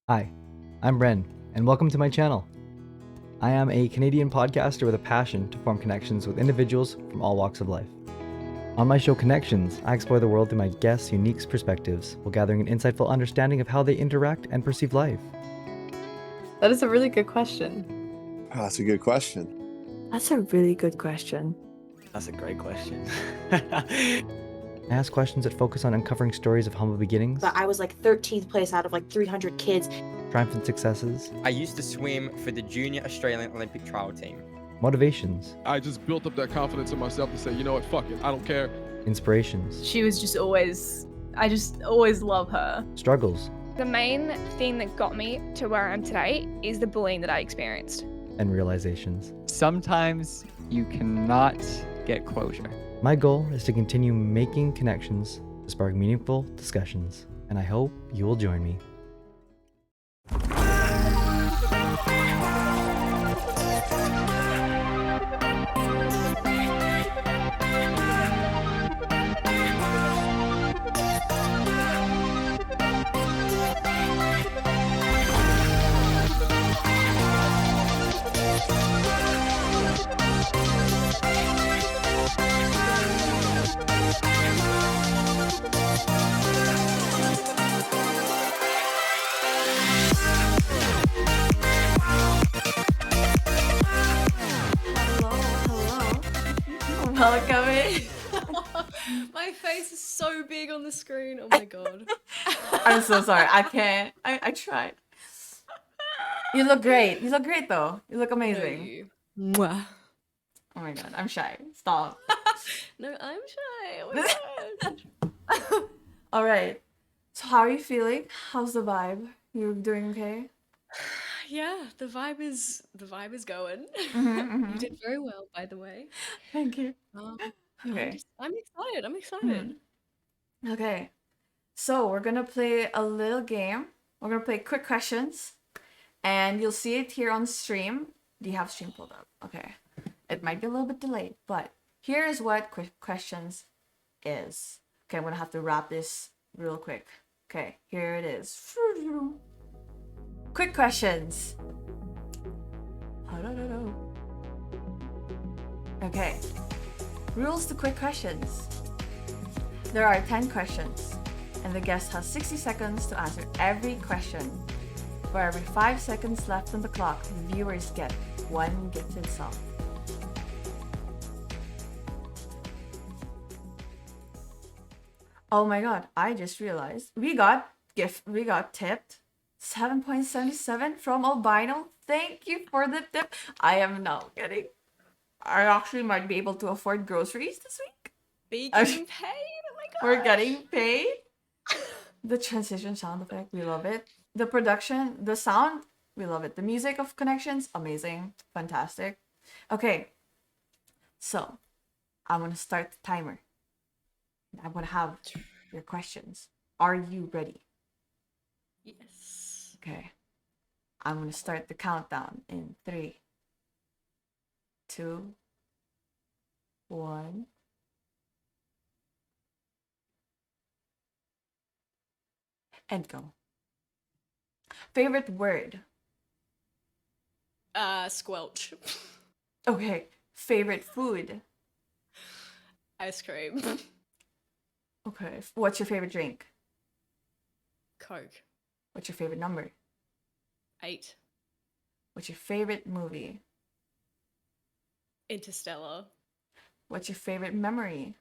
Hi, I'm Bren, and welcome to my channel. I am a Canadian podcaster with a passion to form connections with individuals from all walks of life. On my show Connections, I explore the world through my guests' unique perspectives while gathering an insightful understanding of how they interact and perceive life. That is a really good question. Oh, that's a good question. That's a really good question. That's a great question. I ask questions that focus on uncovering stories of humble beginnings, But I was like 13th place out of like 300 kids. triumphant successes, I used to swim for the Junior Australian Olympic trial team. motivations, I just built up that confidence in myself to say, you know what, fuck it, I don't care. inspirations, She was just always, I just always love her. struggles, The main thing that got me to where I am today is the bullying that I experienced. and realizations. Sometimes you cannot get closure. My goal is to continue making connections to spark meaningful discussions, and I hope you will join me. Welcome in. My face is so big on the screen. Oh my god. I'm so sorry. I can't. I tried. You look great. You look great though. You look amazing. Mwah. Oh my god, I'm shy. Stop. No, I'm shy. Oh my god. All right. So how are you feeling? How's the vibe? You doing okay? Yeah, the vibe is going. Mhm. You did very well, by the way. Thank you. Okay. I'm excited. I'm excited. Okay. So we're gonna play a little game. We're gonna play quick questions, and you'll see it here on stream. Do you have stream pulled up? Okay. It might be a little bit delayed, but here is what quick questions is. Okay, I'm gonna have to wrap this real quick. Okay, here it is. Quick questions. Okay. Rules to quick questions. There are 10 questions, and the guest has 60 seconds to answer every question. For every 5 seconds left on the clock, the viewers get one gifted song. Oh my god, I just realized we got tipped 7.77 from Albino. Thank you for the tip. I am not kidding. I actually might be able to afford groceries this week. Be getting paid. Oh my god. We're getting paid. The transition sound effect, we love it. The production, the sound, we love it. The music of Connections, amazing, fantastic. Okay, so I'm gonna start the timer. I'm gonna have your questions. Are you ready? Yes. Okay. I'm gonna start the countdown in 3, 2, 1. And go. Favorite word? Squelch. Okay. Favorite food? Ice cream. Okay. What's your favorite drink? Coke. What's your favorite number? 8. What's your favorite movie? Interstellar. What's your favorite memory?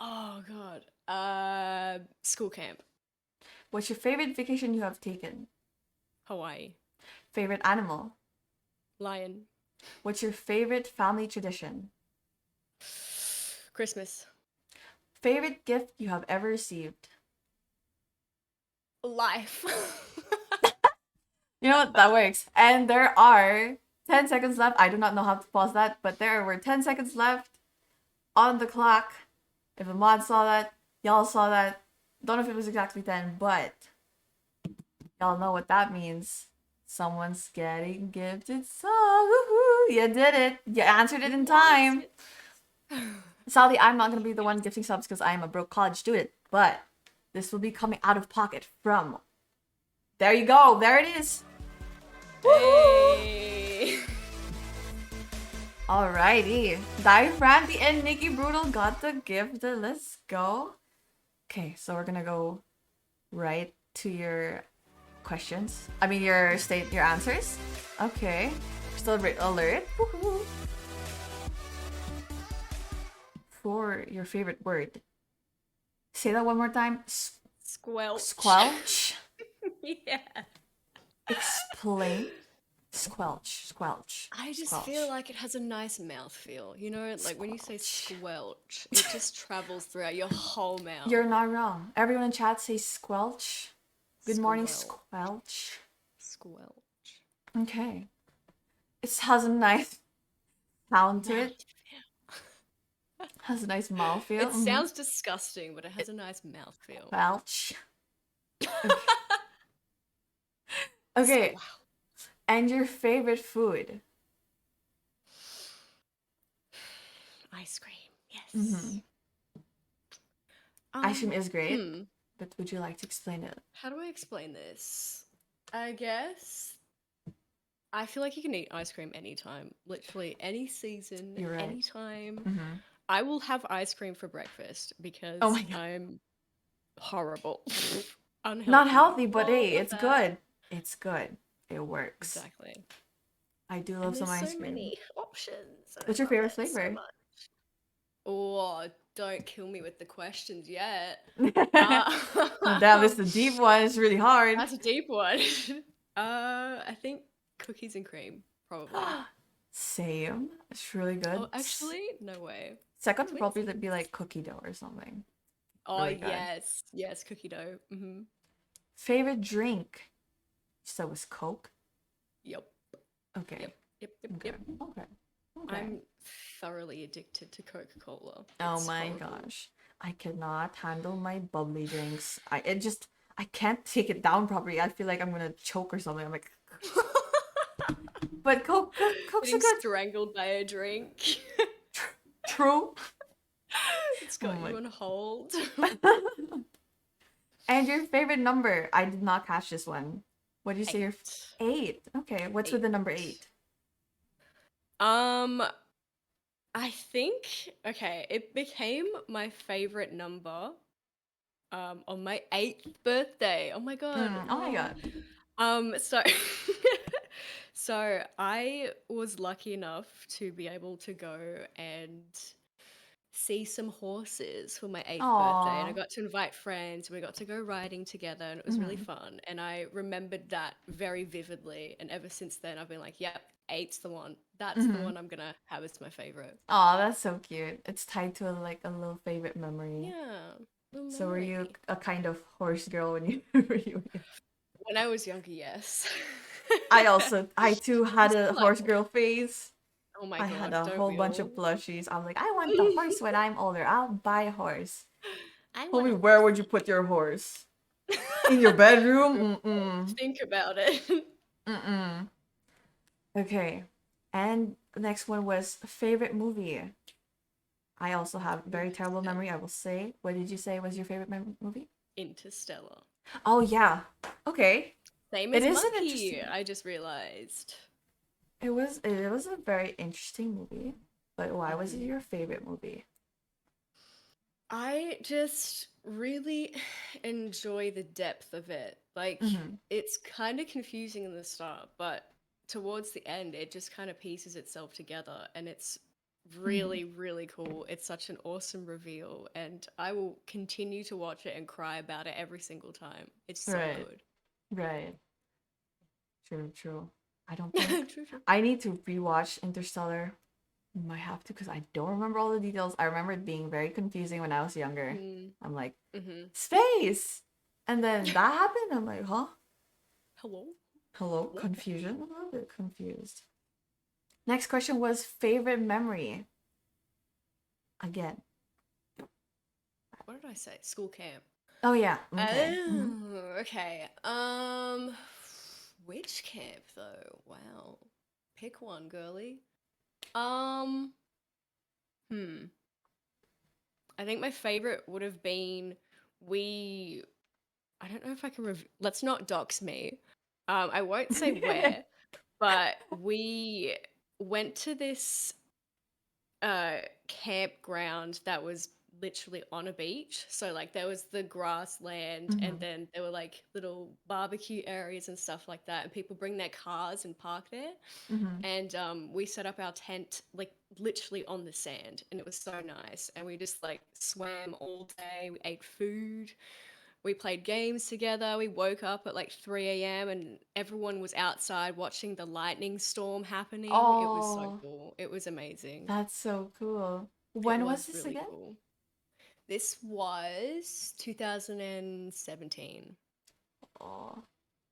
Oh god. School camp. What's your favorite vacation you have taken? Hawaii. Favorite animal? Lion. What's your favorite family tradition? Christmas. Favorite gift you have ever received? Life. You know what? That works. And there are 10 seconds left. I do not know how to pause that, but there were 10 seconds left on the clock. If a mod saw that, y'all saw that. Don't know if it was exactly 10, but y'all know what that means. Someone's getting gifted song. Woohoo! You did it. You answered it in time. Sadly, I'm not going to be the one gifting subs because I am a broke college student, but this will be coming out of pocket from There you go. There it is. Hey. Alrighty. Diaphragm and Nikki Brutal got the gift. Let's go. Okay, so we're gonna go right to your questions. I mean your answers. Okay. Still alert. Woohoo. For your favorite word. Say that one more time. Squelch. Squelch. Yeah. Explain. Squelch. I just Squelch. feel like it has a nice mouthfeel. You know, like when you say squelch, it just travels throughout your whole mouth. You're not wrong. Everyone in chat says squelch. Good morning, Squelch. squelch. Squelch. Okay. It has a nice sound to it. Has a nice mouthfeel. It sounds disgusting, but it has a nice mouthfeel. Squelch. Okay. And your favorite food? Ice cream. Yes. Mm-hmm. Ice cream is great, but would you like to explain it? How do I explain this? I guess I feel like you can eat ice cream anytime, literally any season, You're right. anytime. Mm-hmm. I will have ice cream for breakfast because Oh my God. I'm horrible. Unhealthy. Not healthy, but Oh, hey, not it's bad. good. It's good. It works. Exactly. I do And love some there's ice so cream. many options. What's your favorite flavor? Oh, don't kill me with the questions yet. Damn, this is a deep one. It's really hard. That's a deep one. I think cookies and cream, probably. Same. It's really good. Oh, actually, no way. Second would probably be like cookie dough or something. Oh, Really good. yes, cookie dough. Mm-hmm. Favorite drink? So it was Coke. Yep. Okay. Yep. Okay. I'm thoroughly addicted to Coca-Cola. Oh It's my horrible. gosh. I cannot handle my bubbly drinks. I can't take it down properly. I feel like I'm gonna choke or something. I'm like But Coke's a Getting good strangled by a drink. true. It's got my- you on hold. And your favorite number? I did not catch this one. What did you say? Your 8. Okay. What's with the number 8? I think it became my favorite number on my 8th birthday. Oh my god. Oh my god. So so I was lucky enough to be able to go and see some horses for my 8th birthday, and I Aw. got to invite friends. We got to go riding together, and it was really fun. And I remembered that very vividly. And ever since then, I've been like, "Yep, 8's the one. That's the one I'm gonna have as my favorite." Oh, that's so cute. It's tied to like a little favorite memory. Yeah. little So were you memory. a kind of horse girl when you were you? When I was younger, yes. I too had still a like horse horses. girl phase. Oh my I god, had a don't whole we bunch all? of plushies. I'm like, I want the horse when I'm older. I'll buy a horse. I Tell me, wanna where would you put your horse? In your bedroom? Mm-mm. think about it. Mm-mm. Okay. And the next one was favorite movie. I also have very terrible memory, I will say. What did you say was your favorite movie? Interstellar. Oh, yeah. Okay. Same It as is an Monkey, interesting- I just realized. It was a very interesting movie. But why was it your favorite movie? I just really enjoy the depth of it. Like, it's kind of confusing in the start, but towards the end, it just kind of pieces itself together, and it's really, really cool. It's such an awesome reveal, and I will continue to watch it and cry about it every single time. It's so Right. good. Right. True. I don't think True. I need to rewatch Interstellar. Might have to because I don't remember all the details. I remember it being very confusing when I was younger. I'm like, space! And then that happened. I'm like, huh? Hello? Confusion? I'm a little bit confused. Next question was favorite memory. Again. What did I say? School camp. Oh, yeah. Okay. Oh, okay. Which camp though? Wow. Pick one, girly. I think my favorite would have been I I don't know if I can let's not dox me. I won't say where, but we went to this campground that was literally on a beach. So like there was the grassland and then there were like little barbecue areas and stuff like that. And people bring their cars and park there. And we set up our tent like literally on the sand, and it was so nice. And we just like swam all day. We ate food. We played games together. We woke up at like 3 a.m. and everyone was outside watching the lightning storm happening. It was so Oh, cool. It was amazing. that's so cool. It When was was this really again? cool. This was 2017. Oh,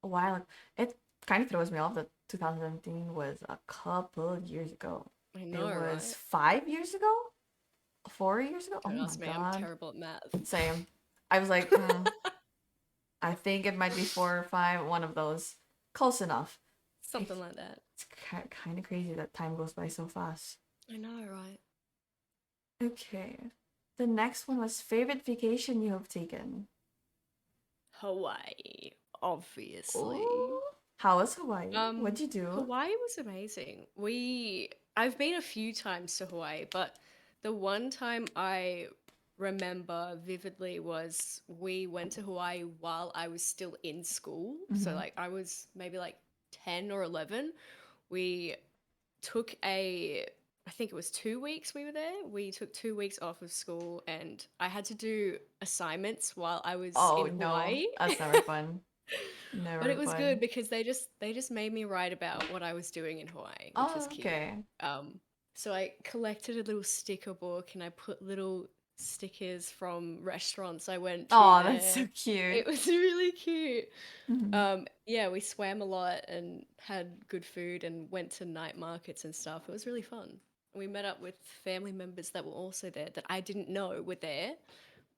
a while ago. It kind of throws me off that 2017 was a couple years ago. I know, It was right? 5 years ago? 4 years ago? Oh Don't my ask me, I'm God. terrible at math. Same. I was like, I think it might be 4 or 5, one of those. Close enough. Something like that. It's kind of crazy that time goes by so fast. I know, right? Okay. The next one was favorite vacation you have taken. Hawaii, obviously. Ooh. How was Hawaii? What'd you do? Hawaii was amazing. I've been a few times to Hawaii, but the one time I remember vividly was we went to Hawaii while I was still in school. So like I was maybe like 10 or 11. We took I think it was 2 weeks we were there. We took 2 weeks off of school and I had to do assignments while I was Oh in no, Hawaii. that's never fun. But Never it was fun. good because they just made me write about what I was doing in Hawaii, which Oh, was cute. okay. So I collected a little sticker book and I put little stickers from restaurants I went to Oh, there. that's so cute. It was really cute. Mhm. Yeah, we swam a lot and had good food and went to night markets and stuff. It was really fun. We met up with family members that were also there that I didn't know were there,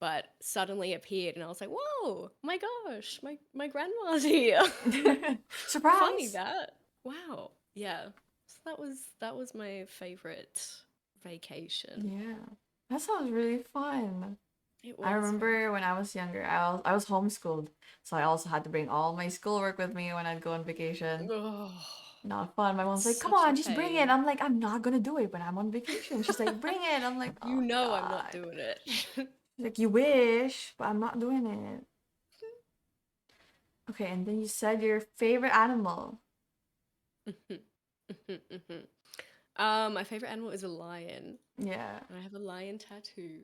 but suddenly appeared, and I was like, "Whoa, my gosh, my grandma's here!" Funny Surprise! that. Wow. Yeah. So that was my favorite vacation. Yeah, that sounds really fun. It I was remember when I was younger, I was homeschooled, so I also had to bring all my schoolwork with me when I'd go on vacation. Oh, Not fun. My mom's like, "Come such a on, just bring it." pain. I'm like, "I'm not gonna do it when I'm on vacation." She's like, "Bring it." I'm like, You "Oh know I'm not God." doing it. She's like, "You wish, but I'm not doing it." Okay, and then you said your favorite animal. My favorite animal is a lion. Yeah. I have a lion tattoo.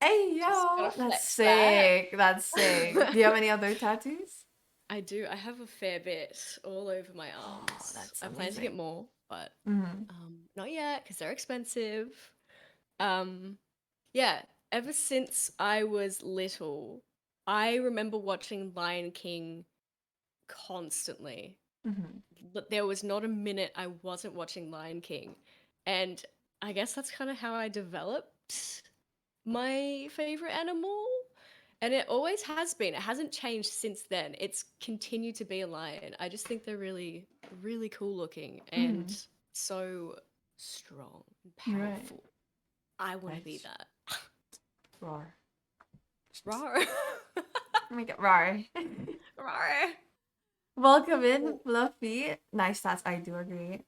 Hey, Just yo, gotta that's flex that. sick. That's sick. Do you have any other tattoos? I do. I have a fair bit all over my arms. that's I plan to get amazing. more, but Mm-hmm. not yet because they're expensive. Yeah, ever since I was little, I remember watching Lion King constantly. Mm-hmm. But there was not a minute I wasn't watching Lion King. And I guess that's kind of how I developed my favorite animal. And it always has been. It hasn't changed since then. It's continued to be a lion. I just think they're really, really cool looking and so strong and Right. powerful. I want to be Right. that. Roar. Roar. Make it roar. Roar. Welcome in, Fluffy. Nice tats, I do agree.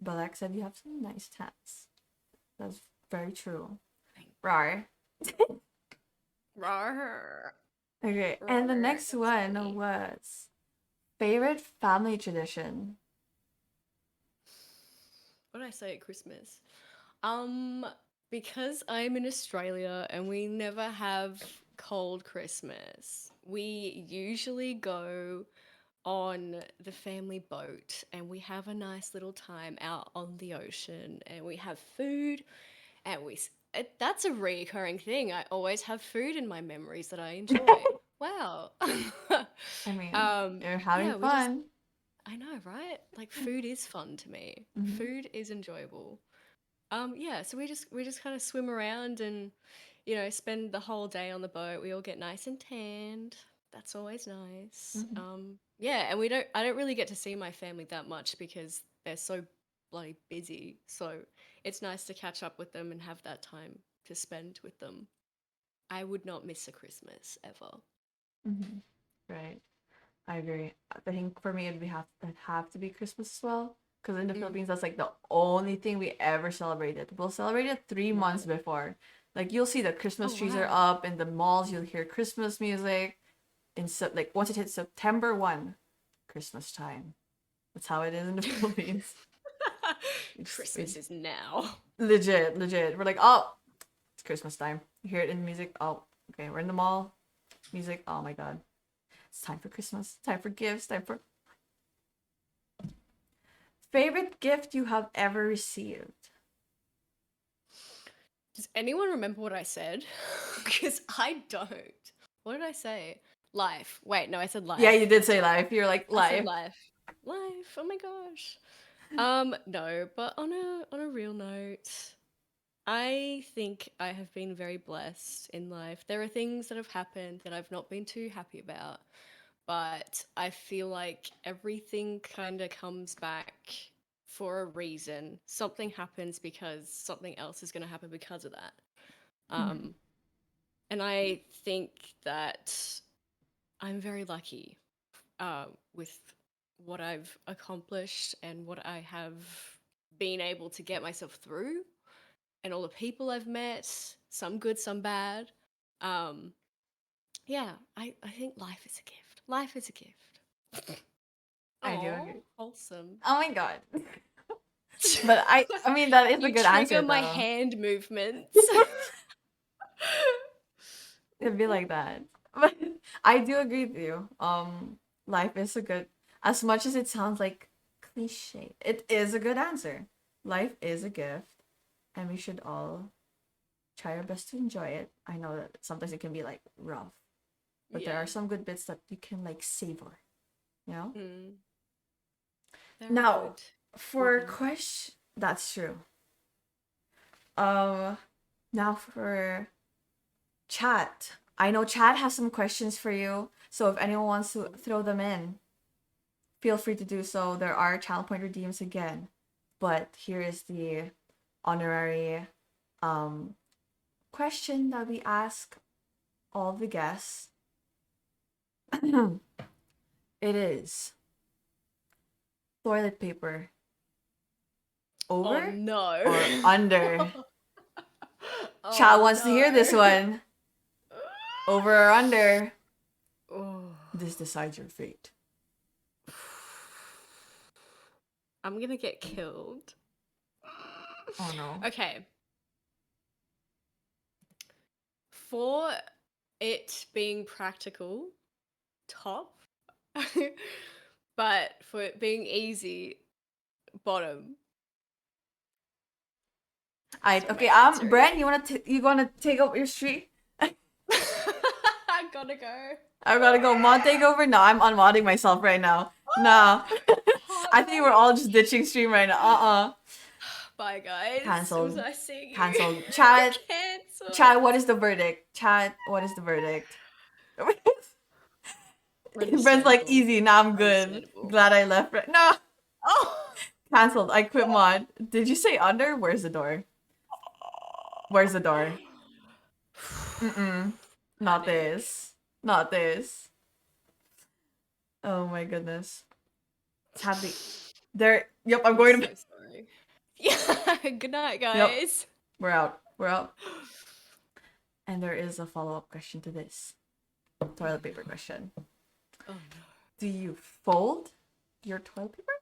Balak said you have some nice tats. That's very true. Roar. Roar. Okay, and the Roar, next that's one funny. was favorite family tradition. What did I say at Christmas? Because I'm in Australia and we never have cold Christmas, we usually go on the family boat and we have a nice little time out on the ocean and we have food and that's a recurring thing. I always have food in my memories that I enjoy. Wow. I mean, you're having yeah, we just fun. I know, right? Like food is fun to me. Mhm. Food is enjoyable. Yeah, so we just kind of swim around and spend the whole day on the boat. We all get nice and tanned. That's always nice. Yeah, and I don't really get to see my family that much because they're so bloody busy. So it's nice to catch up with them and have that time to spend with them. I would not miss a Christmas ever. Mhm. Right. I agree. I think for me it'd have to be Christmas as well. Because in the Philippines, that's like the only thing we ever celebrated. We'll celebrate it 3 months before. Like you'll see the Christmas trees are up in the malls. You'll hear Christmas music. Like once it hits September 1, Christmas time. That's how it is in the Philippines. Christmas is now. Legit. We're like, oh, it's Christmas time. You hear it in music. Oh, okay, we're in the mall. Music. Oh my god. It's time for Christmas. Time for gifts. Time for favorite gift you have ever received. Does anyone remember what I said? Because I don't. What did I say? Life. Wait, no, I said life. Yeah, you did say life. You're like I said life. Life. Oh my gosh. No, but on a real note, I think I have been very blessed in life. There are things that have happened that I've not been too happy about, but I feel like everything kind of comes back for a reason. Something happens because something else is going to happen because of that. And I think that I'm very lucky with what I've accomplished and what I have been able to get myself through, and all the people I've met, some good, some bad. Yeah, I think life is a gift. Life is a gift. I do Aw, agree. wholesome. Oh my god. But I mean that is a You good trigger answer my though. hand movements. It'd be like that. But I do agree with you. Life is a good, as much as it sounds like cliche, it is a good answer. Life is a gift, and we should all try our best to enjoy it. I know that sometimes it can be like rough, but there Yeah. are some good bits that you can like savor, you know? They're Now, good. for Mhm. question, that's true. Now for chat. I know chat has some questions for you, so if anyone wants to throw them in, feel free to do so. There are channel point redeems again, but here is the honorary question that we ask all the guests. It is toilet paper over Oh no. or under? Oh, Chat wants to hear this no. one. Over or under? Oh. This decides your fate. I'm gonna get killed. Oh no. Okay. For it being practical, top. But for it being easy, bottom. Okay. answer. Brent, you wanna take over your street? I gotta go. I gotta go mod takeover. No, I'm unmodding myself right now. Nah. I think we're all just ditching stream right now. Bye, guys. Cancelled. It was nice seeing you. Cancelled. Chat. Cancelled. Chat. What is the verdict? Chat. What is the verdict? Brent's like Understandable. easy. Now I'm good. Understandable. Glad I left. No. Oh. Cancelled. I quit mod. Did you say under? Where's the door? Where's the door? Not this. Not this. Oh my goodness. Sadly, there. Yep, I'm going to. So sorry. Yeah. Good night, guys. We're out. We're out. And there is a follow-up question to this toilet paper question. Oh no. Do you fold your toilet paper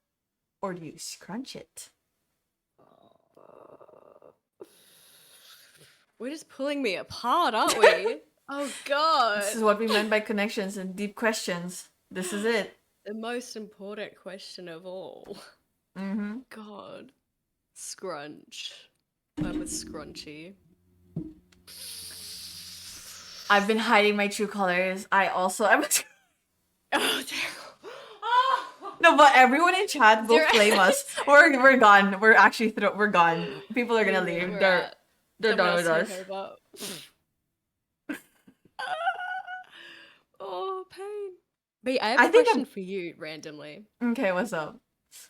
or do you scrunch it? We're just pulling me apart, aren't we? Oh god. This is what we meant by connections and deep questions. This is it. The most important question of all. Mm-hmm. God. Scrunch. I'm a scrunchy. I've been hiding my true colors. I also am. Oh, No, but everyone in chat will They're- flame us. We're gone. We're actually we're gone. People are gonna leave. We're They're out. done Someone with else us. take over. Oh, pain. But I have I a think question for you randomly. Okay, what's up?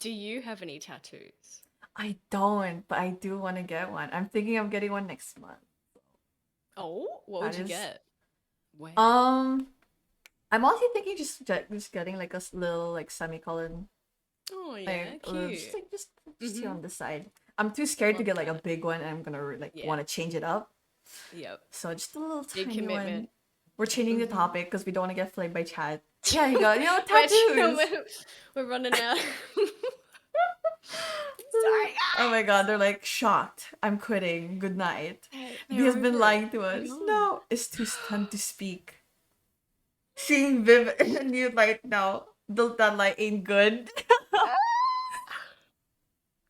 Do you have any tattoos? I don't, but I do want to get one. I'm thinking of getting one next month. Oh, what would That you is- get? Where? I I'm also thinking just getting like a little like semicolon, Oh yeah, like cute. just here on the side. I'm too scared to Love get like a that. big one, and I'm gonna like Yeah. want to change it up. Yep. So just a little Big tiny one. commitment. We're changing the Mhm. topic because we don't want to get flagged by chat. Yeah, you go. You know, We're- tattoos. we're running out. Oh my god, they're like shocked. I'm quitting. Good night. They're He has been over lying it. to They're us. gone. No, it's too stunned to speak. Seeing Viv in a new light now. That light ain't good.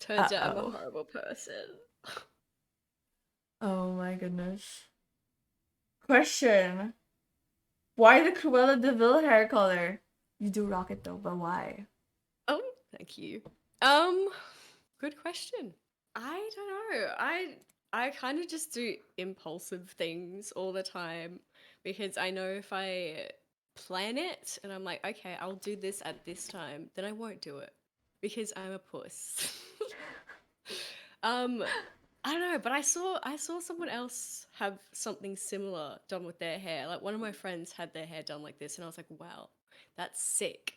Turns out I'm a Uh-oh. horrible person. Oh my goodness. Question. Why the Cruella de Vil hair color? You do rock it though, but why? Oh, thank you. Good question. I don't know. I kind of just do impulsive things all the time because I know if I plan it and I'm like, okay, I'll do this at this time, then I won't do it because I'm a puss. I don't know, but I saw someone else have something similar done with their hair. Like one of my friends had their hair done like this, and I was like, wow, that's sick.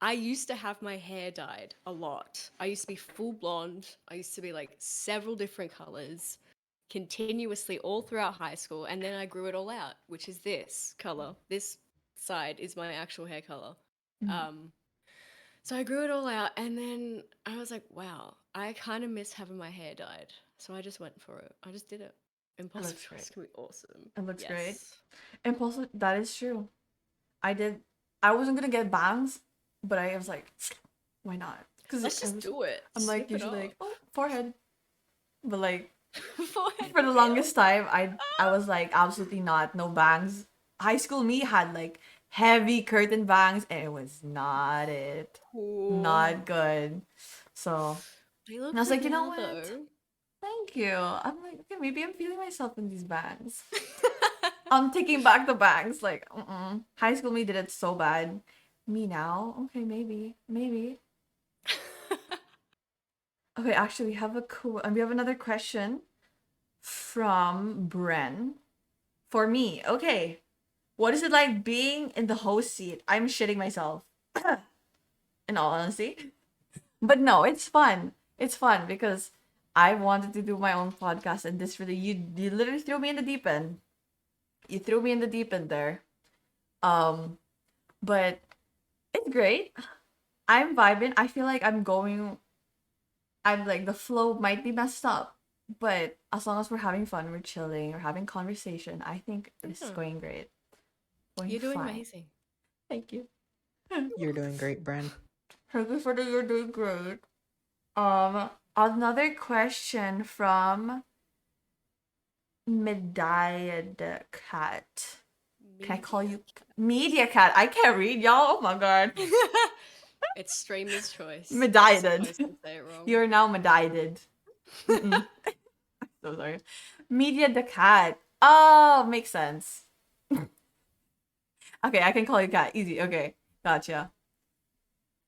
I used to have my hair dyed a lot. I used to be full blonde. I used to be like several different colors continuously all throughout high school, and then I grew it all out, which is this color. This side is my actual hair color. So I grew it all out, and then I was like, wow, I kind of miss having my hair dyed. So I just went for it. I just did it. Impulsive looks choice great. can be awesome. It looks great. Yes. Impulsive, that is true. I wasn't gonna get bangs, but I was like, why not? Because Let's just do it. I'm like Snip it usually like, off. oh, forehead. But like Forehead for the feel. longest time, I was like absolutely not, no bangs. High school me had like heavy curtain bangs, and it was not it, not good. So They look and I was good like, you know now, what? though. Thank you. I'm like, okay, maybe I'm feeling myself in these bangs. I'm taking back the bangs. Like, high school me did it so bad. Me now, okay, maybe. Okay, actually, we have another question from Bren. For me, okay. What is it like being in the host seat? I'm shitting myself. In all honesty. But no, it's fun. It's fun because I wanted to do my own podcast, and this really you literally threw me in the deep end. You threw me in the deep end there. But it's great. I'm vibing. I feel like I'm like the flow might be messed up, but as long as we're having fun, we're chilling, we're having conversation, I think this is going great. Going You're doing fine. amazing. Thank you. You're doing great, Bren. Thank you for the you're doing great. Another question from Medayad Cat. Can I call you Media Cat? I can't read, y'all. Oh my god. It's streamer's choice. Medayad. Supposed to say it wrong. You're now medayed. So sorry. Media the cat. Oh, makes sense. Okay, I can call you cat. Easy. Okay, gotcha.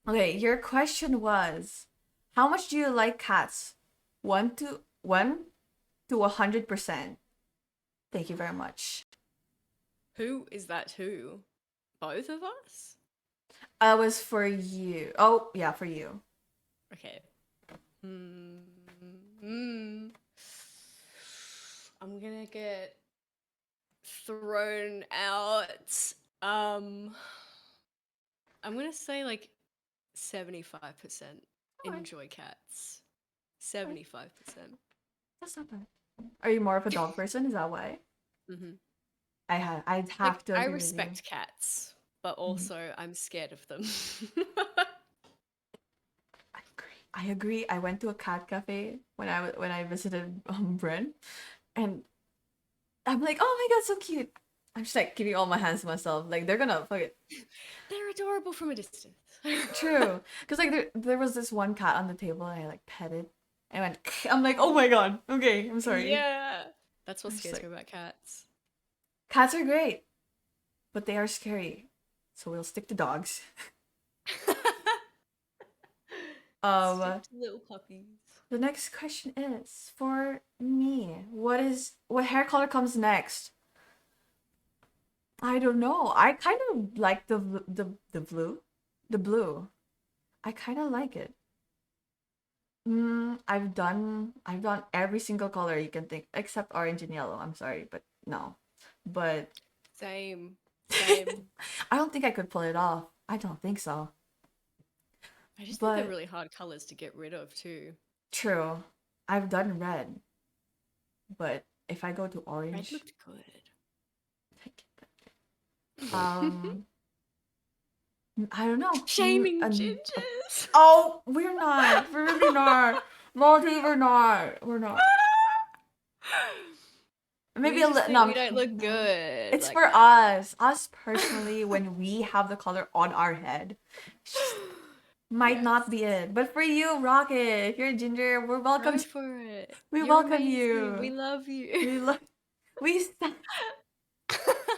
Okay, your question was, how much do you like cats? 1 to 100%. Thank you very much. Who is that? Who? Both of us? Was for you. Oh, yeah, for you. Okay. I'm gonna get thrown out. I'm gonna say like 75% enjoy cats. 75%. That's not bad. Are you more of a dog person? Is that why? Mm-hmm. I'd have Like, to I agree with respect cats, but also I'm scared of them. I agree. I went to a cat cafe when I visited Bryn, and I'm like, oh my god, so cute. I'm just like keeping all my hands to myself. Like they're gonna fuck it. They're adorable from a distance. True, because like there was this one cat on the table, and I like pet it. And I went. I'm like, oh my god. Okay, I'm sorry. Yeah. That's what I'm just scares like- me about cats. Cats are great, but they are scary. So we'll stick to dogs. Stick to little puppies. The next question is for me. What hair color comes next? I don't know. I kind of like the blue. I kind of like it. I've done every single color you can think except orange and yellow. I'm sorry, but no. But Same. Same. I don't think I could pull it off. I don't think so. I just think they're But really hard colors to get rid of too. true. I've done red. But if I go to Red orange, looked good. I don't know. Shaming And- gingers. Oh, we're not. We're really not. Multi, we're not. We're not. Maybe We a just little. think No, we don't look good. it's like for that. us personally. When we have the color on our head, it's just might not be it. But for you, Rocket, if you're a ginger, we're welcome. Go for it. We You're welcome amazing. you. We love you. We love. We.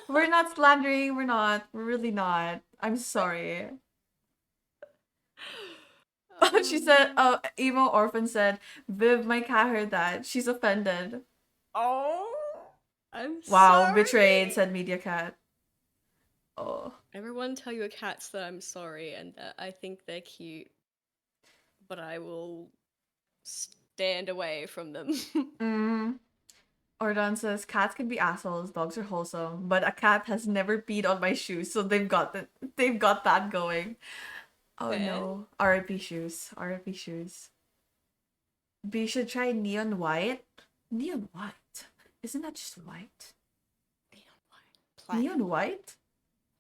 We're not slandering. We're not. We're really not. I'm sorry. She said, emo orphan said, Viv, my cat heard that. She's offended. Oh, I'm Wow, sorry. betrayed, said Media Cat. Oh. Everyone tell your cats that I'm sorry and that I think they're cute, but I will stand away from them. Ordon says, cats can be assholes, dogs are wholesome, but a cat has never peed on my shoes, so they've got that going. Oh Fair. no. RIP shoes. RIP shoes. B should try neon white. Neon white? Isn't that just white? Neon white?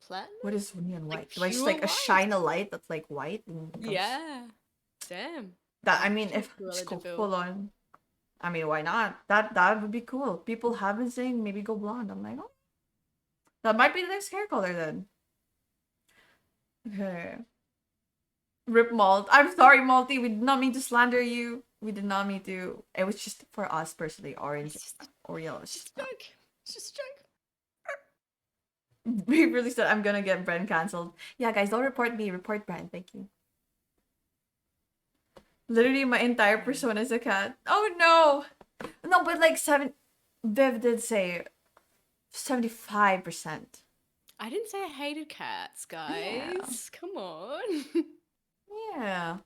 Platinum? What is neon Like white? Do I just pure like a white? shine a light that's like white? And comes- Yeah. Damn. That I mean, if Cruella just go de Vil. full on. I mean, why not? That would be cool. People have been saying maybe go blonde. I'm like, oh, that might be the next hair color then. Okay. Rip Malt. I'm sorry, Malty. We did not mean to slander you. We did not mean to. It was just for us personally. Orange or yellow. It's just not. Joke. It's just a joke. We really said I'm gonna get Bren cancelled. Yeah, guys, don't report me. Report Bren. Thank you. Literally, my entire persona is a cat. Oh no, no, but like Viv did say 75%. I didn't say I hated cats, guys. Come on. Yeah,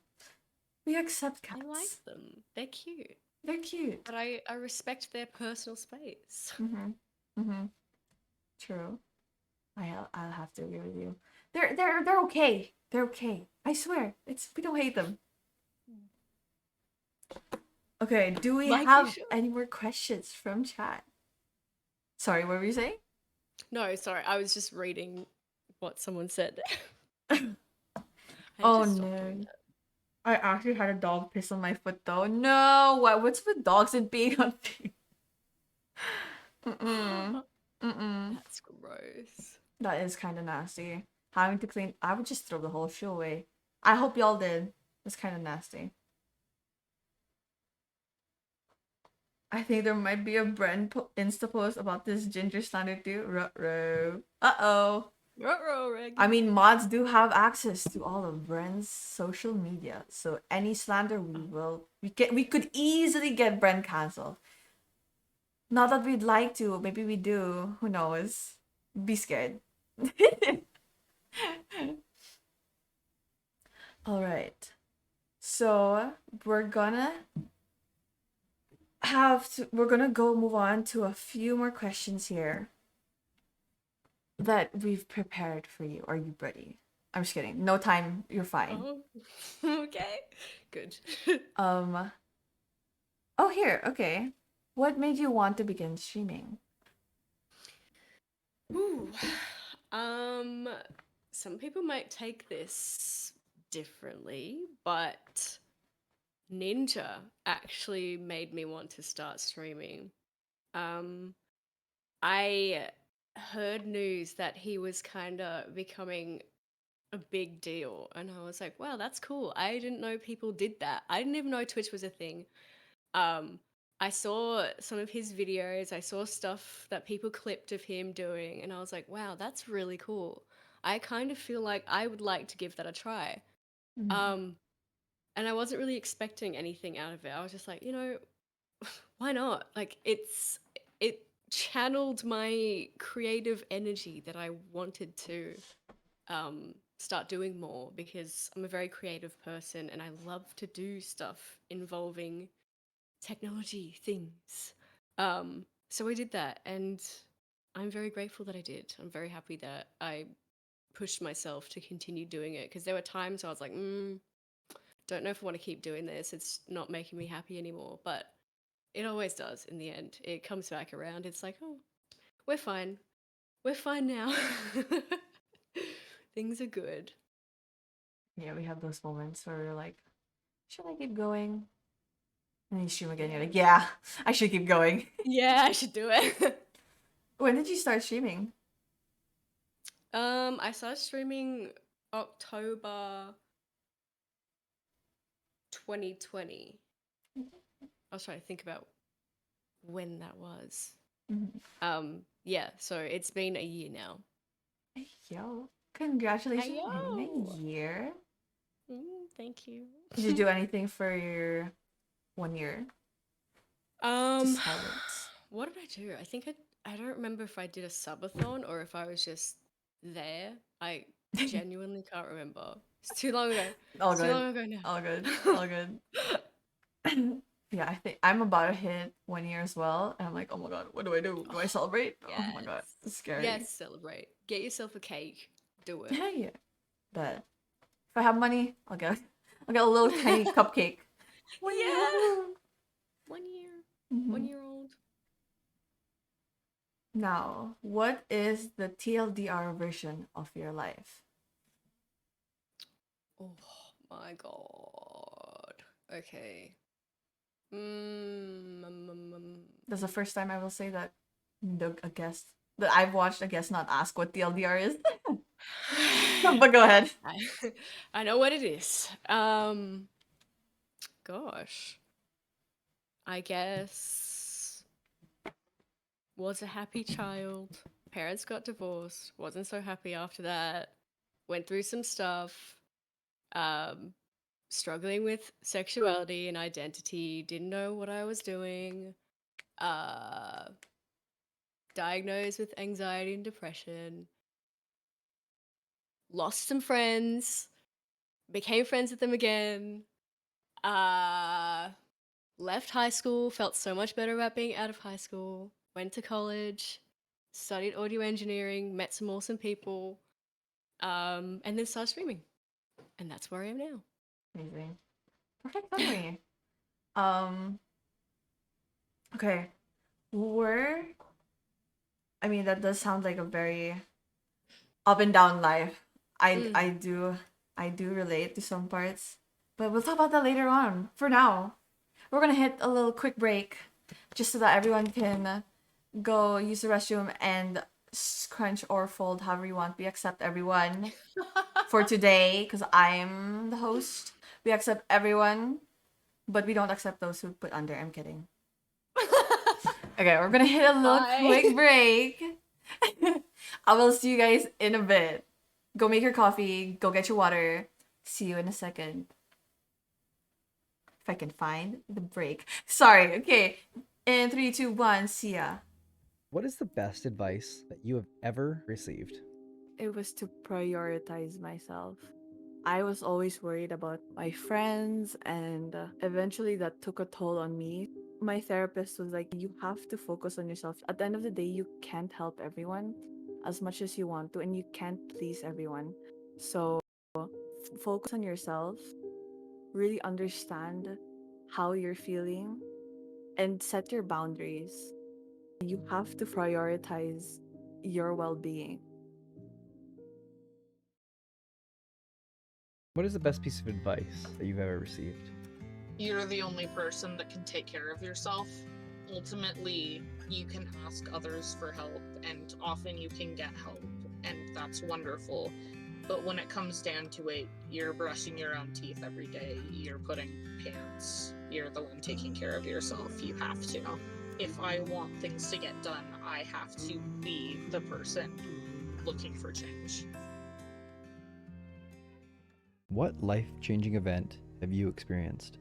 we accept cats. I like them. They're cute. They're cute. But I respect their personal space. True. I'll have to agree with you. They're okay. They're okay. I swear. We don't hate them. Okay, do we Like you have should. any more questions from chat? Sorry, what were you saying? No, sorry. I was just reading what someone said. Oh no. I actually had a dog piss on my foot though. No, what's with dogs and peeing on feet? That's gross. That is kind of nasty. Having to clean, I would just throw the whole shoe away. I hope y'all did. It's kind of nasty. I think there might be a Bren Insta post about this ginger slander too. Ruh-roh. Uh-oh. Ruh-roh, Reg. I mean, mods do have access to all of Bren's social media, so any slander we could easily get Bren cancelled. Not that we'd like to, maybe we do. Who knows? Be scared. All right. So we're gonna move on to a few more questions here that we've prepared for you. Are you ready? I'm just kidding. No time. You're fine. Oh, okay. Good. Oh, here. Okay. What made you want to begin streaming? Ooh. Some people might take this differently, but Ninja actually made me want to start streaming. I heard news that he was kind of becoming a big deal, and I was like, wow, that's cool. I didn't know people did that. I didn't even know Twitch was a thing. I saw some of his videos, I saw stuff that people clipped of him doing, and I was like, wow, that's really cool. I kind of feel like I would like to give that a try. And I wasn't really expecting anything out of it. I was just like, why not? Like it channeled my creative energy that I wanted to start doing more, because I'm a very creative person and I love to do stuff involving technology things. So I did that, and I'm very grateful that I did. I'm very happy that I pushed myself to continue doing it, because there were times I was like, don't know if I want to keep doing this. It's not making me happy anymore. But it always does in the end. It comes back around. It's like, oh, we're fine. We're fine now. Things are good. Yeah, we have those moments where we're like, should I keep going? And you stream again, you're like, yeah, I should keep going. Yeah, I should do it. When did you start streaming? I started streaming October 2020. I was trying to think about when that was. Yeah, so it's been a year now. Yo, congratulations on Ayo. a year. Thank you. Did you do anything for your 1 year? Just highlights. What did I do? I think I don't remember if I did a subathon or if I was just there. I genuinely can't remember. It's too long ago. All It's good. too long ago now. All good. All good. Yeah, I think I'm about to hit 1 year as well. And I'm like, oh my god, what do I do? Do I celebrate? Oh my god, it's scary. Yes, celebrate. Get yourself a cake. Do it. Yeah. But if I have money, I'll get a little tiny cupcake. 1 year. Yeah. 1 year. Mhm. 1 year old. Now, what is the TLDR version of your life? Oh my god. Okay. That's the first time I will say that a guest that I've watched a guest not ask what TLDR is. But go ahead. I know what it is. Gosh. I guess was a happy child. Parents got divorced. Wasn't so happy after that. Went through some stuff. Struggling with sexuality and identity. Didn't know what I was doing. Diagnosed with anxiety and depression. Lost some friends. Became friends with them again. Left high school, felt so much better about being out of high school. Went to college, studied audio engineering, met some awesome people, and then started streaming. And that's where I am now. Amazing. Perfect summary. Okay. I mean, that does sound like a very up and down life. I do relate to some parts. But we'll talk about that later on. For now, we're gonna hit a little quick break just so that everyone can go use the restroom and scrunch or fold however you want. We accept everyone for today because I'm the host. We accept everyone, but we don't accept those who put under. I'm kidding. Okay, we're gonna hit a little quick break. I will see you guys in a bit. Go make your coffee. Go get your water. See you in a second. If I can find the break. Sorry. Okay. In 3, 2, 1. See ya. What is the best advice that you have ever received? It was to prioritize myself. I was always worried about my friends, and eventually that took a toll on me. My therapist was like, you have to focus on yourself. At the end of the day, you can't help everyone as much as you want to, and you can't please everyone. So focus on yourself, really understand how you're feeling, and set your boundaries. You have to prioritize your well-being. What is the best piece of advice that you've ever received? You're the only person that can take care of yourself. Ultimately, you can ask others for help, and often you can get help, and that's wonderful. But when it comes down to it, you're brushing your own teeth every day, you're putting pants, you're the one taking care of yourself. You have to. If I want things to get done, I have to be the person looking for change. What life-changing event have you experienced?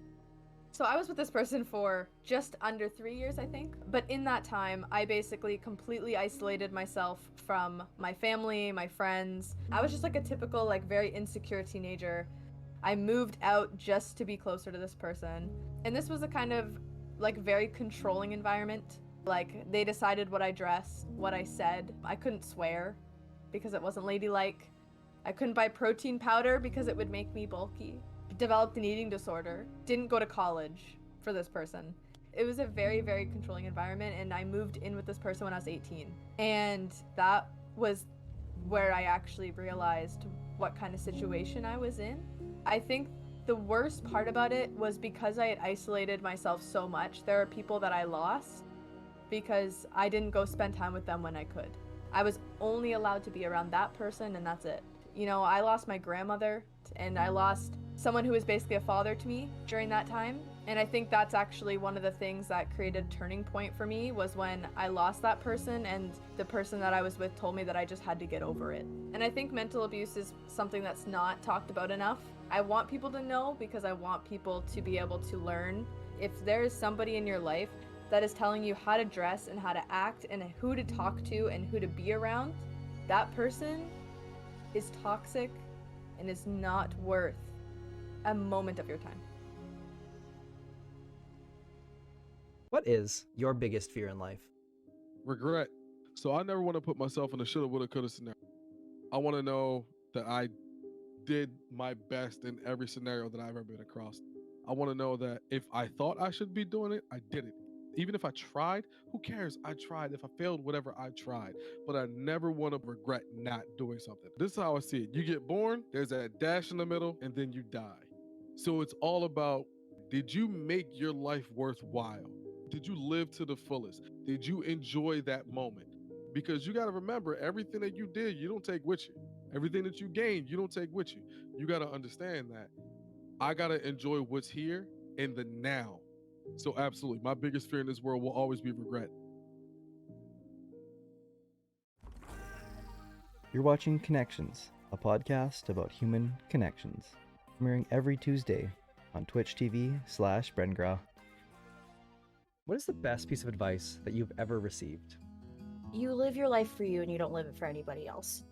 So I was with this person for just under 3 years, I think. But in that time, I basically completely isolated myself from my family, my friends. I was just like a typical, like very insecure teenager. I moved out just to be closer to this person. And this was a kind of like very controlling environment. Like they decided what I dressed, what I said. I couldn't swear because it wasn't ladylike. I couldn't buy protein powder because it would make me bulky. Developed an eating disorder. Didn't go to college for this person. It was a very, very controlling environment, and I moved in with this person when I was 18. And that was where I actually realized what kind of situation I was in. I think the worst part about it was because I had isolated myself so much, there are people that I lost because I didn't go spend time with them when I could. I was only allowed to be around that person, and that's it. You know, I lost my grandmother, and I lost someone who was basically a father to me during that time. And I think that's actually one of the things that created a turning point for me was when I lost that person, and the person that I was with told me that I just had to get over it. And I think mental abuse is something that's not talked about enough. I want people to know because I want people to be able to learn. If there is somebody in your life that is telling you how to dress and how to act and who to talk to and who to be around, that person is toxic and is not worth a moment of your time. What is your biggest fear in life? Regret. So I never want to put myself in a shoulda, woulda, coulda scenario. I want to know that I did my best in every scenario that I've ever been across. I want to know that if I thought I should be doing it, I did it. Even if I tried, who cares? I tried. If I failed, whatever, I tried. But I never want to regret not doing something. This is how I see it. You get born, there's that dash in the middle, and then you die. So it's all about, did you make your life worthwhile? Did you live to the fullest? Did you enjoy that moment? Because you got to remember, everything that you did, you don't take with you. Everything that you gained, you don't take with you. You got to understand that I got to enjoy what's here in the now. So absolutely, my biggest fear in this world will always be regret. You're watching Connections, a podcast about human connections, premiering every Tuesday on Twitch TV/Brengrau. What is the best piece of advice that you've ever received? You live your life for you and you don't live it for anybody else.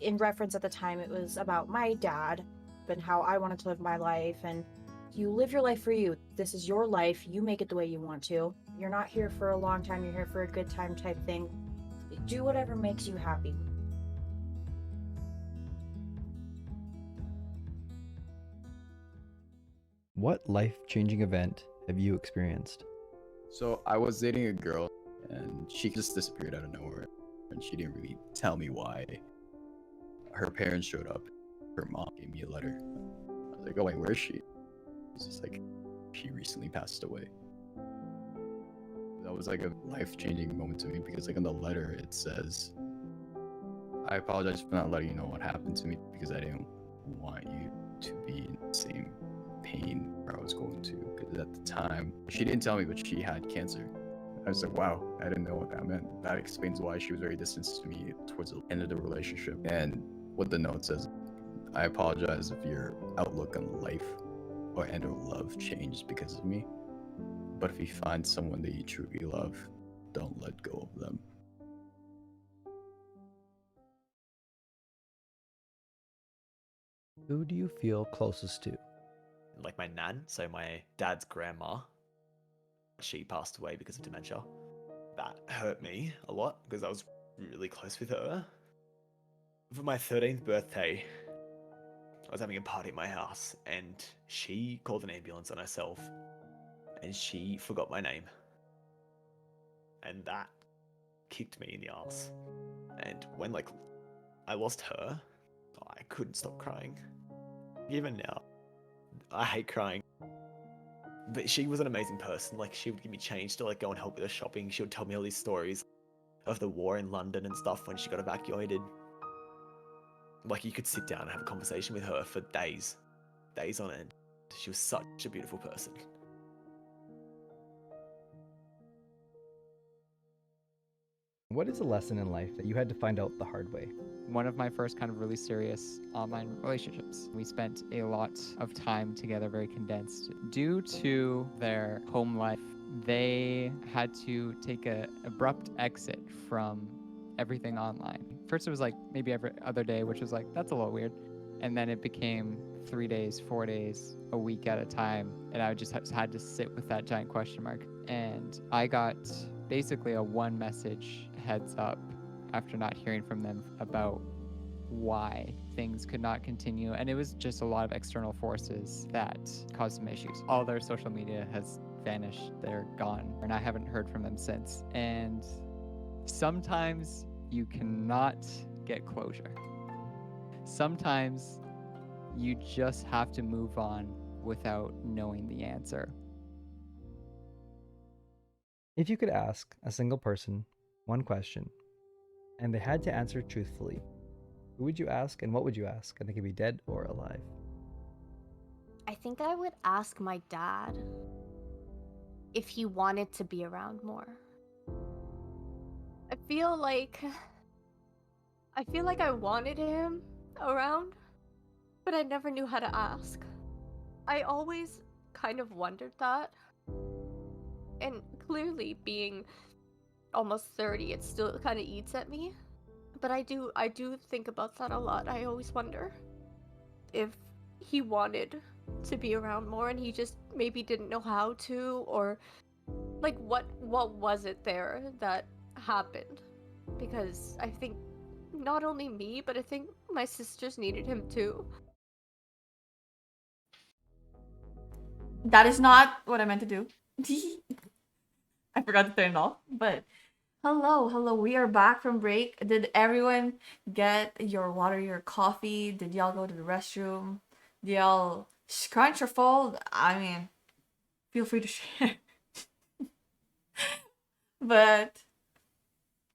In reference at the time, it was about my dad and how I wanted to live my life, and you live your life for you. This is your life. You make it the way you want to. You're not here for a long time. You're here for a good time type thing. Do whatever makes you happy. What life-changing event have you experienced? So I was dating a girl and she just disappeared out of nowhere, and she didn't really tell me why. Her parents showed up. Her mom gave me a letter. I was like, oh wait, where is she? It's just like, she recently passed away. That was like a life-changing moment to me because like on the letter it says, I apologize for not letting you know what happened to me because I didn't want you to be in the same pain where I was going to, because at the time she didn't tell me, but she had cancer. I was like, wow, I didn't know what that meant. That explains why she was very distant to me towards the end of the relationship. And what the note says, I apologize if your outlook on life or love changed because of me, but if you find someone that you truly love, don't let go of them. Who do you feel closest to? Like my nan, so my dad's grandma. She passed away because of dementia. That hurt me a lot because I was really close with her. For my 13th birthday, I was having a party at my house and she called an ambulance on herself and she forgot my name. And that kicked me in the ass. And when I lost her, I couldn't stop crying. Even now, I hate crying. But she was an amazing person. Like, she would give me change to go and help with the shopping. She would tell me all these stories of the war in London and stuff when she got evacuated. Like, you could sit down and have a conversation with her for days on end. She was such a beautiful person. What is a lesson in life that you had to find out the hard way? One of my first kind of really serious online relationships. We spent a lot of time together, very condensed. Due to their home life, they had to take an abrupt exit from everything online. First, it was like maybe every other day, which was like, that's a little weird. And then it became 3 days, 4 days, a week at a time. And I just had to sit with that giant question mark. And I got basically a one message heads up after not hearing from them about why things could not continue. And it was just a lot of external forces that caused some issues. All their social media has vanished. They're gone. And I haven't heard from them since. And sometimes you cannot get closure. Sometimes you just have to move on without knowing the answer. If you could ask a single person one question and they had to answer truthfully, who would you ask and what would you ask? And they could be dead or alive. I think I would ask my dad if he wanted to be around more. I feel like I wanted him around, but I never knew how to ask. I always kind of wondered that. And clearly being almost 30, it still kind of eats at me. But I do think about that a lot. I always wonder if he wanted to be around more and he just maybe didn't know how to, or like what was it there that happened? Because I think not only me, but I think my sisters needed him too. That is not what I meant to do. I forgot to turn it off, but hello, we are back from break. Did everyone get your water, your coffee? Did y'all go to the restroom? Did y'all scrunch or fold? I mean, feel free to share. But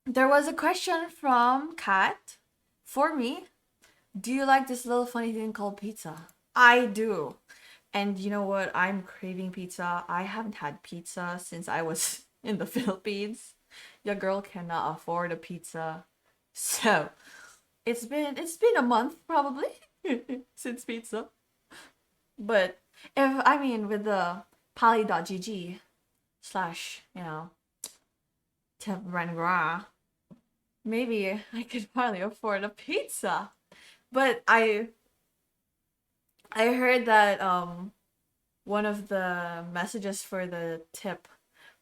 there was a question from Kat for me. Do you like this little funny thing called pizza? I do. And you know what? I'm craving pizza. I haven't had pizza since I was in the Philippines. Your girl cannot afford a pizza. So, it's been a month probably since pizza. But with the pali.gg / Tldr, maybe I could finally afford a pizza. But I heard that one of the messages for the tip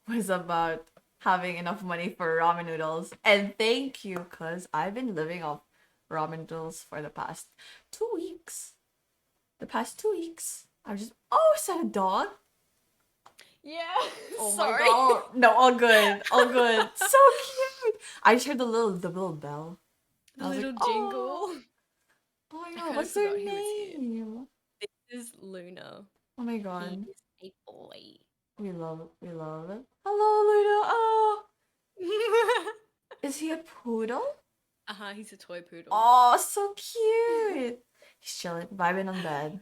was about having enough money for ramen noodles. And thank you, because I've been living off ramen noodles for the past 2 weeks. I was just, oh, is that a dog? Yeah. Oh Sorry. my god. No, all good. So cute. I just heard the little bell. The I was little like, jingle. Oh my I god, kinda what's their forgot who it's here. name? This is Luna. Oh my god. He is a boy. We love it. Hello, Luna. Oh. Is he a poodle? He's a toy poodle. Oh, so cute. He's chilling, vibing on bed.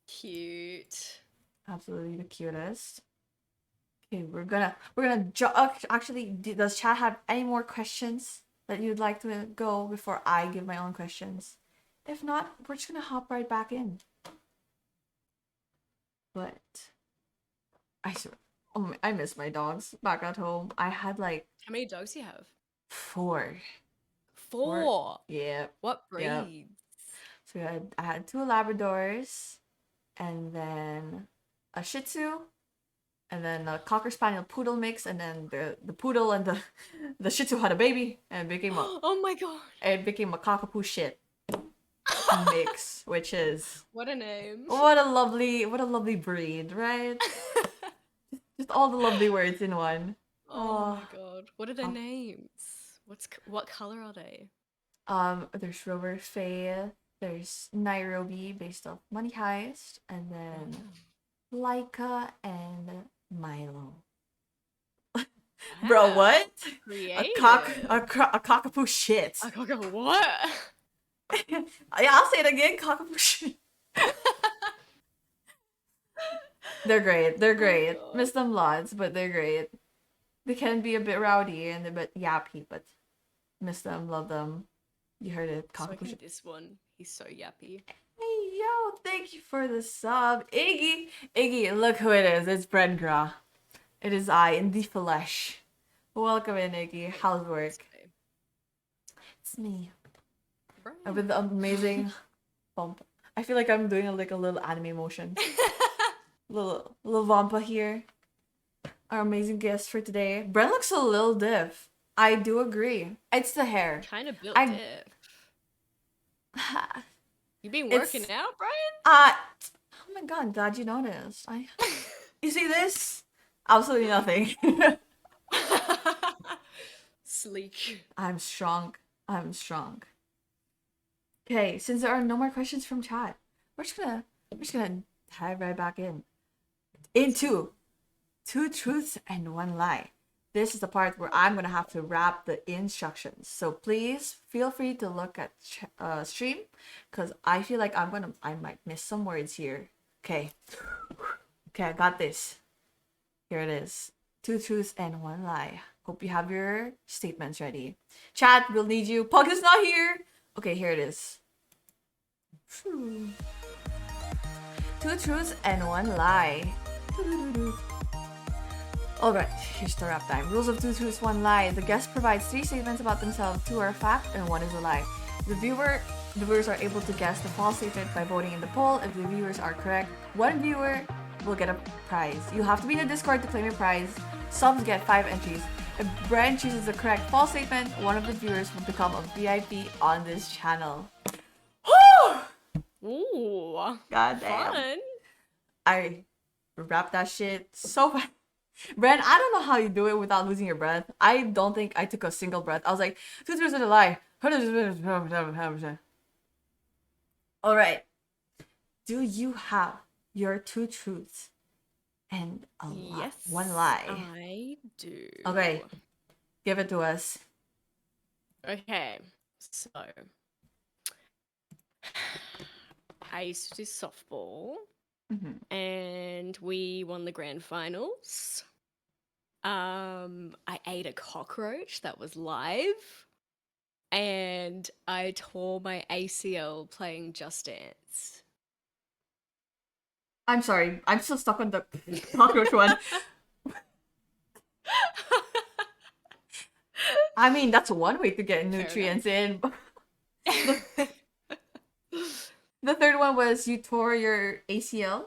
Cute. Absolutely the cutest. Okay, we're gonna actually, does chat have any more questions that you'd like to go before I give my own questions? If not, we're just gonna hop right back in. But I miss my dogs back at home. I had like How many dogs do you have? 4. 4. Yeah. What breeds? Yep. So I had 2 Labradors, and then a Shih Tzu, and then a Cocker Spaniel Poodle mix, and then the Poodle and the Shih Tzu had a baby, and it became a Oh my god. it became a cockapoo shit mix, which is What a name. what a lovely breed, right? Just all the lovely words in one. Oh my god. What are their names? What color are they? There's Rover Faye, there's Nairobi based off Money Heist, and then Laika and Milo. Bro, what? Creative. A cockapoo shit. A cockapoo what? Yeah, I'll say it again. Cockapoo shit. They're great. Oh Miss them lots, but they're great. They can be a bit rowdy and a bit yappy, but miss them, love them. You heard it. So I Conclusion. think this one, he's so yappy. Hey yo, thank you for the sub, Iggy. Iggy, look who it is. It's Brengra. It is I in the flesh. Welcome in, Iggy. How's work? It's me. With the amazing Vommpa. I feel like I'm doing like a little anime motion. little Vommpa here. Our amazing guest for today. Bren looks a little diff. I do agree. It's the hair. Kind of built diff. You been working out, Brian? Oh my god, glad you noticed. You see this? Absolutely nothing. Sleek. I'm strong. Okay, since there are no more questions from chat, we're just gonna dive right back into two truths and one lie. This is the part where I'm gonna have to wrap the instructions. So please feel free to look at stream, because I feel like I might miss some words here. Okay, I got this. Here it is. 2 truths and 1 lie. Hope you have your statements ready. Chat, we'll need you. Pug is not here. Okay, here it is. 2 truths and 1 lie. Alright, here's the wrap time. Rules of 2 truths, 1 lie. The guest provides 3 statements about themselves. 2 are a fact and 1 is a lie. The viewers are able to guess the false statement by voting in the poll. If the viewers are correct, 1 viewer will get a prize. You have to be in the Discord to claim your prize. Subs get 5 entries. If Brand chooses the correct false statement, one of the viewers will become a VIP on this channel. Ooh. God damn. Fun. I wrapped that shit so fast. Brand, I don't know how you do it without losing your breath. I don't think I took a single breath. I was like, 2 truths and a lie. Alright. Do you have your 2 truths and a lie? Yes, 1 lie. I do. Okay. Give it to us. Okay, so I used to do softball, and we won the grand finals. I ate a cockroach that was live, and I tore my ACL playing Just Dance. I'm sorry. I'm still stuck on the cockroach one. I mean, that's one way to get nutrients in. The third one was you tore your ACL?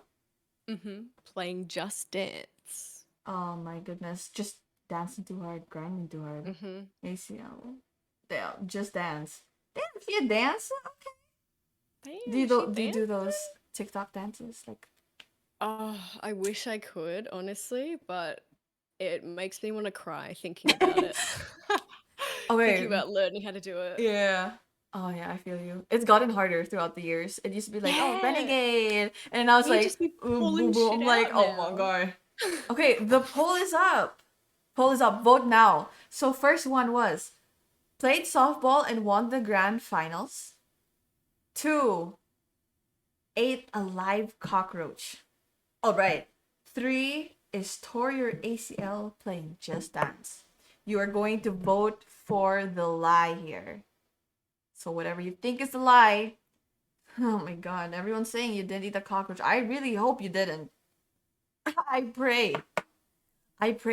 Playing Just Dance. Oh my goodness. Just dancing too hard, grinding too hard. ACL. Yeah, Just Dance. Damn, if you dance, okay. Damn, Do you do those TikTok dances? Like, oh, I wish I could, honestly, but it makes me want to cry thinking about it. okay. Thinking about learning how to do it. Yeah. Oh yeah, I feel you. It's gotten harder throughout the years. It used to be like, oh, Yeah. renegade, and I was You like, just be ooh, pulling boo, boo. shit I'm like, out oh now. my god. Okay, the poll is up. Poll is up. Vote now. So first one was played softball and won the grand finals. 2, ate a live cockroach. All right. 3 is tore your ACL playing Just Dance. You are going to vote for the lie here. So whatever you think is the lie. Oh my god, everyone's saying you didn't eat a cockroach. I really hope you didn't. I pray,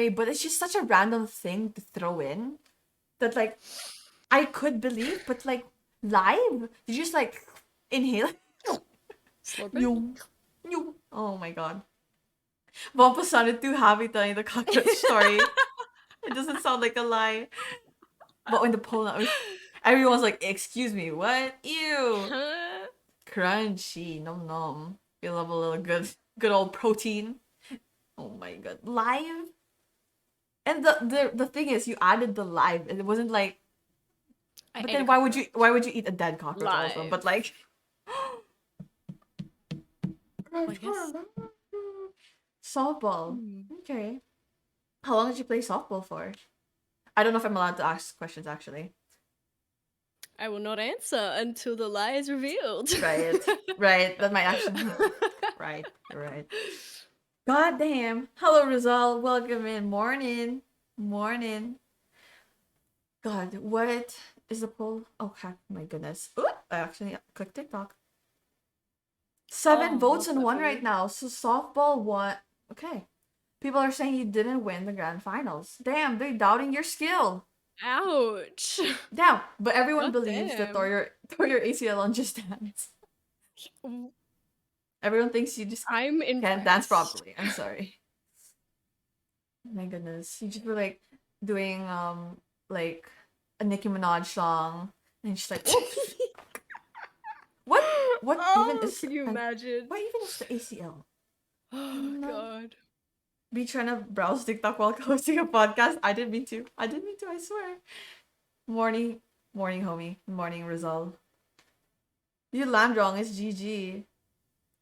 but it's just such a random thing to throw in that, like, I could believe, but like, live? You just like inhale. You. Oh my god. Vommpa sounded too happy telling the cockroach story. It doesn't sound like a lie. But when the poll, everyone's like, excuse me, what? Ew. Crunchy. Nom nom. You love a little good old protein. Oh my god. Live? And the thing is, you added the live. It wasn't like. But then why would you eat a dead cockroach also? But like. Softball. Okay. How long did you play softball for? I don't know if I'm allowed to ask questions actually. I will not answer until the lie is revealed. Right. That might actually. Right. God damn. Hello, Rizal. Welcome in. Morning. Morning. God, what is the poll? Oh, heck, my goodness. Ooh, I actually clicked TikTok. 7 votes love on that one for right you. now. So softball won. Okay. People are saying you didn't win the grand finals. Damn, they're doubting your skill. Ouch. Damn, but everyone God believes that damn. tore your ACL on Just Dance. Everyone thinks you just I'm can't dance impressed. properly. I'm sorry. My goodness, you just were like doing like a Nicki Minaj song, and she's like, "Oops, what even Oh, is can you imagine? what even is the ACL?" Oh god. Be trying to browse TikTok while hosting a podcast. I didn't mean to. I swear. Morning, morning, homie. Morning, Rizal. You land wrong. It's GG.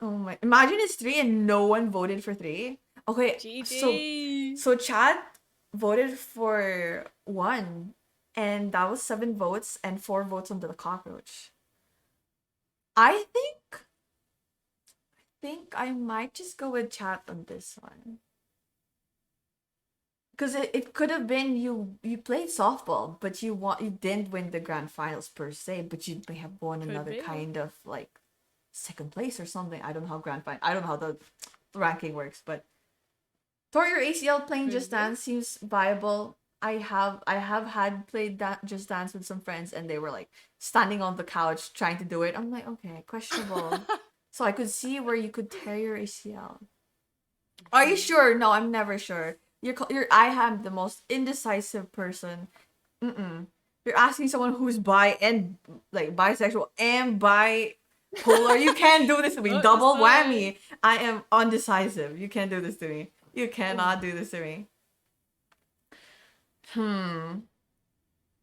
Oh my! Imagine it's 3 and no one voted for 3. Okay, GG. so Chad voted for 1, and that was 7 votes and 4 votes on the cockroach. I think I might just go with Chad on this one. Because it could have been you played softball, but you didn't win the grand finals per se, but you may have won Could another be. kind of like second place or something. I don't know how I don't know how the ranking works, but tore your ACL playing Just Dance seems viable. I have had played that Just Dance with some friends, and they were like standing on the couch trying to do it. I'm like, okay, questionable. So I could see where you could tear your ACL. Are you sure? No, I'm never sure. I am the most indecisive person. You're asking someone who's bi and like bisexual and bipolar. You can't do this to me. Not Double decide. whammy. I am undecisive. You can't do this to me. You cannot do this to me. Alright,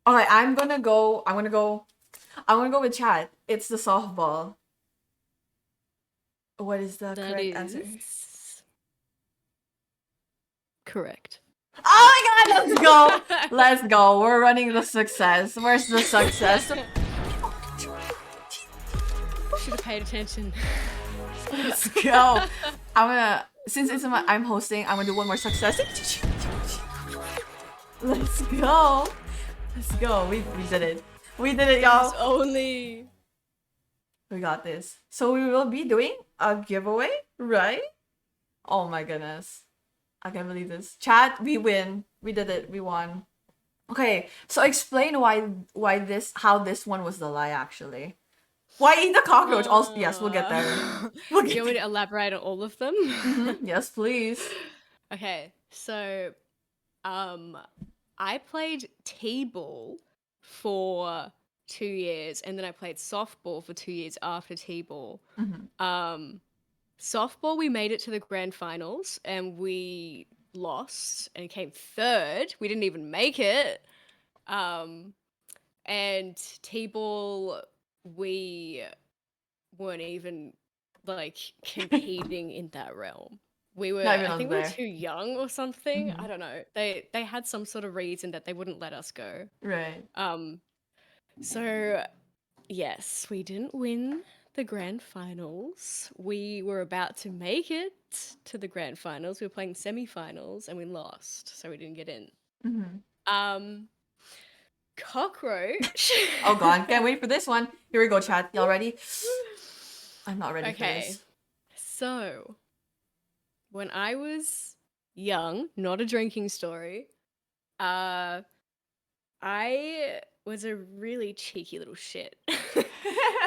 I'm gonna go with Chad. It's the softball. What is the correct answer? Correct. Oh my god, let's go! Let's go. We're running the success. Where's the success? Should have paid attention. Let's go. Since I'm hosting, I'm gonna do one more success. Let's go. Let's go. We did it. We did it, y'all. Only. We got this. So we will be doing a giveaway, right? Oh my goodness. I can't believe this. Chat, we win. We did it. We won. Okay, so explain how this one was the lie actually. Why eat the cockroach? Also, yes, we'll get there. Do you want me to elaborate on all of them? Yes, please. Okay, so I played T-ball for 2 years, and then I played softball for 2 years after T-ball. Softball, we made it to the grand finals, and we lost and came third. We didn't even make it. And T-ball, we weren't even like competing in that realm. We were, Not even I on think we were there. too young or something. I don't know. They had some sort of reason that they wouldn't let us go. Right. So yes, we didn't win the grand finals. We were about to make it to the grand finals. We were playing semi-finals and we lost, so we didn't get in. Cockroach. Oh god, can't wait for this one. Here we go, chat. Y'all ready? I'm not ready for Okay. this. So, when I was young, not a drinking story, I was a really cheeky little shit.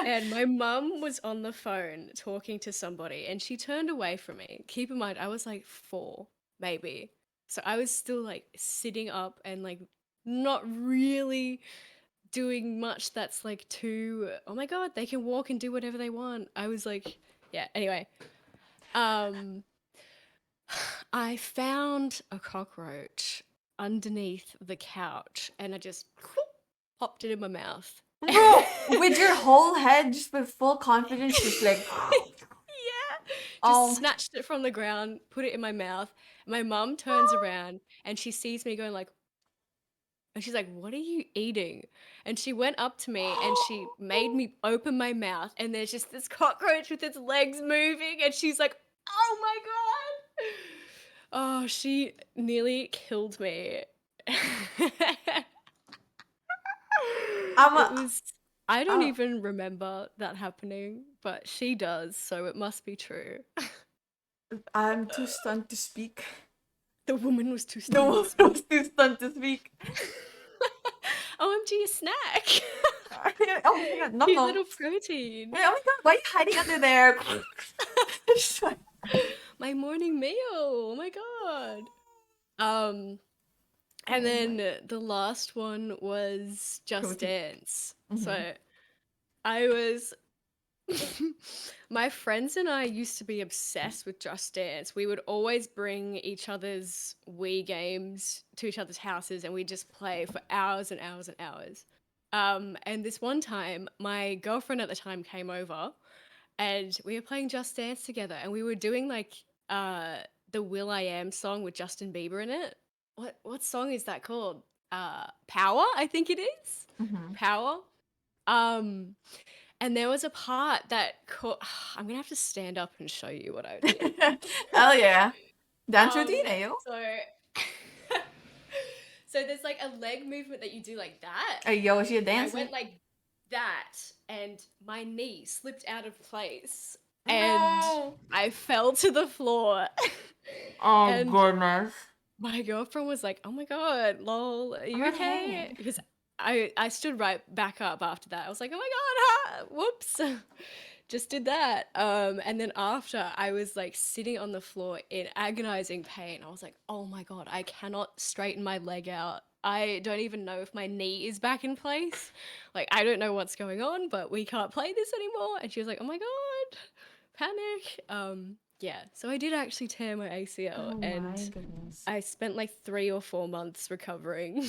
And my mum was on the phone talking to somebody and she turned away from me. Keep in mind, I was like 4, maybe. So I was still like sitting up and like not really doing much that's like too, oh my god, they can walk and do whatever they want. I was like, yeah, anyway. I found a cockroach underneath the couch and I just popped it in my mouth. Bro, with your whole head, just with full confidence, just like Just snatched it from the ground, put it in my mouth. My mum turns around and she sees me going like, and she's like, "What are you eating?" And she went up to me and she made me open my mouth and there's just this cockroach with its legs moving and she's like, "Oh my god!" Oh, she nearly killed me. It was. I don't oh. even remember that happening, but she does, so it must be true. I'm too stunned to speak. The woman was too The stunned. woman was too stunned to speak. OMG, a snack. Oh my god, no, Cute no. little protein. Oh my god, why are you hiding under there? My morning meal. Oh my god. And then the last one was Just Protein. Dance. Mhm. So I was my friends and I used to be obsessed with Just Dance. We would always bring each other's Wii games to each other's houses and we'd just play for hours and hours and hours. And this one time, my girlfriend at the time came over and we were playing Just Dance together and we were doing like the Will I Am song with Justin Bieber in it. What song is that called? Power, I think it is. Mhm. Power. And there was a part that I'm gonna have to stand up and show you what I did. Hell yeah. Dance routine, eh, yo? So so there's like a leg movement that you do like that. Hey, yo, is she a And I dancer? went like that and my knee slipped out of place No. and I fell to the floor. Oh, And goodness. my girlfriend was like, "Oh my god, lol, are you okay?" Okay. Because I stood right back up after that. I was like, "Oh my god, whoops." Just did that. And then after I was like sitting on the floor in agonizing pain. I was like, "Oh my god, I cannot straighten my leg out. I don't even know if my knee is back in place. Like I don't know what's going on, but we can't play this anymore." And she was like, "Oh my god, panic." Yeah, so I did actually tear my ACL Oh and my goodness. I spent like 3 or 4 months recovering.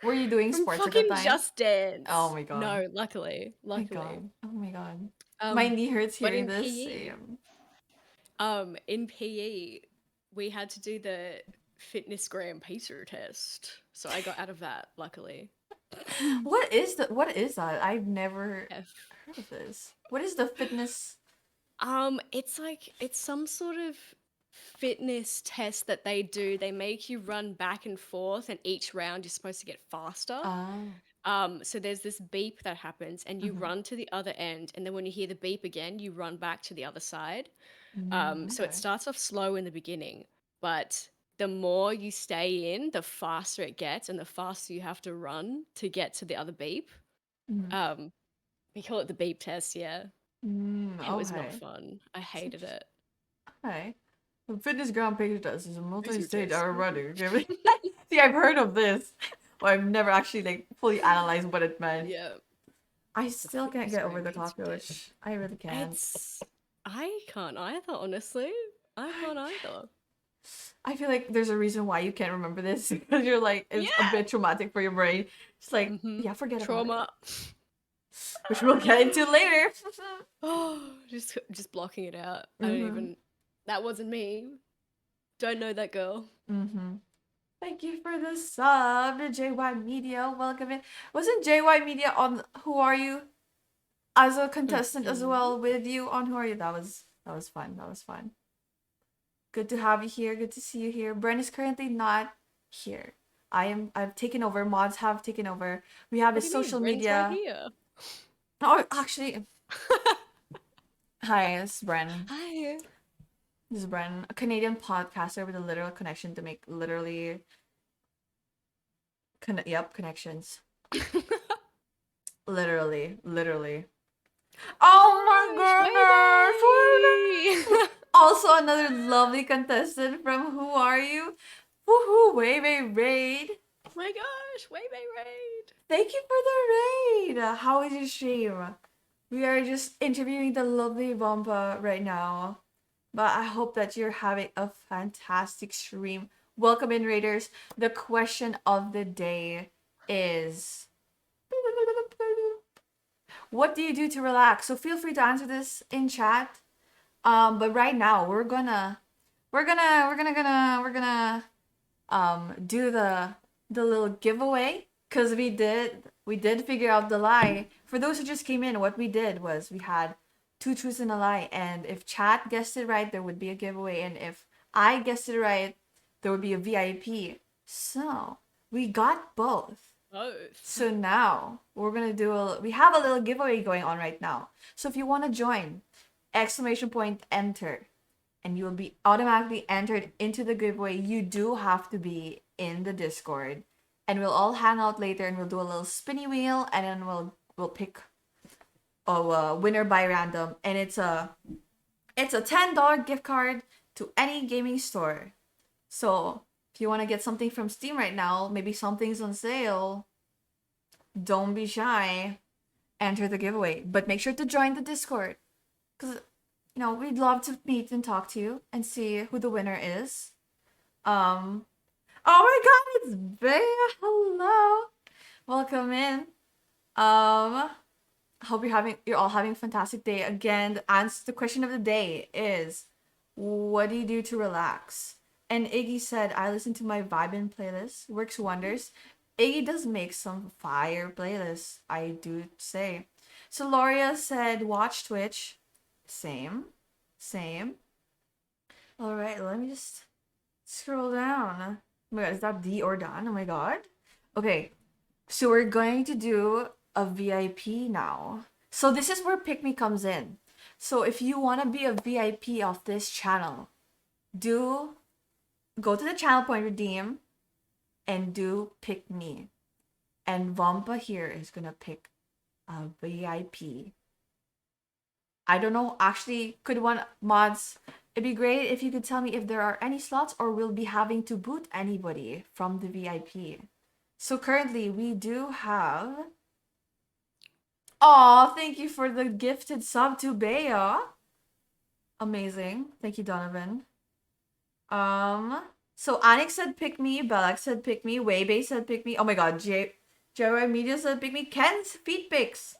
Were you doing From sports at fucking the time? Just Dance. Oh my god. No, luckily. My Luckily. god. Oh my god. My knee hurts But hearing in this. PE, in PE, we had to do the fitness gram pacer test. So I got out of that, luckily. What is that? I've never heard of this. What is the fitness? It's some sort of fitness test that they do. They make you run back and forth, and each round you're supposed to get faster. So there's this beep that happens, and you Mhm. run to the other end, and then when you hear the beep again, you run back to the other side. So it Okay. starts off slow in the beginning, but the more you stay in, the faster it gets, and the faster you have to run to get to the other beep. Mhm. We call it the beep test, yeah. It was not Okay. fun. I hated it. Okay. The fitness ground pacer test is a multi-stage test. aerobatic. See, I've heard of this, but I've never actually like fully analyzed what it meant. Yeah. I still can't fitness get over ground the pacer cockroach. I really can't. I can't either, honestly. I can't either. I feel like there's a reason why you can't remember this because you're like it's a bit traumatic for your brain. It's like yeah, forget Trauma. about it. Which we'll get into later. Oh, just blocking it out. I don't even. That wasn't me. Don't know that girl. Thank you for the sub to JY Media. Welcome in. Wasn't JY Media on Who Are You as a contestant as well with you on Who Are You? That was fun. That was fun. Good to have you here. Good to see you here. Bren is currently not here. I've taken over. Mods have taken over. We have his social media. Right here. Oh, actually. Hi, this is Bren. Hi. This is Bren, a Canadian podcaster with a literal connection to make literally connections. literally. Oh my goodness! Also another lovely contestant from Who Are You? Woohoo! Wave Raid. Oh my gosh, Wave Raid. Thank you for the raid. How is your stream? We are just interviewing the lovely Vommpa right now. But I hope that you're having a fantastic stream. Welcome in, Raiders. The question of the day is, what do you do to relax? So feel free to answer this in chat. But right now we're gonna do the little giveaway because we did figure out the lie. For those who just came in, what we did was we had 2 truths and a lie, and if chat guessed it right, there would be a giveaway, and if I guessed it right, there would be a VIP. So we got both. Both. So now we're gonna we have a little giveaway going on right now. So if you want to join, exclamation point enter, and you will be automatically entered into the giveaway. You do have to be in the Discord, and we'll all hang out later, and we'll do a little spinny wheel, and then we'll pick a winner by random, and it's a $10 gift card to any gaming store. So if you want to get something from Steam right now, maybe something's on sale, don't be shy. Enter the giveaway. But make sure to join the Discord. Because, we'd love to meet and talk to you and see who the winner is. Oh my god, it's Bea. Hello. Welcome in. Hope you're all having a fantastic day. Again, the question of the day is, what do you do to relax? And Iggy said, I listen to my vibin playlist. Works wonders. Iggy does make some fire playlists, I do say. So Loria said, watch Twitch. Same. Alright, let me just scroll down. Oh my god, is that D or Don? Oh my god. Okay, so we're going to do a VIP now. So this is where Pick Me comes in. So if you want to be a VIP of this channel, go to the channel point redeem and do Pick Me. And Vommpa here is gonna pick a VIP. I don't know, actually, mods, it'd be great if you could tell me if there are any slots or we'll be having to boot anybody from the VIP. So currently we do have... Aw, thank you for the gifted sub to Bea. Amazing. Thank you, Donovan. So Onyx said pick me, Bellex said pick me, Waybay said pick me. Oh my god, Jerry Media said pick me, Ken's feet pics.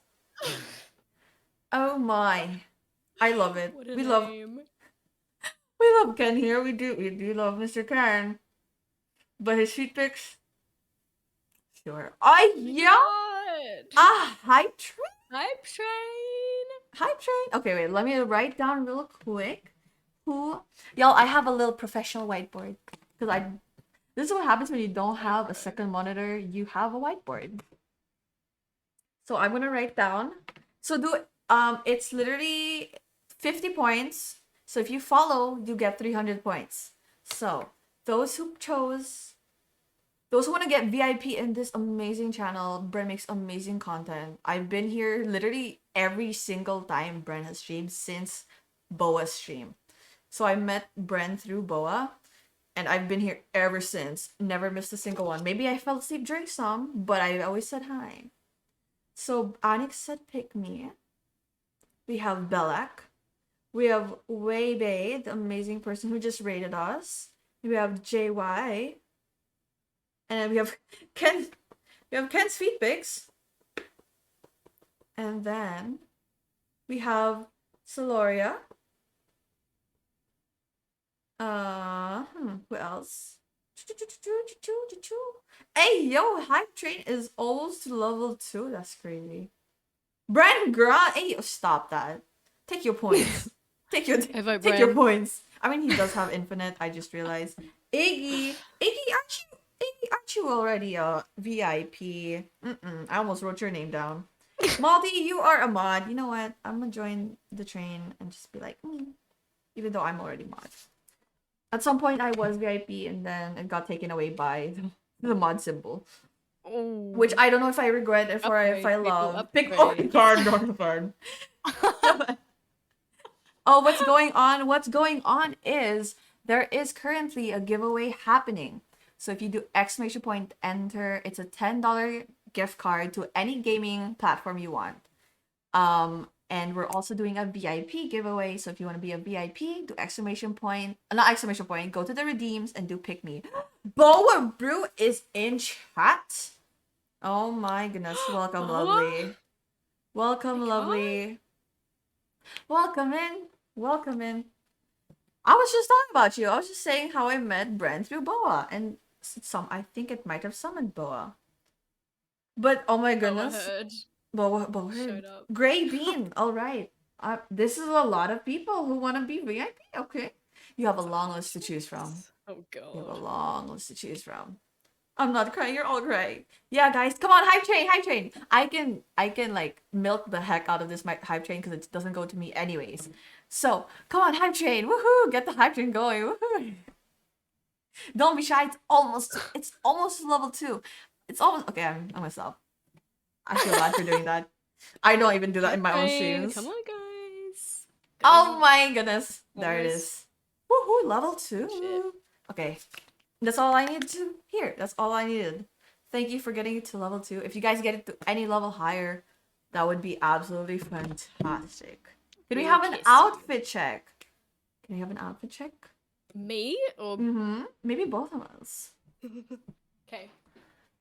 Oh my. I love it. We love Ken here. We do love Mr. Ken. But his feet pics. Sure. Yeah. Hype train. Okay, wait, let me write down real quick. Y'all, I have a little professional whiteboard. Because this is what happens when you don't have a second monitor. You have a whiteboard. So I'm gonna write down. So it's literally 50 points. So if you follow, you get 300 points. So those who want to get VIP in this amazing channel, Bren makes amazing content. I've been here literally every single time Bren has streamed since Boa's stream. So I met Bren through Boa, and I've been here ever since. Never missed a single one. Maybe I fell asleep during some, but I always said hi. So Onyx said pick me. We have Belak. We have Waybay, the amazing person who just rated us. We have JY. And then we have Ken. We have Ken's feet pics. And then we have Soloria. Who else? Hey, yo, Hype Train is almost to level 2. That's crazy. Brand Grant, hey, stop that. Take your points. Take your points. I mean, he does have infinite. I just realized. Iggy, aren't you already a VIP? I almost wrote your name down. Malty, you are a mod. You know what? I'm gonna join the train and just be like, even though I'm already mod. At some point, I was VIP, and then it got taken away by the mod symbol. Ooh. Which I don't know if I regret if I love. Card. Oh, what's going on? What's going on is there is currently a giveaway happening. So if you do exclamation point enter, it's a $10 gift card to any gaming platform you want. And we're also doing a VIP giveaway. So if you want to be a VIP, do not exclamation point, go to the redeems and do pick me. Boa Brew is in chat. Oh my goodness. Welcome, lovely. Welcome, lovely. Welcome in. I was just talking about you. I was just saying how I met Brent through Boa. And I think it might have summoned Boa. But oh my goodness. Boa showed up. Gray Bean. All right. This is a lot of people who want to be VIP. Okay. You have a long list to choose from. Oh god. You have a long list to choose from. I'm not crying. You're all crying. Yeah, guys, come on, hype train, hype train. I can like milk the heck out of this hype train because it doesn't go to me anyways. So come on, hype train, woohoo! Get the hype train going, woohoo! Don't be shy. It's almost level 2. It's almost okay. I'm gonna stop. I feel bad for doing that. I don't even do that in my own streams. Come on, guys. Oh my goodness. There it Almost. is. Woohoo, level 2. Okay. That's all I needed to hear. That's all I needed. Thank you for getting it to level 2. If you guys get it to any level higher, that would be absolutely fantastic. Can we have an outfit check? Can we have an outfit check? Me or maybe both of us. Okay.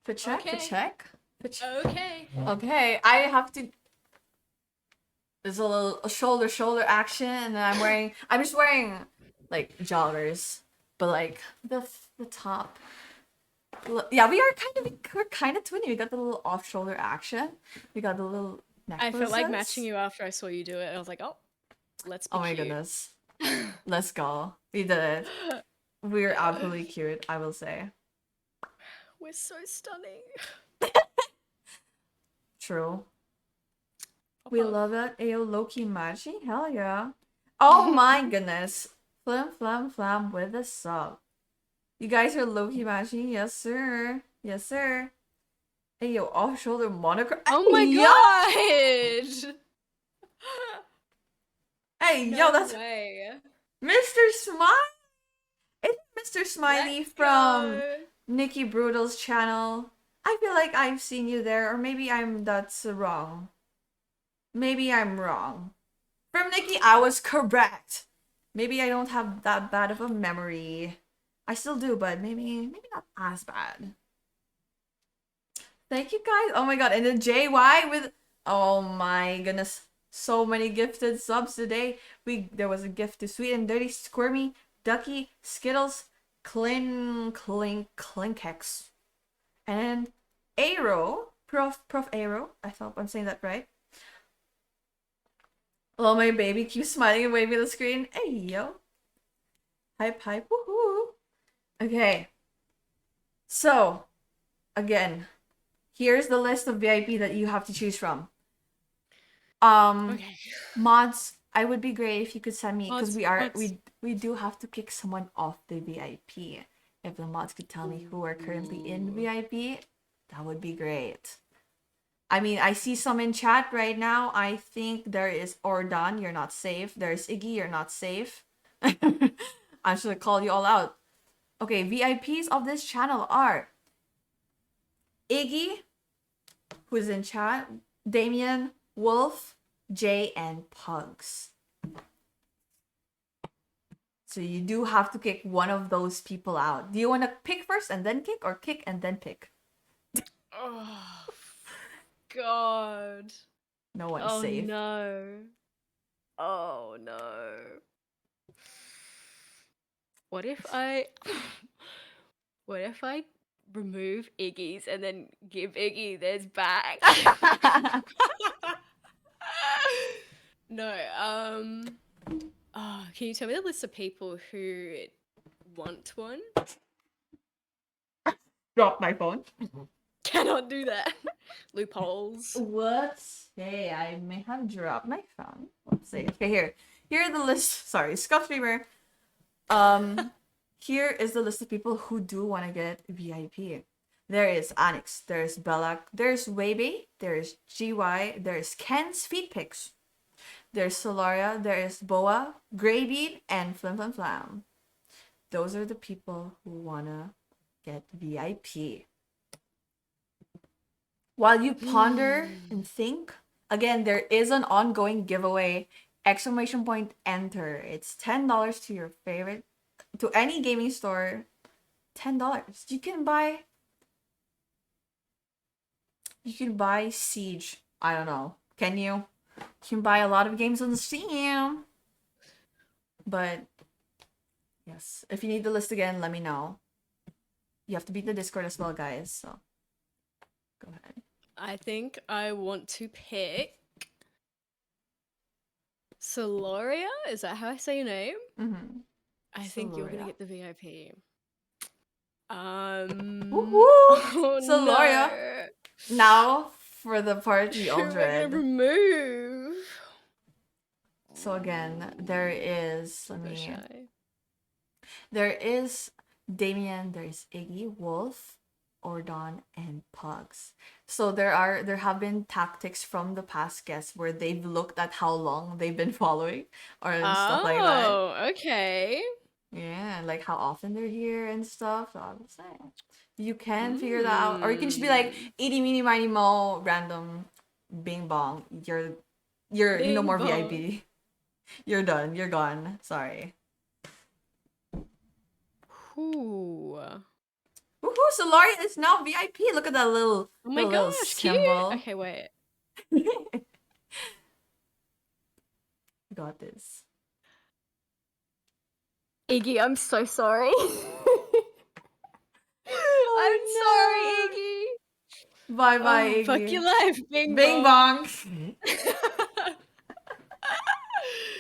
Fit check, fit check. Okay. Okay, I have to. There's a little shoulder action, and then I'm just wearing like joggers, but like the top. Yeah, we're kind of twinny. We got the little off shoulder action. We got the little necklaces. I felt like matching you after I saw you do it. I was like, oh, let's be Oh my cute. goodness. Let's go. We did it. We're absolutely cute, I will say. We're so stunning. True. We love it. Ayo, Loki Machi. Hell yeah. Oh my goodness. Flam with a sub. You guys are Loki Machi? Yes, sir. Yes, sir. Ayo, off shoulder monocle. Oh my god! Hey, No yo, that's way. Mr. Smile. It's Mr. Smiley from Nikki Brutal's channel. I feel like I've seen you there, or maybe that's wrong. Maybe I'm wrong. From Nikki, I was correct. Maybe I don't have that bad of a memory. I still do, but maybe not as bad. Thank you guys. Oh my god, and then JY with oh my goodness. So many gifted subs today. There was a gift to Sweet and Dirty, Squirmy, Ducky, Skittles, Clinkex, and Aero, Prof Aero. I hope I'm saying that right. Oh, my baby keeps smiling and waving at the screen. Hey yo, hype, woohoo! Okay, so again, here's the list of VIP that you have to choose from. Mods, I would be great if you could send me because we do have to kick someone off the VIP. If the mods could tell me who are currently in VIP, that would be great. I mean, I see some in chat right now. I think there is Ordan, you're not safe. There's Iggy, you're not safe. I should call you all out. Okay, VIPs of this channel are Iggy, who is in chat, Damien, Wolf, Jay, and Pugs. So you do have to kick one of those people out. Do you want to pick first and then kick, or kick and then pick? Oh, God. No one's safe. Oh, no. What if I remove Iggy's and then give Iggy theirs back? No, can you tell me the list of people who want one? Drop my phone. Cannot do that. Loopholes. What? Hey, I may have dropped my phone. Let's see. Okay, here are the list. Sorry, Scuff Streamer. Here is the list of people who do want to get VIP. There is Onyx, there's Belak, there's Wavy, there's GY, there's Ken's Feet Picks, there's Solaria, there is Boa, Greybeard, and Flam. Those are the people who wanna get VIP. While you ponder and think, again, there is an ongoing giveaway. ! Enter. It's $10 to your favorite, to any gaming store. $10. You can buy Siege. I don't know. Can you? You can buy a lot of games on Steam. But yes, if you need the list again, let me know. You have to beat the Discord as well, guys. So go ahead. I think I want to pick Solaria. Is that how I say your name? Mm-hmm. I think you're gonna Solaria. get the VIP. Woohoo! Oh So Loria, no. now for the part we all Who am I gonna dread. remove? So again, there is Shy. there is Damien, there's Iggy, Wolf, Ordon, and Pugs. So there have been tactics from the past guests where they've looked at how long they've been following or stuff like that. Oh, okay. Yeah, like how often they're here and stuff. So I was saying, you can figure that out, or you can just be like, "Eeny, meeny, miny, mo, random, bing bong. You're no Bing more bong. VIP. You're done. You're gone. Sorry." Ooh. Woohoo! So Laurie is now VIP. Look at that little, Oh my little gosh, cute. symbol. Okay, wait. Got this. Iggy, I'm so sorry. I'm sorry, Iggy. Bye bye, Iggy. Fuck your life, bing Bing bong. bong.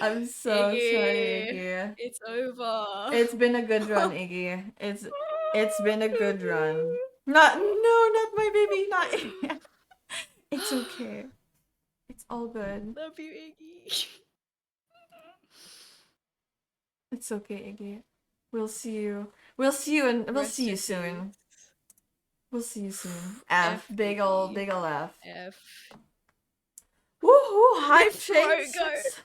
I'm so Iggy, sorry, Iggy. it's over. It's been a good run, Iggy. It's been a good run. Not my baby, not It's okay. It's all good. Love you, Iggy. It's okay, Iggy. We'll see you. We'll see you and we'll Rest see you in soon. peace. We'll see you soon. F, big Iggy. ol' F. F. Woohoo! Hype The throat chains. goat.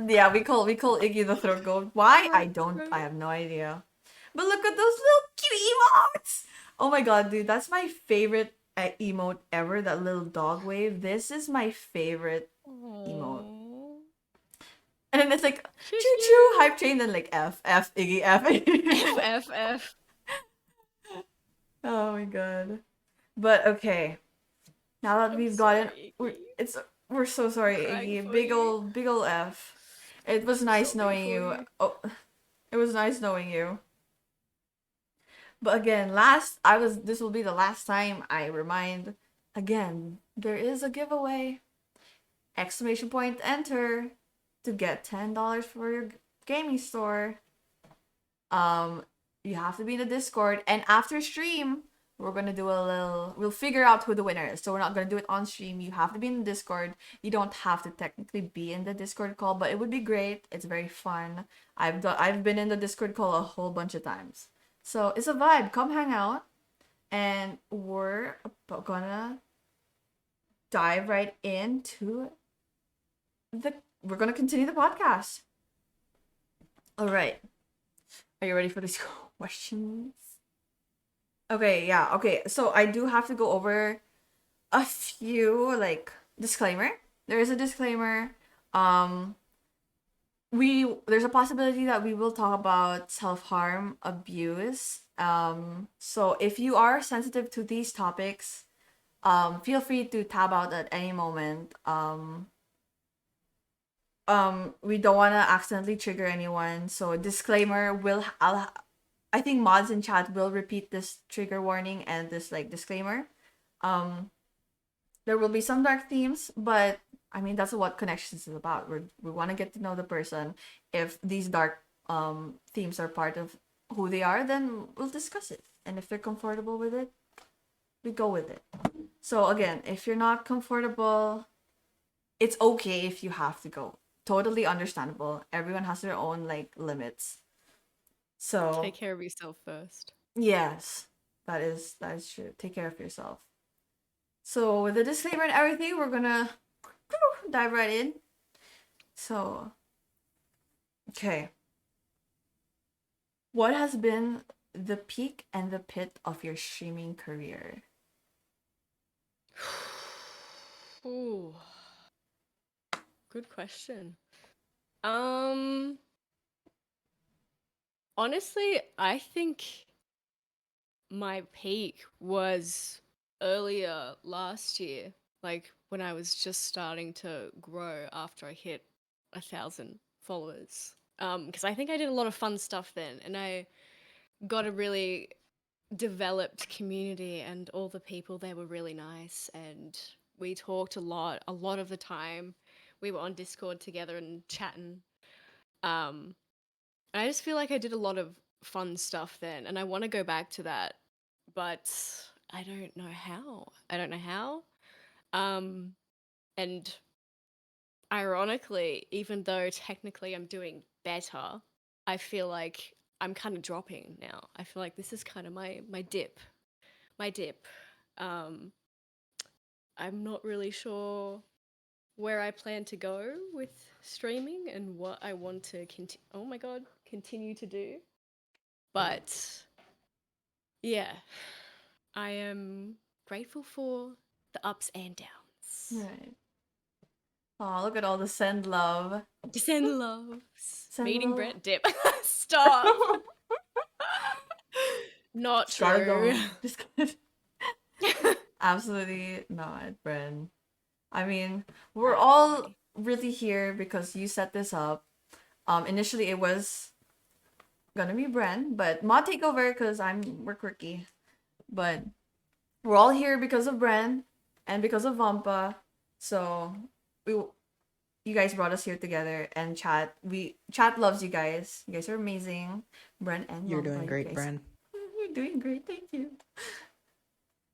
Yeah, we call Iggy the throat goat. Why? I Throat don't. goat. I have no idea. But look at those little cute emotes. Oh my god, dude, that's my favorite emote ever. That little dog wave. This is my favorite emote. And then it's like choo choo hype train, then like F Iggy F. F. Oh my god. But okay. Now that we've gotten, we're so sorry, Iggy. Big ol' F. It was nice knowing you. Oh, it was nice knowing you. But again, this will be the last time I remind. Again, there is a giveaway. Exclamation point enter to get $10 for your gaming store. You have to be in the Discord, and after stream, we're gonna do we'll figure out who the winner is. So we're not gonna do it on stream. You have to be in the Discord. You don't have to technically be in the Discord call, but it would be great. It's very fun. I've been in the Discord call a whole bunch of times. So it's a vibe. Come hang out, and we're gonna dive right into we're gonna continue the podcast. All right. Are you ready for these questions? Okay, yeah. Okay, so I do have to go over a few disclaimer. There is a disclaimer. There's a possibility that we will talk about self-harm, abuse. So if you are sensitive to these topics, feel free to tab out at any moment. We don't want to accidentally trigger anyone, so disclaimer I think mods in chat will repeat this trigger warning and this disclaimer. There will be some dark themes, but I mean that's what Connections is about. We want to get to know the person. If these dark themes are part of who they are, then we'll discuss it. And if they're comfortable with it, we go with it. So again, if you're not comfortable, it's okay if you have to go. Totally understandable. Everyone has their own limits. So Take care of yourself first. yes, that is true. Take care of yourself. So with the disclaimer and everything, we're gonna dive right in. So, okay. What has been the peak and the pit of your streaming career? Ooh. Good question. Honestly, I think my peak was earlier last year, when I was just starting to grow after I hit 1,000 followers. Because I think I did a lot of fun stuff then, and I got a really developed community, and all the people there were really nice, and we talked a lot of the time. We were on Discord together and chatting. And I just feel like I did a lot of fun stuff then, and I want to go back to that, but I don't know how. And ironically, even though technically I'm doing better, I feel like I'm kind of dropping now. I feel like this is kind of my dip. Um, I'm not really sure where I plan to go with streaming and what I want to continue to do. But yeah, I am grateful for the ups and downs. Right. Oh, look at all the send love. Send loves. Send Meeting love. Brent dip. Stop. Not Gotta true. go. Just kidding. Absolutely not, Bren. I mean, we're all really here because you set this up. Initially it was gonna be Bren, but mod take over because we're quirky. But we're all here because of Bren and because of Vommpa. So you guys brought us here together, and chat loves you guys. You guys are amazing. Bren and You're Vommpa, doing you great, guys- Bren. You're doing great, thank you.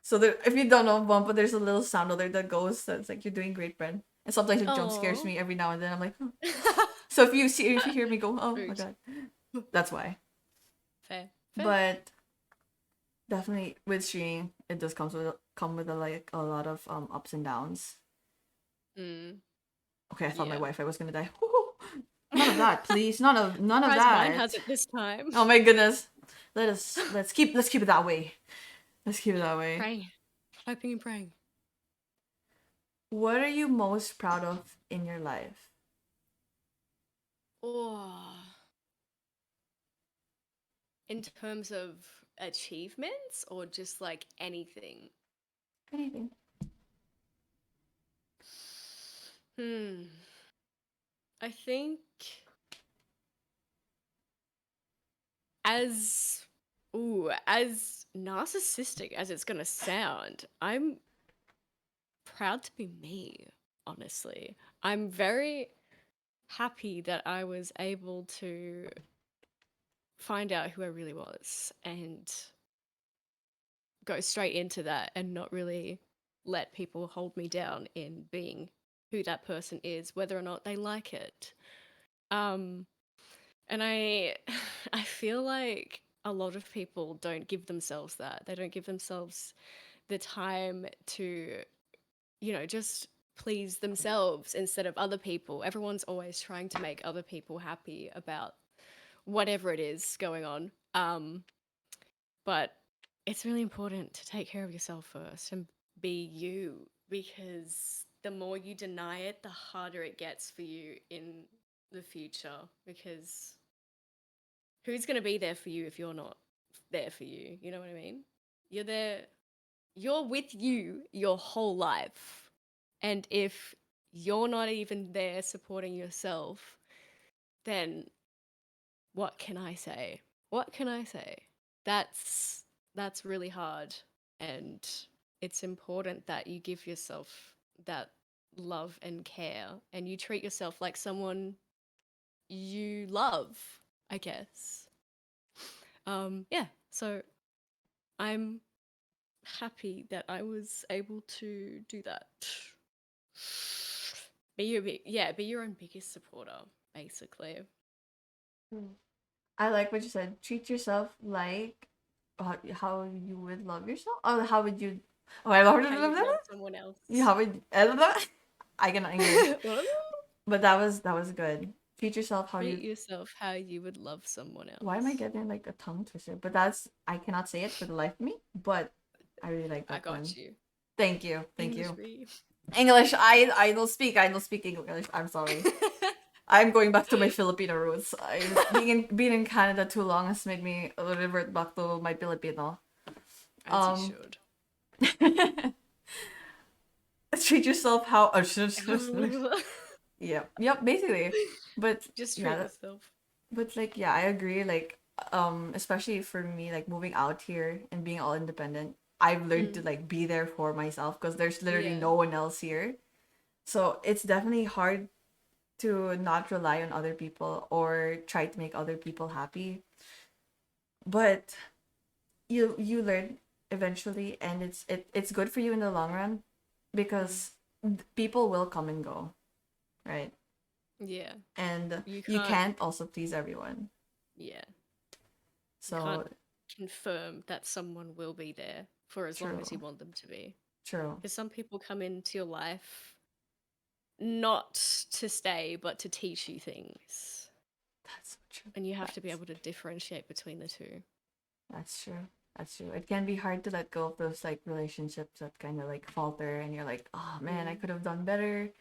So if you don't know Vommpa, there's a little sound alert that goes that's like, you're doing great, Bren. And sometimes it jump scares Aw. me every now and then. I'm like, huh. So if you hear me go, oh my god, that's why. Fair. But definitely with streaming, it does come with like a lot of ups and downs. Okay, I thought my Yeah. Wi-Fi was gonna die. None of that, please. None of Surprised that. mine has it this time. Oh my goodness. Let's keep it that way. Let's keep it that way. Praying. Hoping and praying. What are you most proud of in your life? Oh. In terms of achievements or just like anything? Anything. I think as narcissistic as it's gonna sound, I'm proud to be me, honestly. I'm very happy that I was able to find out who I really was and go straight into that and not really let people hold me down in being who that person is, whether or not they like it. And I feel like a lot of people don't give themselves that. They don't give themselves the time to, just please themselves instead of other people. Everyone's always trying to make other people happy about whatever it is going on. But it's really important to take care of yourself first and be you, because the more you deny it, the harder it gets for you in the future, because who's going to be there for you if you're not there for you? You know what I mean? You're with you your whole life. And if you're not even there supporting yourself, then what can I say? That's really hard, and it's important that you give yourself that love and care, and you treat yourself like someone you love, I guess. Yeah, so I'm happy that I was able to do that. Be your own biggest supporter, basically. I like what you said. Treat yourself like how you would love yourself. Oh, how would you? Oh, I love How you love someone else. How would I cannot English. But that was good. Treat yourself how Treat you. yourself how you would love someone else. Why am I getting like a tongue twister? But I cannot say it for the life of me. But I really like that I got one. you. Thank you. English. English. I don't speak English. I'm sorry. I'm going back to my Filipino roots. Being in Canada too long has made me revert back to my Filipino. As you should. Treat yourself how. Yep. Basically, but just treat yourself. But like, yeah, I agree. Like, especially for me, like moving out here and being all independent, I've learned to like be there for myself because there's literally no one else here. So it's definitely hard to not rely on other people or try to make other people happy. but you learn eventually, and it's good for you in the long run, because people will come and go, right? Yeah. And You you can't. can't also please everyone. Yeah. You So can't confirm that someone will be there for as long as you True. want them to be. True. Because some people come into your life not to stay, but to teach you things. That's so true. And you have to be able to differentiate between the two. That's true. That's true. It can be hard to let go of those like relationships that kind of like falter, and you're like, oh man, I could have done better.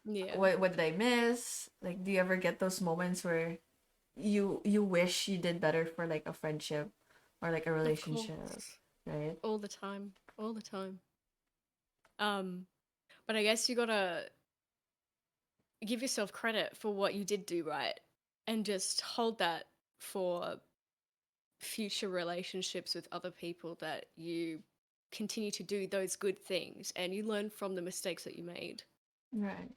Yeah. What did I miss? Like, do you ever get those moments where you wish you did better for like a friendship or like a Of relationship, course. right? All the time. All the time. But I guess you gotta give yourself credit for what you did do right and just hold that for future relationships with other people, that you continue to do those good things and you learn from the mistakes that you made. Right.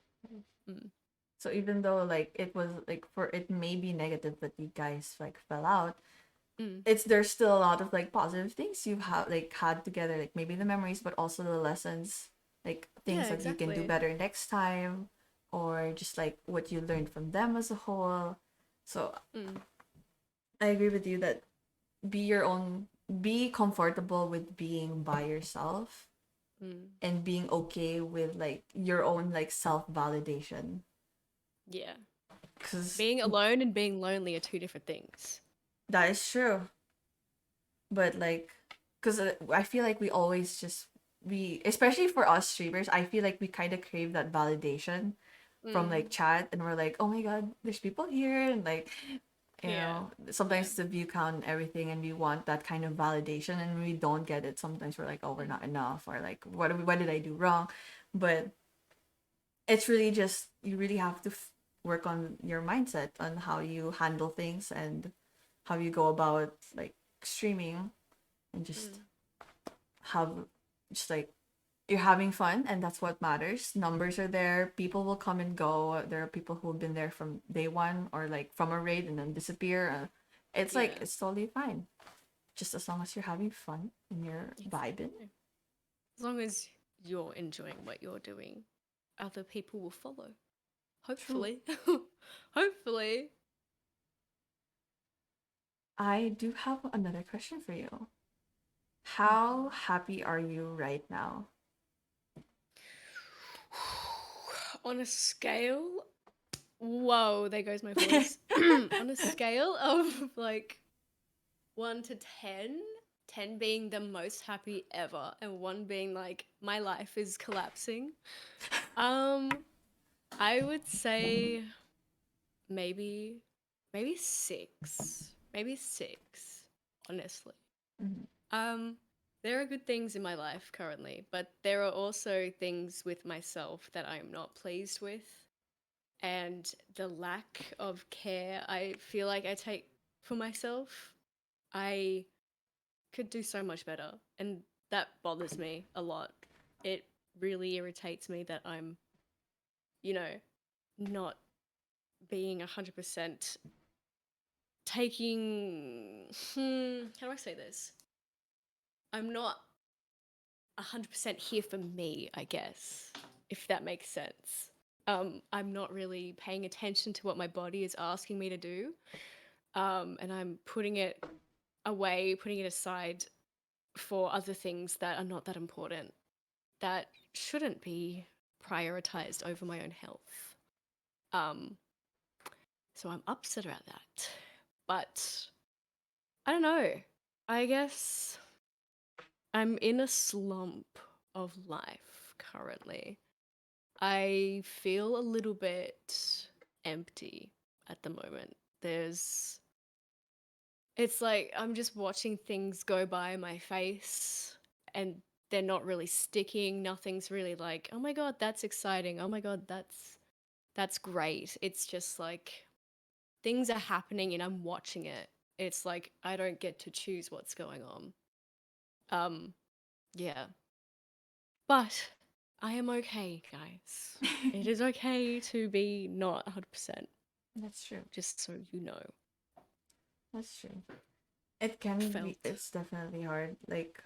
Mm. So even though like it was like, for it may be negative that you guys like fell out, there's still a lot of like positive things you have like had together, like maybe the memories, but also the lessons, like things Yeah, that you can do exactly. better next time, or just like what you learned from them as a whole. So I agree with you that be comfortable with being by yourself, and being okay with like your own like self-validation. Yeah. 'Cause Being alone and being lonely are two different things. that is true. But like, because I feel like especially for us streamers, I feel like we kind of crave that validation from like chat, and we're like, oh my god, there's people here, and like, you know, sometimes the view count and everything, and we want that kind of validation, and we don't get it. Sometimes we're like, oh, we're not enough, or like, what did I do wrong? But it's really just, you really have to work on your mindset on how you handle things, and how you go about like streaming, and just have just like, you're having fun, and that's what matters. Numbers are there, people will come and go. There are people who've been there from day one, or like from a raid and then disappear. It's like, it's totally fine, just as long as you're having fun and you're vibing. As long as you're enjoying what you're doing, other people will follow. Hopefully. Hopefully. I do have another question for you. How happy are you right now? On a scale, whoa, there goes my voice. On a scale of like 1 to 10, 10 being the most happy ever, and 1 being like my life is collapsing. I would say maybe 6. Maybe 6, honestly. There are good things in my life currently, but there are also things with myself that I am not pleased with. And the lack of care I feel like I take for myself, I could do so much better. And that bothers me a lot. It really irritates me that I'm, you know, not being 100% taking. How do I say this? I'm not 100% here for me, I guess, if that makes sense. I'm not really paying attention to what my body is asking me to do. And I'm putting it away, putting it aside for other things that are not that important, that shouldn't be prioritized over my own health. So I'm upset about that. But I don't know. I guess I'm in a slump of life currently. I feel a little bit empty at the moment. It's like I'm just watching things go by my face, and they're not really sticking. Nothing's really like, oh my god, that's exciting. Oh my god, that's great. It's just like things are happening and I'm watching it. It's like I don't get to choose what's going on. Yeah. But I am okay, guys. It is okay to be not 100%. That's true. Just so you know. That's true. It can felt. be. It's definitely hard. Like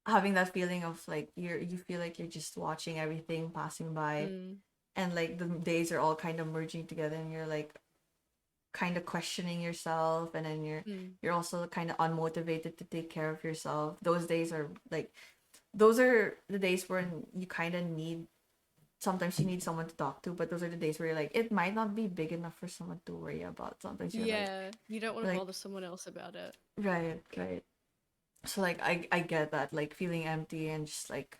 having that feeling of like you feel like you're just watching everything passing by, Mm. and like the days are all kind of merging together, and you're like kind of questioning yourself, and then Mm. you're also kind of unmotivated to take care of yourself. Those days are like those are the days when you kind of need sometimes you need someone to talk to, but those are the days where you're like it might not be big enough for someone to worry about. Sometimes you're Yeah, you don't want to like bother someone else about it. right. So like I get that, like feeling empty and just like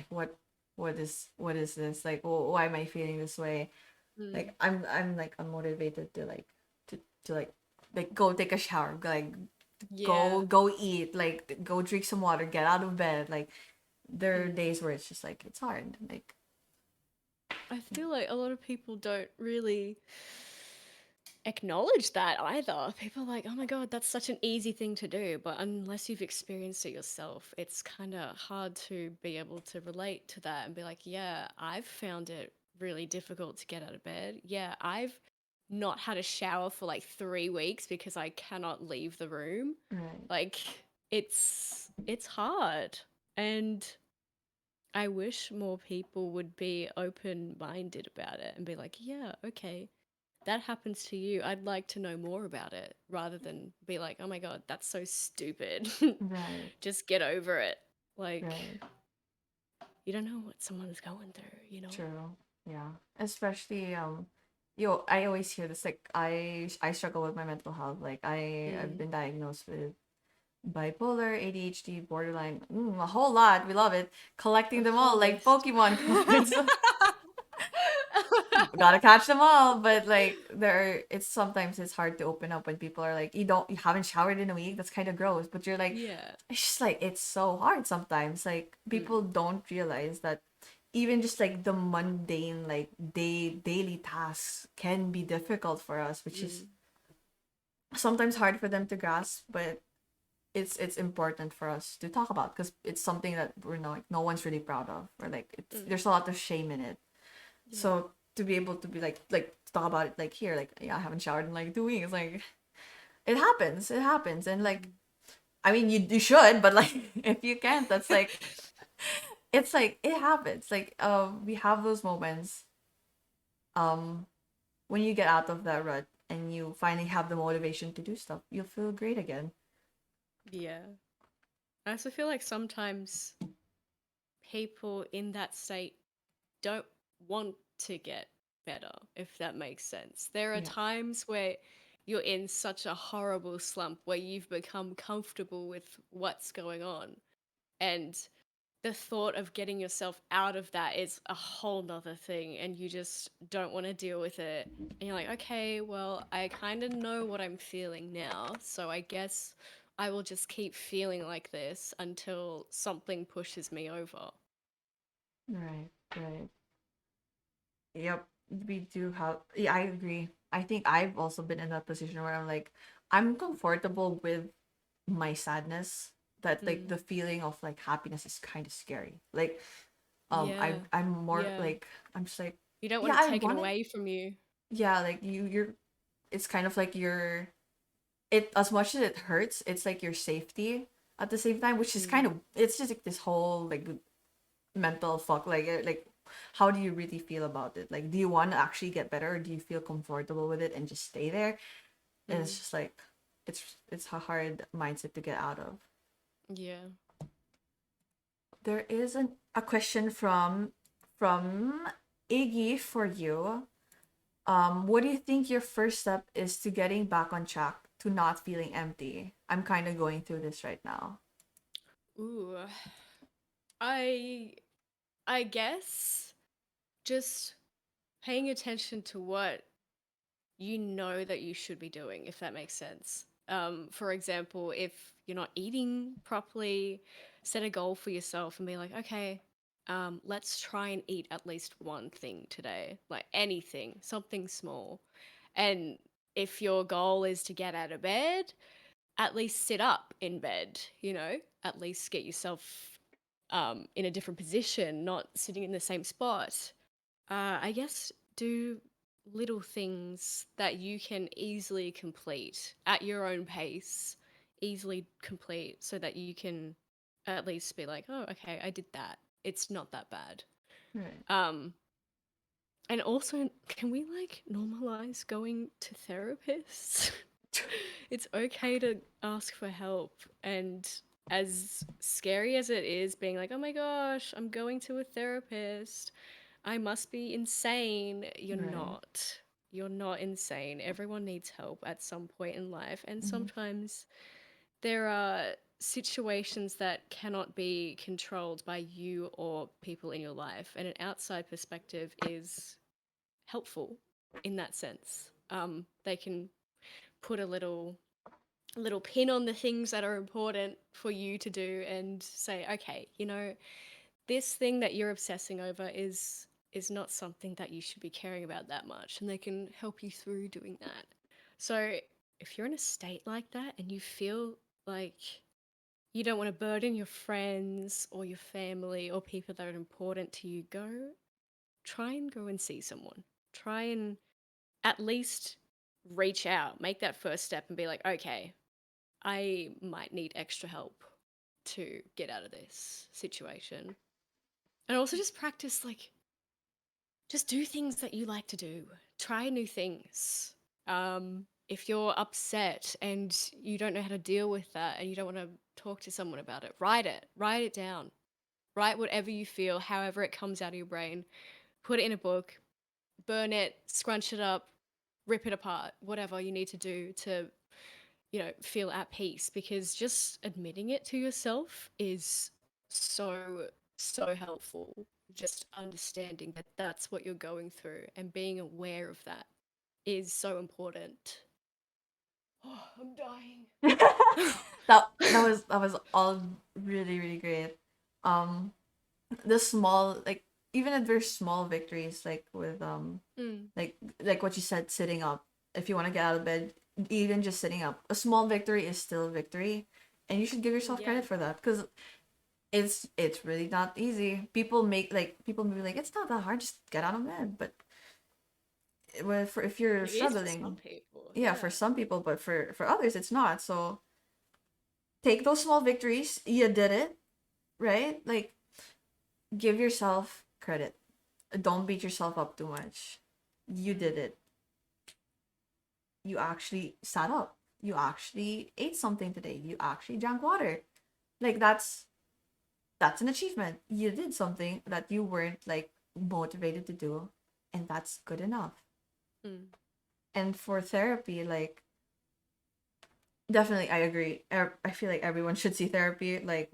what is this, like why am I feeling this way? Mm. Like I'm like unmotivated to to like go take a shower, like Yeah. go eat, like go drink some water, get out of bed. Like there are Mm. days where it's just like it's hard, like I feel like a lot of people don't really acknowledge that either. People are like, oh my god, that's such an easy thing to do. But unless you've experienced it yourself, it's kind of hard to be able to relate to that and be like, yeah, I've found it really difficult to get out of bed. Yeah, I've not had a shower for like 3 weeks because I cannot leave the room. right. Like, it's hard. And I wish more people would be open-minded about it and be like, yeah, okay, that happens to you. I'd like to know more about it rather than be like, oh my god, that's so stupid. Right. Just get over it. Like, Right. you don't know what someone's going through, you know? True. Yeah. Especially I always hear this, like I struggle with my mental health. Like I've Mm. been diagnosed with bipolar, ADHD, borderline, a whole lot. We love it. Collecting A them whole all like list. Pokemon cards. Gotta catch them all, but like it's sometimes it's hard to open up when people are like you haven't showered in a week. That's kind of gross, but you're like Yeah. it's just like it's so hard sometimes. Like people don't realize that even just like the mundane like daily tasks can be difficult for us, which is sometimes hard for them to grasp, but it's important for us to talk about because it's something that we're not like no one's really proud of, or like there's a lot of shame in it. So to be able to be like to talk about it like here, like yeah, I haven't showered in like 2 weeks, like it happens, and like I mean you should, but like if you can't, that's like it's like it happens. Like we have those moments when you get out of that rut and you finally have the motivation to do stuff, you'll feel great again. Yeah. I also feel like sometimes people in that state don't want to get better, if that makes sense. There are Yeah. times where you're in such a horrible slump where you've become comfortable with what's going on. And the thought of getting yourself out of that is a whole nother thing, and you just don't want to deal with it. And you're like, okay, well, I kind of know what I'm feeling now, so I guess I will just keep feeling like this until something pushes me over. Right. Yep, we do have. Yeah, I agree. I think I've also been in that position where I'm like, I'm comfortable with my sadness. That like the feeling of like happiness is kind of scary. Like, Yeah. I'm more Yeah. like I'm just like, You don't yeah, want it I taken want it. away from you. Yeah, like you're. It's kind of like it as much as it hurts. It's like your safety at the same time, which is kind of. It's just like this whole like mental fuck, like how do you really feel about it? Like do you want to actually get better, or do you feel comfortable with it and just stay there? And it's just like it's a hard mindset to get out of. Yeah. There is a question from Iggy for you. What do you think your first step is to getting back on track, to not feeling empty? I'm kind of going through this right now. Ooh. I guess just paying attention to what you know that you should be doing, if that makes sense. For example, if you're not eating properly, set a goal for yourself and be like, okay, let's try and eat at least one thing today, like anything, something small. And if your goal is to get out of bed, at least sit up in bed, at least get yourself in a different position, not sitting in the same spot. I guess do little things that you can easily complete at your own pace, easily complete so that you can at least be like, oh, okay, I did that. It's not that bad. Right. And also, can we like normalize going to therapists? It's okay to ask for help. And as scary as it is, being like, oh my gosh, I'm going to a therapist, I must be insane. You're Right. not. You're not insane. Everyone needs help at some point in life. And Mhm. sometimes there are situations that cannot be controlled by you or people in your life. And an outside perspective is helpful in that sense. They can put a little pin on the things that are important for you to do and say, okay, you know, this thing that you're obsessing over is not something that you should be caring about that much, and they can help you through doing that. So if you're in a state like that and you feel like you don't want to burden your friends or your family or people that are important to you, try and go and see someone. Try and at least reach out, make that first step and be like, okay, I might need extra help to get out of this situation. And also just practice, like, just do things that you like to do. Try new things. If you're upset and you don't know how to deal with that and you don't want to talk to someone about it, write it down. Write whatever you feel, however it comes out of your brain. Put it in a book, burn it, scrunch it up, rip it apart, whatever you need to do to, you know, feel at peace, because just admitting it to yourself is so helpful. Just understanding that that's what you're going through and being aware of that is so important. Oh, I'm dying. that was all really great. The small, like, even if there's small victories, like with like what you said, sitting up. If you want to get out of bed, even just sitting up, a small victory is still a victory, and you should give yourself credit for that, because it's really not easy. People may be like, it's not that hard, just get out of bed. But if you're It is for struggling, some people. yeah, for some people, but for others, it's not. So take those small victories. You did it, right? Like, give yourself credit. Don't beat yourself up too much. You did it. You actually sat up. You actually ate something today. You actually drank water. Like, that's an achievement. You did something that you weren't like motivated to do, and that's good enough. And for therapy, like, definitely I agree. I feel like everyone should see therapy. Like,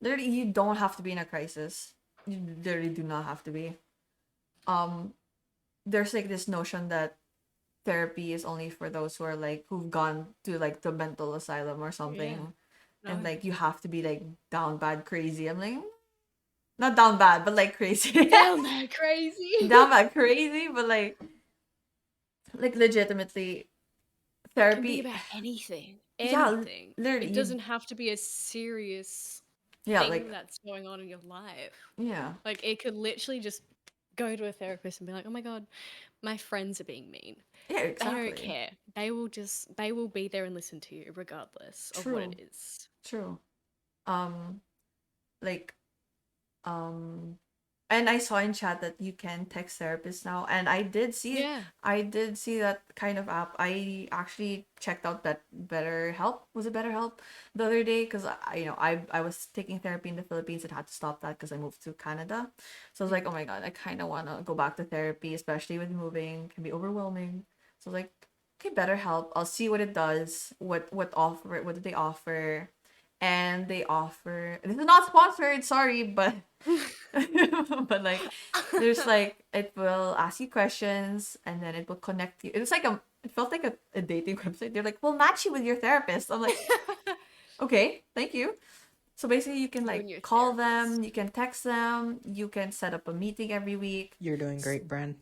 literally, you don't have to be in a crisis. You literally do not have to be. There's like this notion that therapy is only for those who are like who've gone to like the mental asylum or something. And No. like you have to be like down bad crazy. I'm like, not down bad, but like crazy. Down bad crazy. Down bad crazy, but like legitimately It can therapy. be about anything. Yeah, Anything. literally, It doesn't have to be a serious Yeah, thing like, that's going on in your life. yeah. Like, it could literally just go to a therapist and be like, oh my god, my friends are being mean. Yeah, They exactly. don't care. They will be there and listen to you regardless of what it is. True. Like, and I saw in chat that you can text therapists now, and I did see that kind of app. I actually checked out that BetterHelp. Was it BetterHelp the other day? Because I was taking therapy in the Philippines and had to stop that because I moved to Canada. So I was like, oh my god, I kind of want to go back to therapy, especially with moving. It can be overwhelming. So I was like, okay, BetterHelp. I'll see what it does. What do they offer? And they offer, this is not sponsored, sorry, but but like, there's like, it will ask you questions and then it will connect you. It's like it felt like a dating website. They're like, we'll match you with your therapist. I'm like, okay, thank you. So basically you can like call them, you can text them, you can set up a meeting every week. You're doing great, Bran.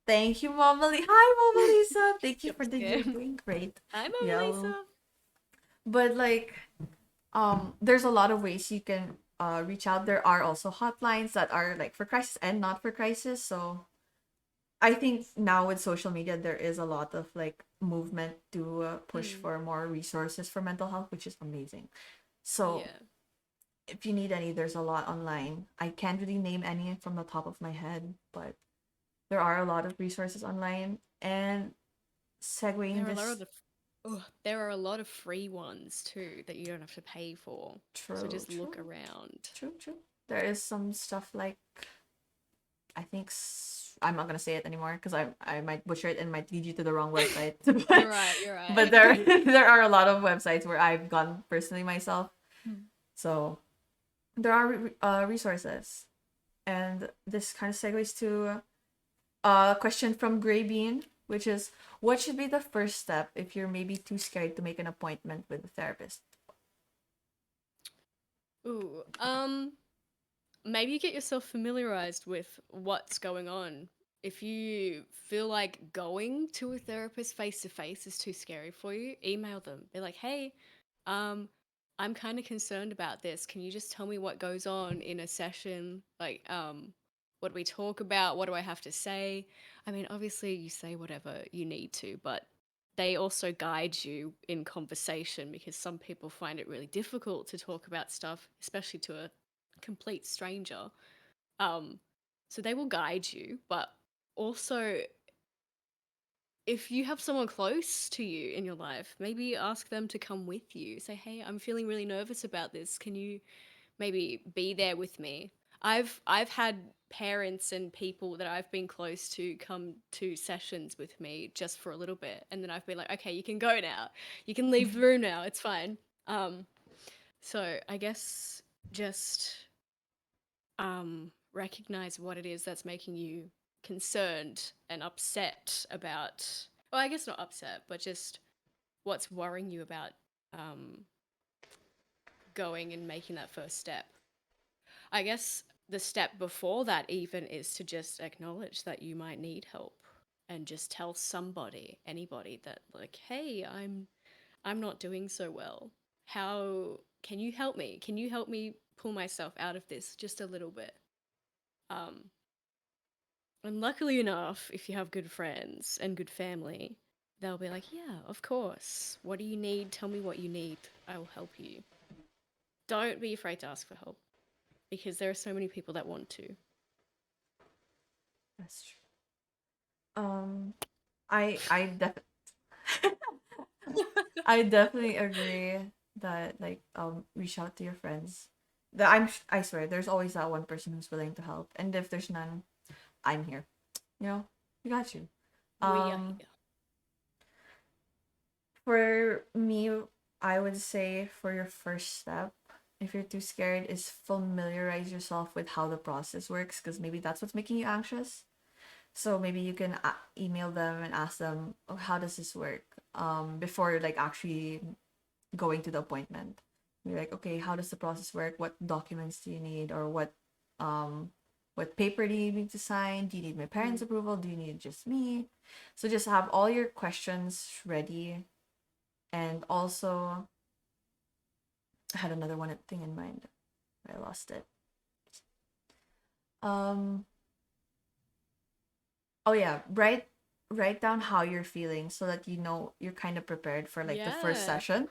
Thank you, Mama Lisa. Hi, Mama Lisa. Thank you for you're doing great. Hi, Mama Lisa. But like, there's a lot of ways you can reach out. There are also hotlines that are like for crisis and not for crisis. So I think now with social media, there is a lot of like movement to push for more resources for mental health, which is amazing. So Yeah. if you need any, there's a lot online. I can't really name any from the top of my head, but there are a lot of resources online. And segueing There are a lot this, of there are a lot of free ones too that you don't have to pay for. So true, just look true, around. true, true. There is some stuff like I think I'm not gonna say it anymore because I might butcher it and might lead you to the wrong website. You're right. You're right. But there are a lot of websites where I've gone personally myself. So there are resources, and this kind of segues to a question from Gray Bean, which is, what should be the first step if you're maybe too scared to make an appointment with a therapist? Ooh, maybe you get yourself familiarized with what's going on. If you feel like going to a therapist face to face is too scary for you, email them. Be like, "Hey, I'm kind of concerned about this. Can you just tell me what goes on in a session? Like, what do we talk about? What do I have to say?" I mean, obviously you say whatever you need to, but they also guide you in conversation because some people find it really difficult to talk about stuff, especially to a complete stranger. Um, so they will guide you, but also if you have someone close to you in your life, maybe ask them to come with you. Say, "Hey, I'm feeling really nervous about this. Can you maybe be there with me?" I've had parents and people that I've been close to come to sessions with me just for a little bit, and then I've been like, "Okay, you can go now. You can leave the room now. It's fine." So I guess just recognize what it is that's making you concerned and upset about, well, I guess not upset, but just what's worrying you about going and making that first step. I guess the step before that even is to just acknowledge that you might need help and just tell somebody, anybody, that like, "Hey, I'm not doing so well. How can you help me? Can you help me pull myself out of this just a little bit?" And luckily enough, if you have good friends and good family, they'll be like, "Yeah, of course. What do you need? Tell me what you need. I will help you." Don't be afraid to ask for help because there are so many people that want to. That's true. I definitely agree that like reach out to your friends. I swear there's always that one person who's willing to help, and if there's none, I'm here. You know, we got you. We are here. For me, I would say for your first step, if you're too scared, is familiarize yourself with how the process works, because maybe that's what's making you anxious. So maybe you can email them and ask them, "Oh, how does this work?" Before like actually going to the appointment. You're like, "Okay, how does the process work? What documents do you need, or what paper do you need to sign? Do you need my parents' approval? Do you need just me?" So just have all your questions ready. And also, I had another thing in mind. I lost it. Oh yeah, write down how you're feeling so that you know you're kind of prepared for like the first Yeah. session.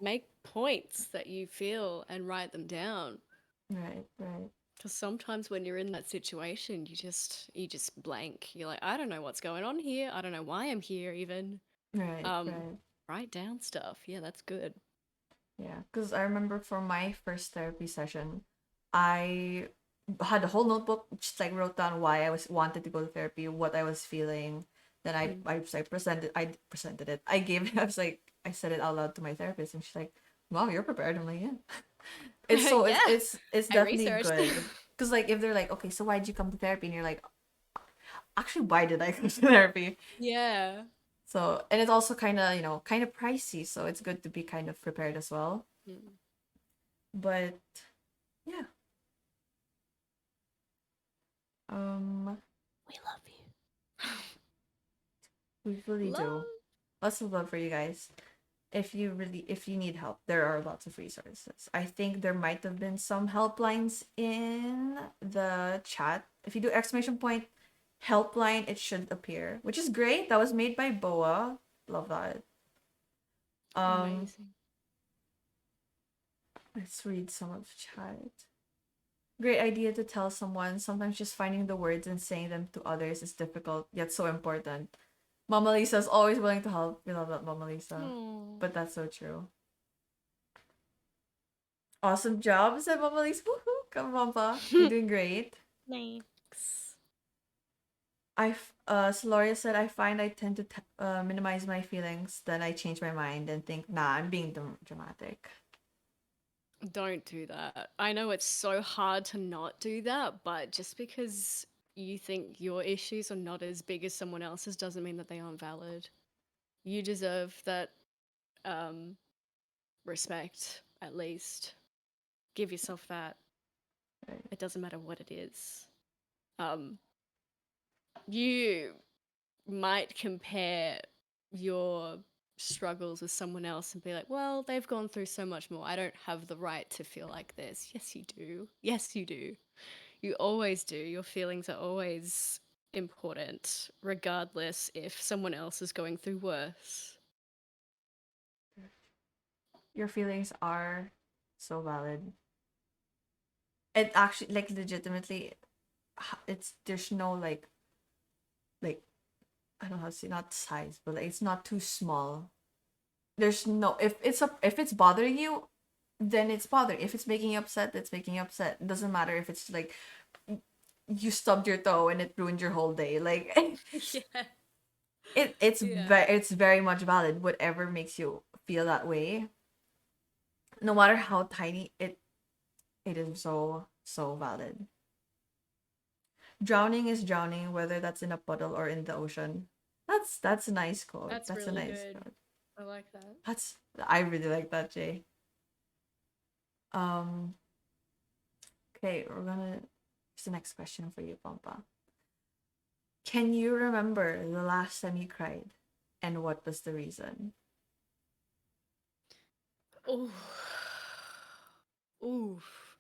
Make points that you feel and write them down. Right. Because sometimes when you're in that situation, you just blank. You're like, "I don't know what's going on here. I don't know why I'm here even." Right. Write down stuff. Yeah, that's good. Yeah, because I remember for my first therapy session, I had a whole notebook, just like wrote down why I was wanted to go to therapy, what I was feeling. Then I presented it. I gave it. I was like, I said it out loud to my therapist, and she's like, "Wow, you're prepared." I'm like, "Yeah." It's so Yeah, it's I definitely researched. good, because like if they're like, "Okay, so why'd you come to therapy?" and you're like, "Actually, why did I come to therapy?" Yeah. So, and it's also kind of kind of pricey, so it's good to be kind of prepared as well. But yeah. We love you. We really do. Lots of love for you guys. If you need help, there are lots of resources. I think there might have been some helplines in the chat. If you do exclamation point helpline it should appear, which is great. That was made by Boa. Love that. Amazing. Let's read some of the chat. Great idea to tell someone. Sometimes just finding the words and saying them to others is difficult, yet so important. Mama Lisa's always willing to help. We love that, Mama Lisa. But that's so true. Awesome job, said Mama Lisa. Woohoo! Come, Vommpa. You're doing great. Thanks. Soloria said, I find I tend to minimize my feelings, then I change my mind and think, nah, I'm being dramatic. Don't do that. I know it's so hard to not do that, but just because you think your issues are not as big as someone else's doesn't mean that they aren't valid. You deserve that respect, at least. Give yourself that. It doesn't matter what it is. You might compare your struggles with someone else and be like, well, they've gone through so much more. I don't have the right to feel like this. Yes, you do. Yes, you do. You always do. Your feelings are always important, regardless if someone else is going through worse. Your feelings are so valid. It actually, like, legitimately, there's no like I don't know how to say, not size, but like, it's not too small. There's no, if it's bothering you, then it's bothering. If it's making you upset, it's making you upset. It doesn't matter if it's like you stubbed your toe and it ruined your whole day. Like Yeah. it's very much valid. Whatever makes you feel that way, no matter how tiny it is, so valid. Drowning is drowning, whether that's in a puddle or in the ocean. That's a nice quote. That's a really nice good. quote. I like that. I really like that, Jay. Okay, here's the next question for you, Vommpa. Can you remember the last time you cried, and what was the reason? Ooh. Oof.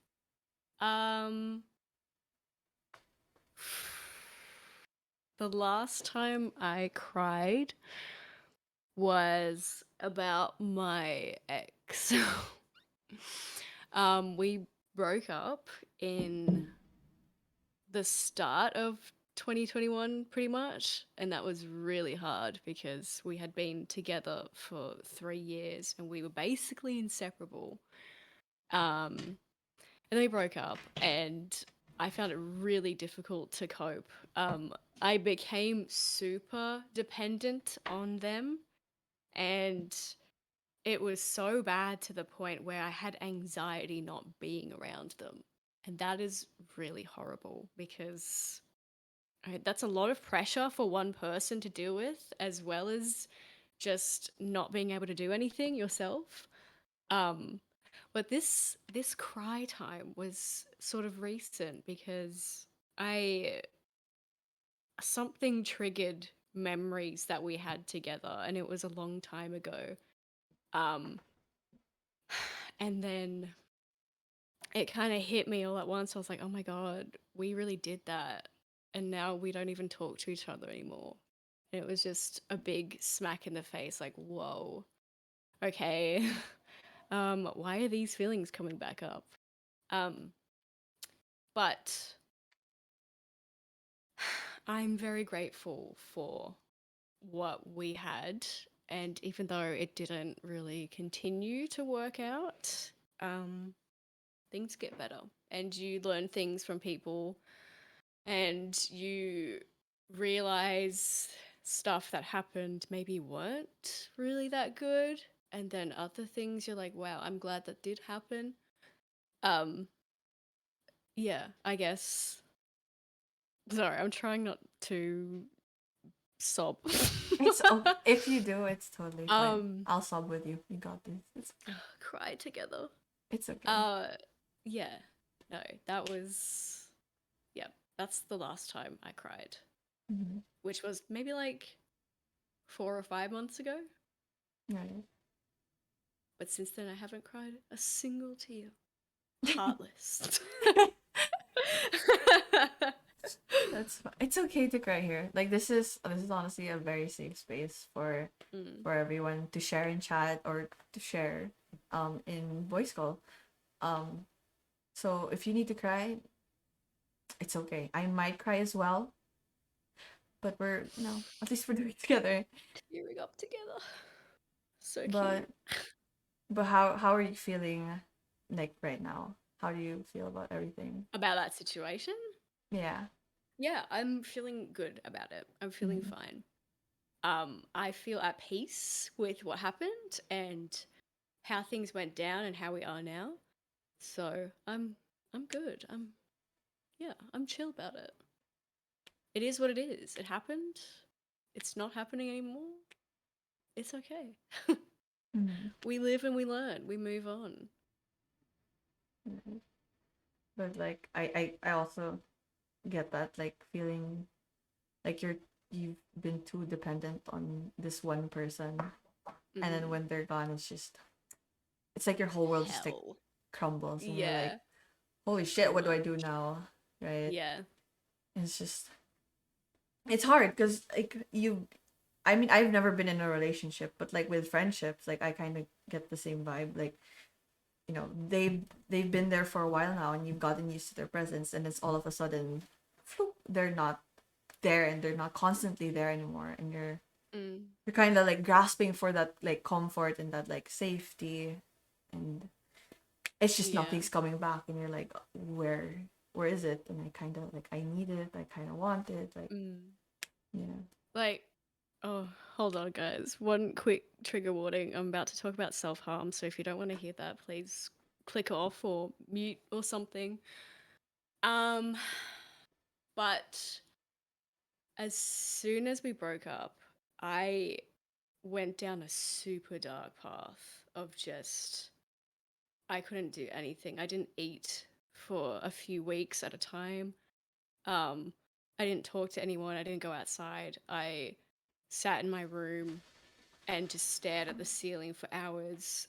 The last time I cried was about my ex. We broke up in the start of 2021 pretty much, and that was really hard because we had been together for 3 years and we were basically inseparable. And then we broke up and I found it really difficult to cope. I became super dependent on them, and it was so bad to the point where I had anxiety not being around them. And that is really horrible because that's a lot of pressure for one person to deal with, as well as just not being able to do anything yourself. But this cry time was sort of recent because something triggered memories that we had together, and it was a long time ago. And then it kind of hit me all at once. I was like, oh my God, we really did that. And now we don't even talk to each other anymore. And it was just a big smack in the face, like, whoa, okay. Why are these feelings coming back up? But I'm very grateful for what we had. And even though it didn't really continue to work out, things get better. And you learn things from people, and you realize stuff that happened maybe weren't really that good. And then other things you're like, wow, I'm glad that did happen. Yeah, I guess. Sorry, I'm trying not to sob. If you do, it's totally fine. I'll sob with you. You got this. It's okay. Cry together. It's okay. Yeah. No, that's the last time I cried. Mm-hmm. Which was maybe like 4 or 5 months ago. Right. But since then I haven't cried a single tear. Heartless. It's okay to cry here. Like this is honestly a very safe space for everyone to share in chat or to share in voice call. So if you need to cry, it's okay. I might cry as well, but we're at least we're doing it together. Tearing up together. So But cute. but how are you feeling like right now? How do you feel about everything? About that situation? Yeah. Yeah, I'm feeling good about it. I'm feeling fine. I feel at peace with what happened and how things went down and how we are now. So I'm good. I'm chill about it. It is what it is. It happened. It's not happening anymore. It's okay. We live and we learn. We move on. But like I also get that like feeling like you've been too dependent on this one person, and then when they're gone it's like your whole world just like Hell. crumbles and you're Yeah. like, holy shit, what do I do now? Right? Yeah. It's hard because like I mean, I've never been in a relationship, but like with friendships, like I kind of get the same vibe. Like, they've been there for a while now, and you've gotten used to their presence, and it's all of a sudden, they're not there, and they're not constantly there anymore, and you're kind of like grasping for that like comfort and that like safety, and it's just nothing's coming back, and you're like, where is it? And I kind of like I need it, I kind of want it, like yeah. Like, oh, hold on, guys. One quick trigger warning. I'm about to talk about self-harm, so if you don't want to hear that, please click off or mute or something. But as soon as we broke up, I went down a super dark path of just I couldn't do anything. I didn't eat for a few weeks at a time. I didn't talk to anyone. I didn't go outside. I sat in my room and just stared at the ceiling for hours.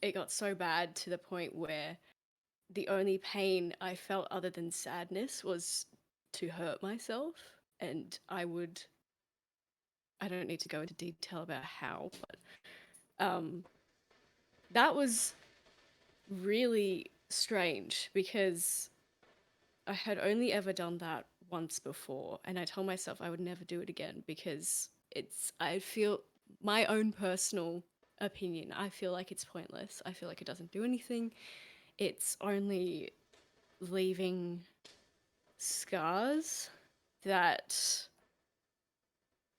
It got so bad to the point where the only pain I felt other than sadness was to hurt myself. And I don't need to go into detail about how, but that was really strange because I had only ever done that once before, and I told myself I would never do it again because I feel my own personal opinion, I feel like it's pointless. I feel like it doesn't do anything. It's only leaving scars that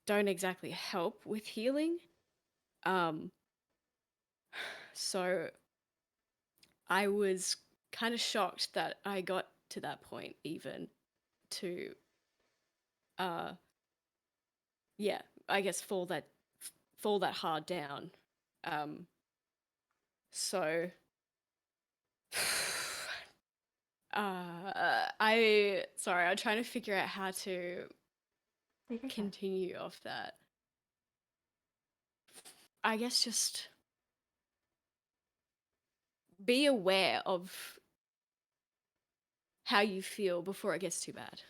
don't exactly help with healing. So I was kind of shocked that I got to that point even to yeah, I guess fall that hard down. So I'm trying to figure out how to continue off that. I guess just be aware of how you feel before it gets too bad.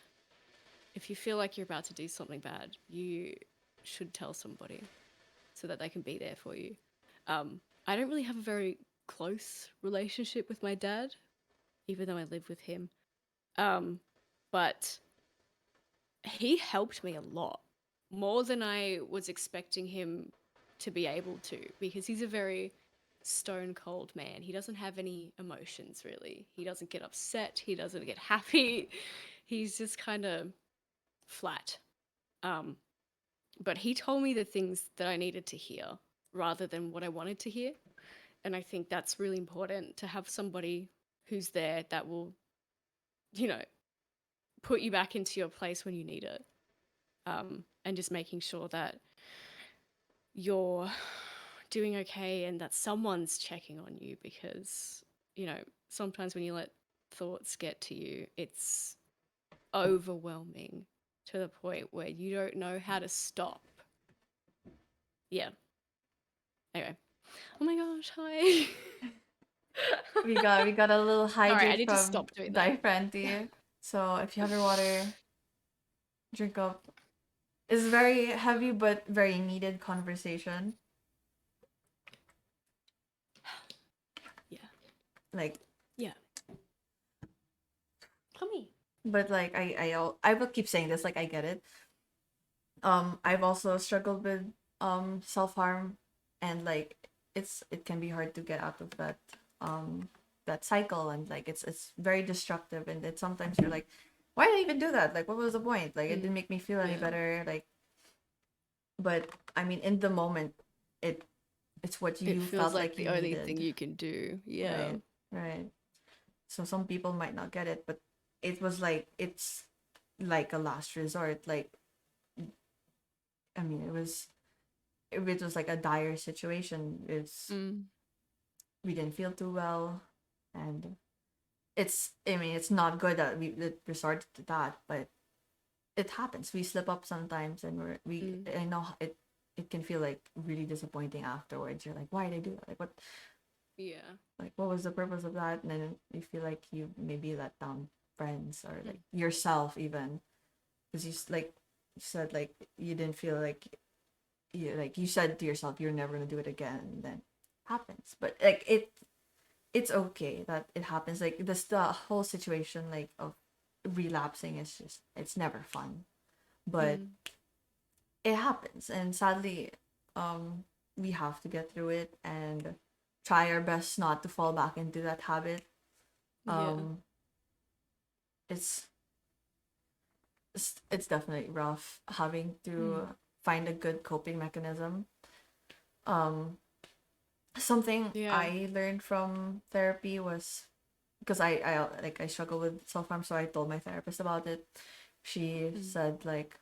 If you feel like you're about to do something bad, you should tell somebody so that they can be there for you. I don't really have a very close relationship with my dad, even though I live with him. But he helped me a lot, more than I was expecting him to be able to, because he's a very stone cold man. He doesn't have any emotions, really. He doesn't get upset. He doesn't get happy. He's just kind of flat. But he told me the things that I needed to hear rather than what I wanted to hear. And I think that's really important, to have somebody who's there that will, put you back into your place when you need it. And just making sure that you're doing okay and that someone's checking on you, because, sometimes when you let thoughts get to you, it's overwhelming to the point where you don't know how to stop. Yeah. Anyway. Oh my gosh, hi. we got a little Sorry, I hydrate need to from stop doing Die that. Friendly. So if you have your water, drink up. It's very heavy but very needed conversation. Yeah. Like, Yeah. Come here. but like I will keep saying this, like I get it. I've also struggled with self-harm, and like it can be hard to get out of that cycle, and like it's very destructive, and it sometimes you're like, why did I even do that? Like, what was the point? Like, it didn't make me feel any Yeah. better. Like, but I mean, in the moment, it's what you It feels felt like like the you only needed. thing you can do. Yeah. Right. So some people might not get it, but it was like it's like a last resort. Like, I mean, it was like a dire situation. We didn't feel too well, and I mean, it's not good that we resorted to that, but it happens. We slip up sometimes, and I know it can feel like really disappointing afterwards. You're like, why did I do that? Like, what? Yeah. Like, what was the purpose of that? And then you feel like you maybe let down friends or like yourself even, because like you said, like you didn't feel like you said to yourself you're never gonna do it again, and then happens. But like it's okay that it happens. Like the whole situation like of relapsing is just it's never fun, but it happens, and sadly, we have to get through it and try our best not to fall back into that habit. It's it's definitely rough having to find a good coping mechanism. Something I learned from therapy was because I struggle with self-harm, so I told my therapist about it. She said like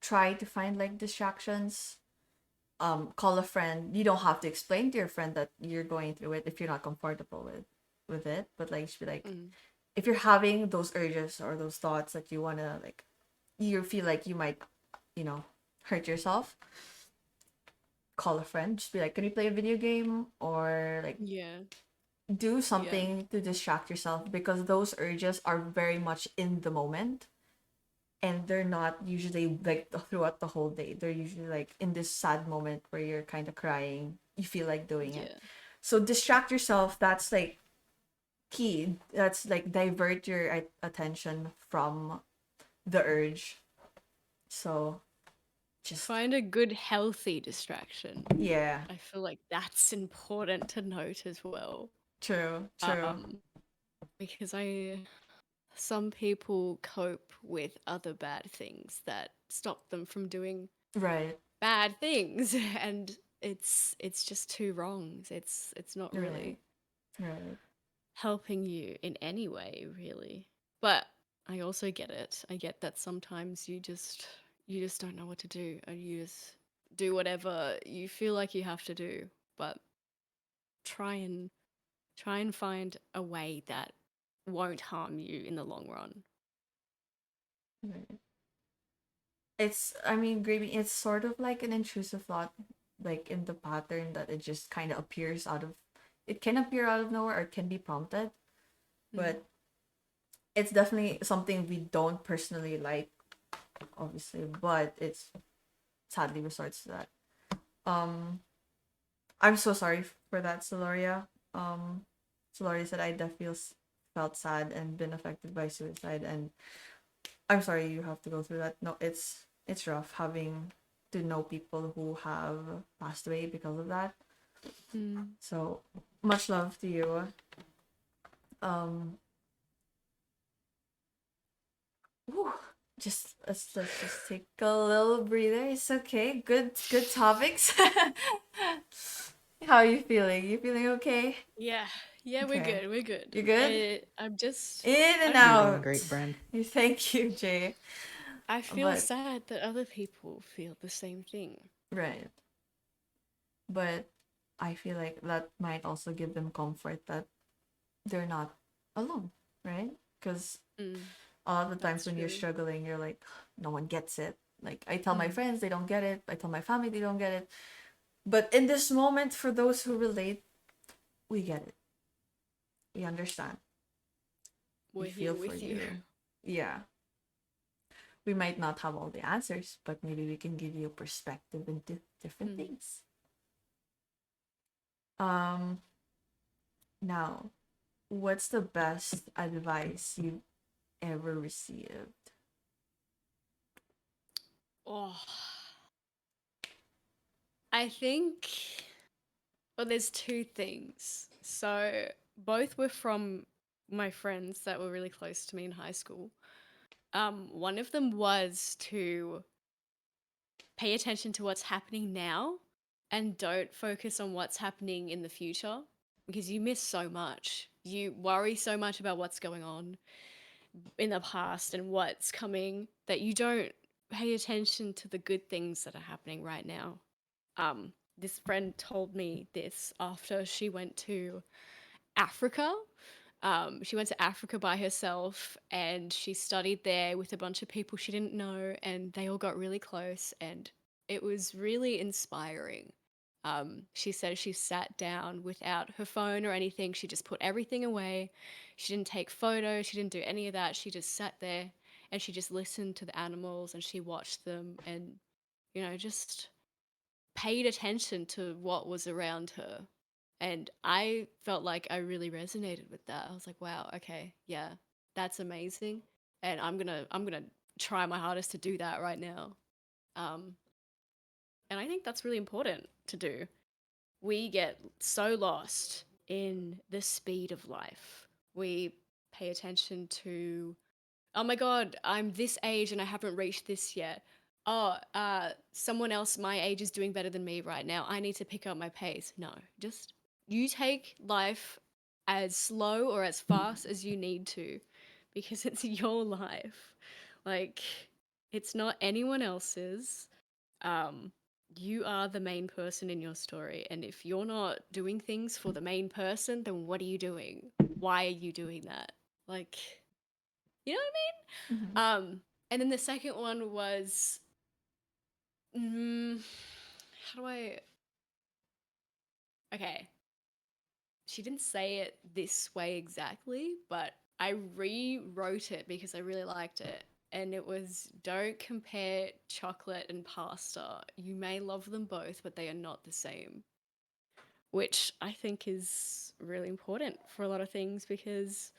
try to find like distractions. Call a friend. You don't have to explain to your friend that you're going through it if you're not comfortable with it, but like just be like, if you're having those urges or those thoughts that you want to like, you feel like you might hurt yourself, call a friend. Just be like, can we play a video game, or like do something to distract yourself, because those urges are very much in the moment, and they're not usually like throughout the whole day. They're usually like in this sad moment where you're kind of crying, you feel like doing it. So distract yourself. That's like key. That's like divert your attention from the urge. So just find a good healthy distraction. Yeah. I feel like that's important to note as well. True. Because some people cope with other bad things that stop them from doing bad things, and it's just two wrongs. It's not really helping you in any way, really. But I also get it. I get that sometimes you just don't know what to do, and you just do whatever you feel like you have to do. But try and find a way that won't harm you in the long run. I mean, grieving, it's sort of like an intrusive thought, like in the pattern that it just kind of appears it can appear out of nowhere, or it can be prompted, but it's definitely something we don't personally like, obviously, but it's sadly resorts to that. I'm so sorry for that, Celoria. Celoria said I definitely felt sad and been affected by suicide, and I'm sorry you have to go through that. No, it's rough having to know people who have passed away because of that. So much love to you. Whew, let's just take a little breather. It's okay. Good topics. How are you feeling? You feeling okay? Yeah, Okay. we're good. You good? I'm just In and I don't out. know. You're doing great, Brand. Thank you, Jay. I feel sad that other people feel the same thing. Right. But I feel like that might also give them comfort that they're not alone, right? Because a lot of the times when you're struggling, you're like, no one gets it. Like, I tell my friends, they don't get it. I tell my family, they don't get it. But in this moment, for those who relate, we get it. We understand. We're we here feel for with you. you. Yeah. We might not have all the answers, but maybe we can give you a perspective into different things. Now, what's the best advice you've ever received? Oh, I think, well, there's two things. So both were from my friends that were really close to me in high school. One of them was to pay attention to what's happening now and don't focus on what's happening in the future because you miss so much. You worry so much about what's going on in the past and what's coming that you don't pay attention to the good things that are happening right now. This friend told me this after she went to Africa. She went to Africa by herself and she studied there with a bunch of people she didn't know, and they all got really close, and it was really inspiring. She said she sat down without her phone or anything. She just put everything away. She didn't take photos. She didn't do any of that. She just sat there and she just listened to the animals and she watched them and, just paid attention to what was around her. And I felt like I really resonated with that. I was like, wow, okay, yeah, that's amazing. And I'm gonna try my hardest to do that right now. And I think that's really important to do. We get so lost in the speed of life. We pay attention to, oh my God, I'm this age and I haven't reached this yet. Oh, someone else my age is doing better than me right now. I need to pick up my pace. No, just you take life as slow or as fast as you need to because it's your life. Like, it's not anyone else's. You are the main person in your story. And if you're not doing things for the main person, then what are you doing? Why are you doing that? Like, you know what I mean? Mm-hmm. And then the second one was, how do I? Okay, she didn't say it this way exactly, but I rewrote it because I really liked it. And it was, don't compare chocolate and pasta. You may love them both, but they are not the same. Which I think is really important for a lot of things because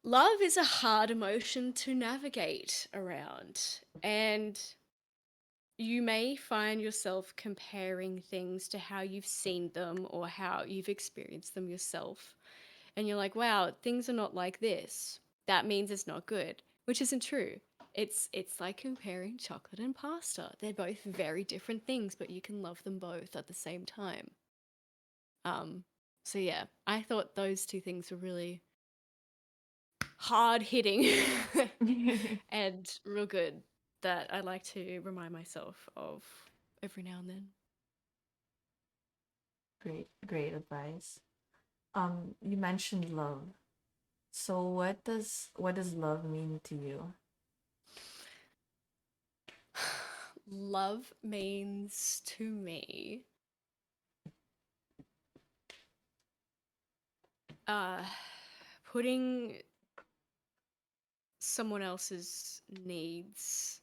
love is a hard emotion to navigate around. And you may find yourself comparing things to how you've seen them or how you've experienced them yourself. And you're like, wow, things are not like this. That means it's not good, which isn't true. It's like comparing chocolate and pasta. They're both very different things, but you can love them both at the same time. So yeah, I thought those two things were really hard hitting and real good that I like to remind myself of every now and then. Great advice. You mentioned love. So what does love mean to you? Love means to me putting someone else's needs,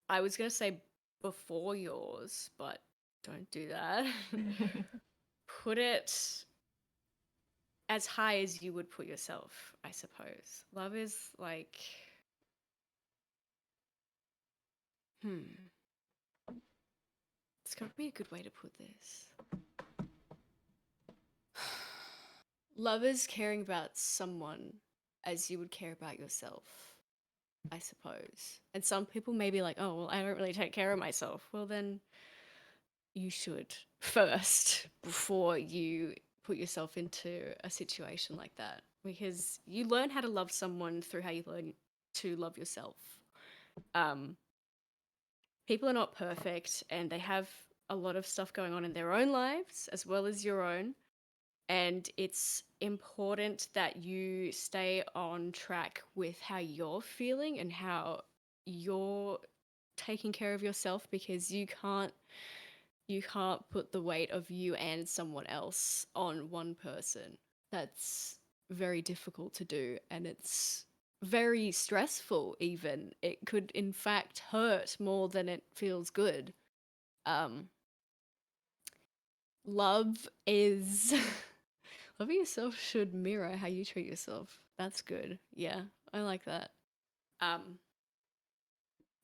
I was going to say before yours, but don't do that. Put it as high as you would put yourself, I suppose. Love is like, it's got to be a good way to put this. Love is caring about someone as you would care about yourself, I suppose. And some people may be like, oh, well, I don't really take care of myself. Well, then you should first before you put yourself into a situation like that. Because you learn how to love someone through how you learn to love yourself. People are not perfect and they have a lot of stuff going on in their own lives as well as your own. And it's important that you stay on track with how you're feeling and how you're taking care of yourself, because you can't put the weight of you and someone else on one person. That's very difficult to do, and it's very stressful even. It could in fact hurt more than it feels good. Love is loving yourself should mirror how you treat yourself. That's good. Yeah, I like that.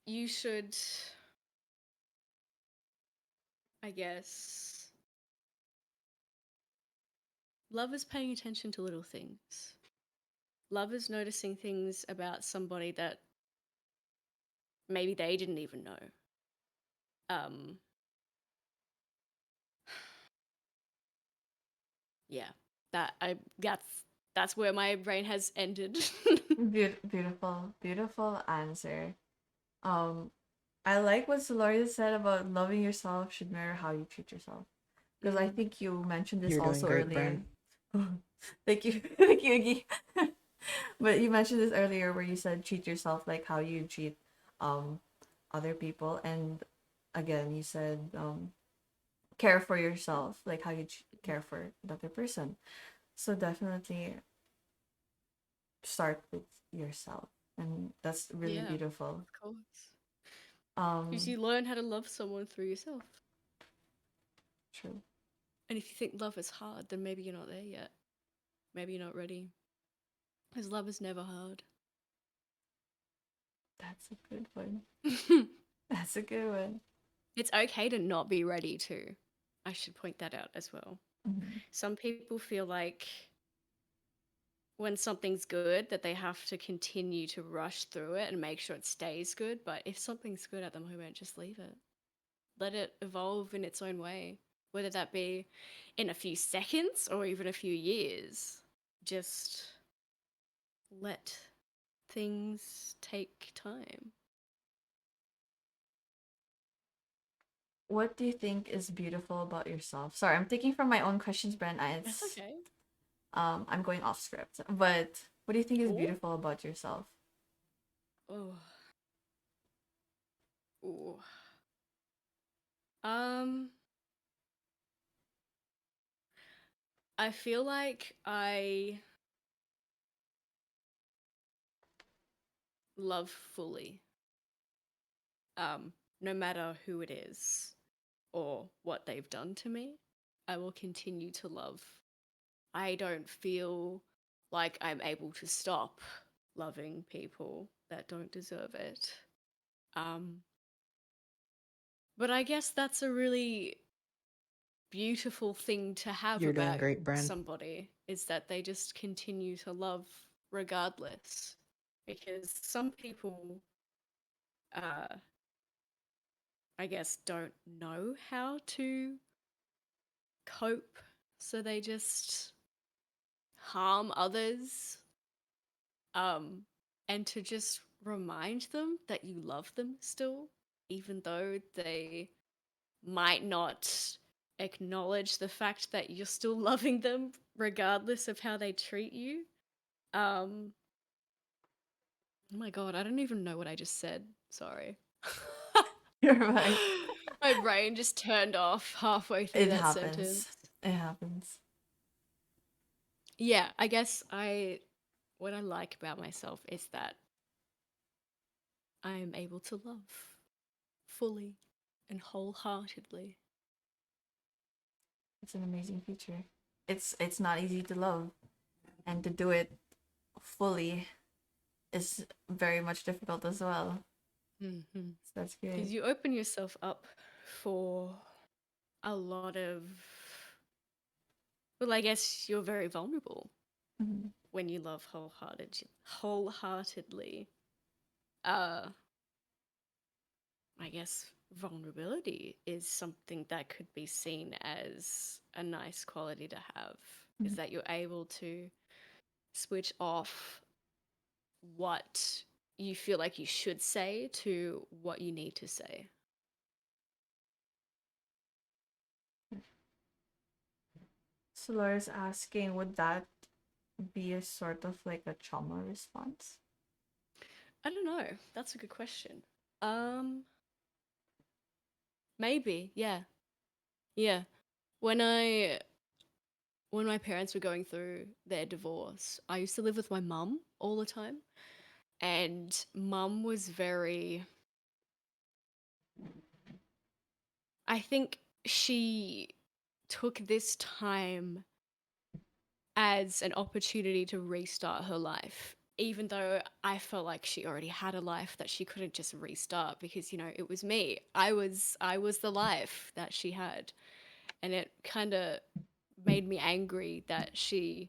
You should, I guess, love is paying attention to little things. Love is noticing things about somebody that maybe they didn't even know. Yeah, that's where my brain has ended. Beautiful answer. I like what Solaria said about loving yourself should mirror how you treat yourself. Because I think you mentioned this You're doing also great, earlier. Bren. Thank you, thank you, Iggy. But you mentioned this earlier where you said treat yourself like how you treat other people, and again you said care for yourself like how you care for the other person. So definitely start with yourself, and that's really Yeah, beautiful. of course. Because you learn how to love someone through yourself. True. And if you think love is hard, then maybe you're not there yet. Maybe you're not ready. Because love is never hard. That's a good one. That's a good one. It's okay to not be ready too. I should point that out as well. Some people feel like when something's good that they have to continue to rush through it and make sure it stays good. But if something's good at the moment, just leave it. Let it evolve in its own way, whether that be in a few seconds or even a few years. Just let things take time. What do you think is beautiful about yourself? Sorry, I'm taking from my own questions, Bren. That's okay. I'm going off script. But what do you think is Ooh. beautiful about yourself? Oh. Ooh. I feel like I love fully. No matter who it is or what they've done to me, I will continue to love. I don't feel like I'm able to stop loving people that don't deserve it. But I guess that's a really beautiful thing to have You're doing about great, Bren. somebody, is that they just continue to love regardless. Because some people, I guess, don't know how to cope, so they just harm others. And to just remind them that you love them still, even though they might not acknowledge the fact that you're still loving them regardless of how they treat you. Oh my god, I don't even know what I just said. Sorry. You're right. My brain just turned off halfway through that sentence. It happens. Yeah, I guess what I like about myself is that I am able to love fully and wholeheartedly. It's an amazing feature. It's not easy to love, and to do it fully is very much difficult as well. Mm-hmm. So that's good. Because you open yourself up for a lot of, well, I guess you're very vulnerable when you love wholeheartedly. I guess vulnerability is something that could be seen as a nice quality to have, is that you're able to switch off what you feel like you should say to what you need to say. So Laura's asking, would that be a sort of like a trauma response? I don't know. That's a good question. Maybe, yeah. Yeah. When I when my parents were going through their divorce, I used to live with my mum all the time. And mum was very, I think she took this time as an opportunity to restart her life, even though I felt like she already had a life that she couldn't just restart because, you know, it was me. I was the life that she had. And it kind of made me angry that she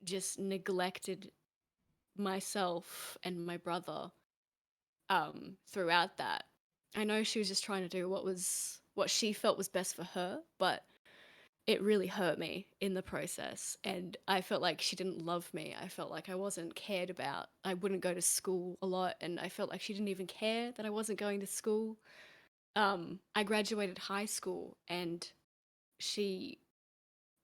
just neglected myself and my brother throughout that. I know she was just trying to do what she felt was best for her, but it really hurt me in the process, and I felt like she didn't love me. I felt like I wasn't cared about. I wouldn't go to school a lot, and I felt like she didn't even care that I wasn't going to school. I graduated high school, and she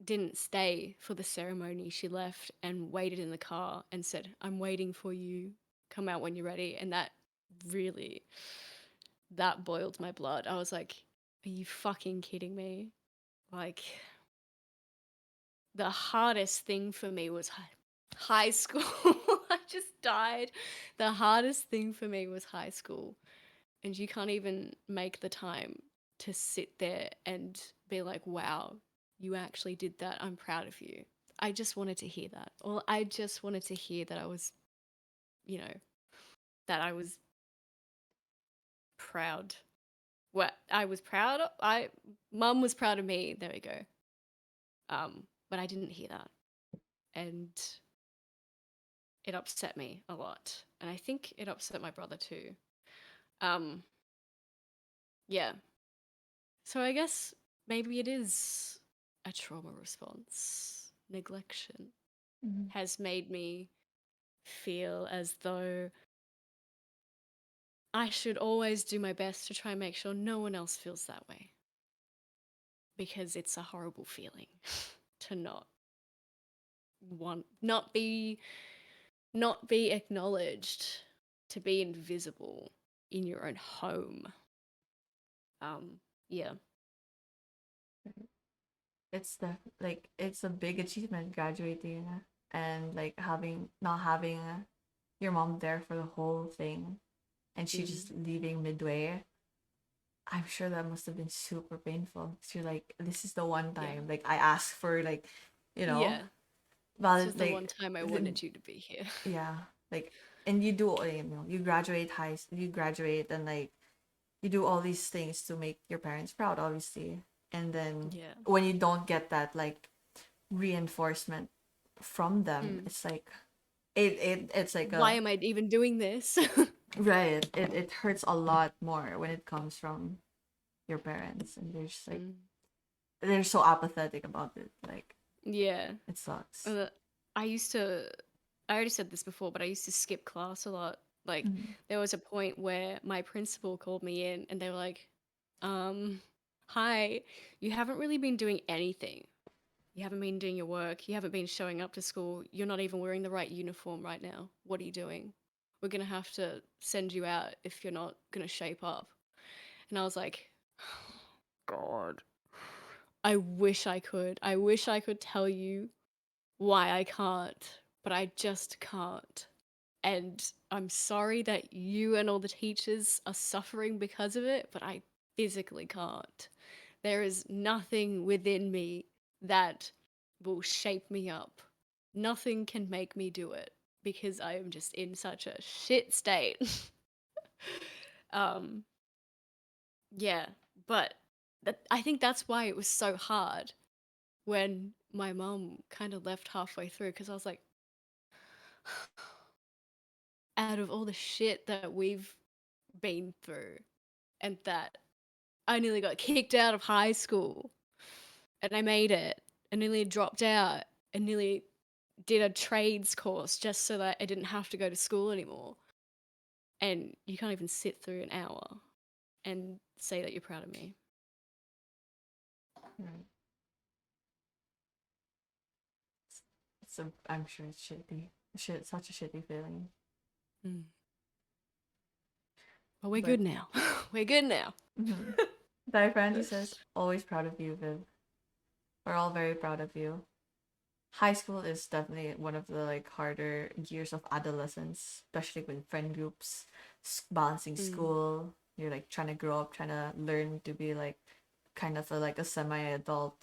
didn't stay for the ceremony. She left and waited in the car and said, "I'm waiting for you. Come out when you're ready." And that really, that boiled my blood. I was like, are you fucking kidding me? Like, the hardest thing for me was high school. I just died. The hardest thing for me was high school. And you can't even make the time to sit there and be like, wow, you actually did that. I'm proud of you. I just wanted to hear that. Or I just wanted to hear that I was, you know, that I was proud. What I was proud of, mum was proud of me. There we go. But I didn't hear that. And it upset me a lot. And I think it upset my brother too. Yeah. So I guess maybe it is a trauma response. Neglection has made me feel as though I should always do my best to try and make sure no one else feels that way. Because it's a horrible feeling to not be acknowledged, to be invisible in your own home. Yeah. It's a big achievement graduating and like not having your mom there for the whole thing, and she just leaving midway. I'm sure that must have been super painful. Because you're like, this is the one time like I asked for, like, you know, Yeah. This is the like, one time I wanted you to be here. yeah, like, and you do, you know, you graduate and like you do all these things to make your parents proud, obviously, and then when you don't get that like reinforcement from them, it's like it's like why am I even doing this? right, it hurts a lot more when it comes from your parents, and they're just like they're so apathetic about it, like, yeah, it sucks. I already said this before, but I used to skip class a lot. Like, there was a point where my principal called me in and they were like, hi, you haven't really been doing anything. You haven't been doing your work. You haven't been showing up to school. You're not even wearing the right uniform right now. What are you doing? We're going to have to send you out if you're not going to shape up. And I was like, God, I wish I could. I wish I could tell you why I can't, but I just can't. And I'm sorry that you and all the teachers are suffering because of it, but I physically can't. There is nothing within me that will shape me up. Nothing can make me do it because I am just in such a shit state. Yeah, but I think that's why it was so hard when my mum kind of left halfway through, because I was like, out of all the shit that we've been through, and that I nearly got kicked out of high school, and I made it, and nearly dropped out, and nearly did a trades course just so that I didn't have to go to school anymore. And you can't even sit through an hour and say that you're proud of me. Right. I'm sure it's shitty. Such a shitty feeling. But we're good now. We're good now. Di Francie says, always proud of you, Viv. We're all very proud of you. High school is definitely one of the like harder years of adolescence, especially with friend groups, balancing school. You're like trying to grow up, trying to learn to be like kind of like a semi-adult.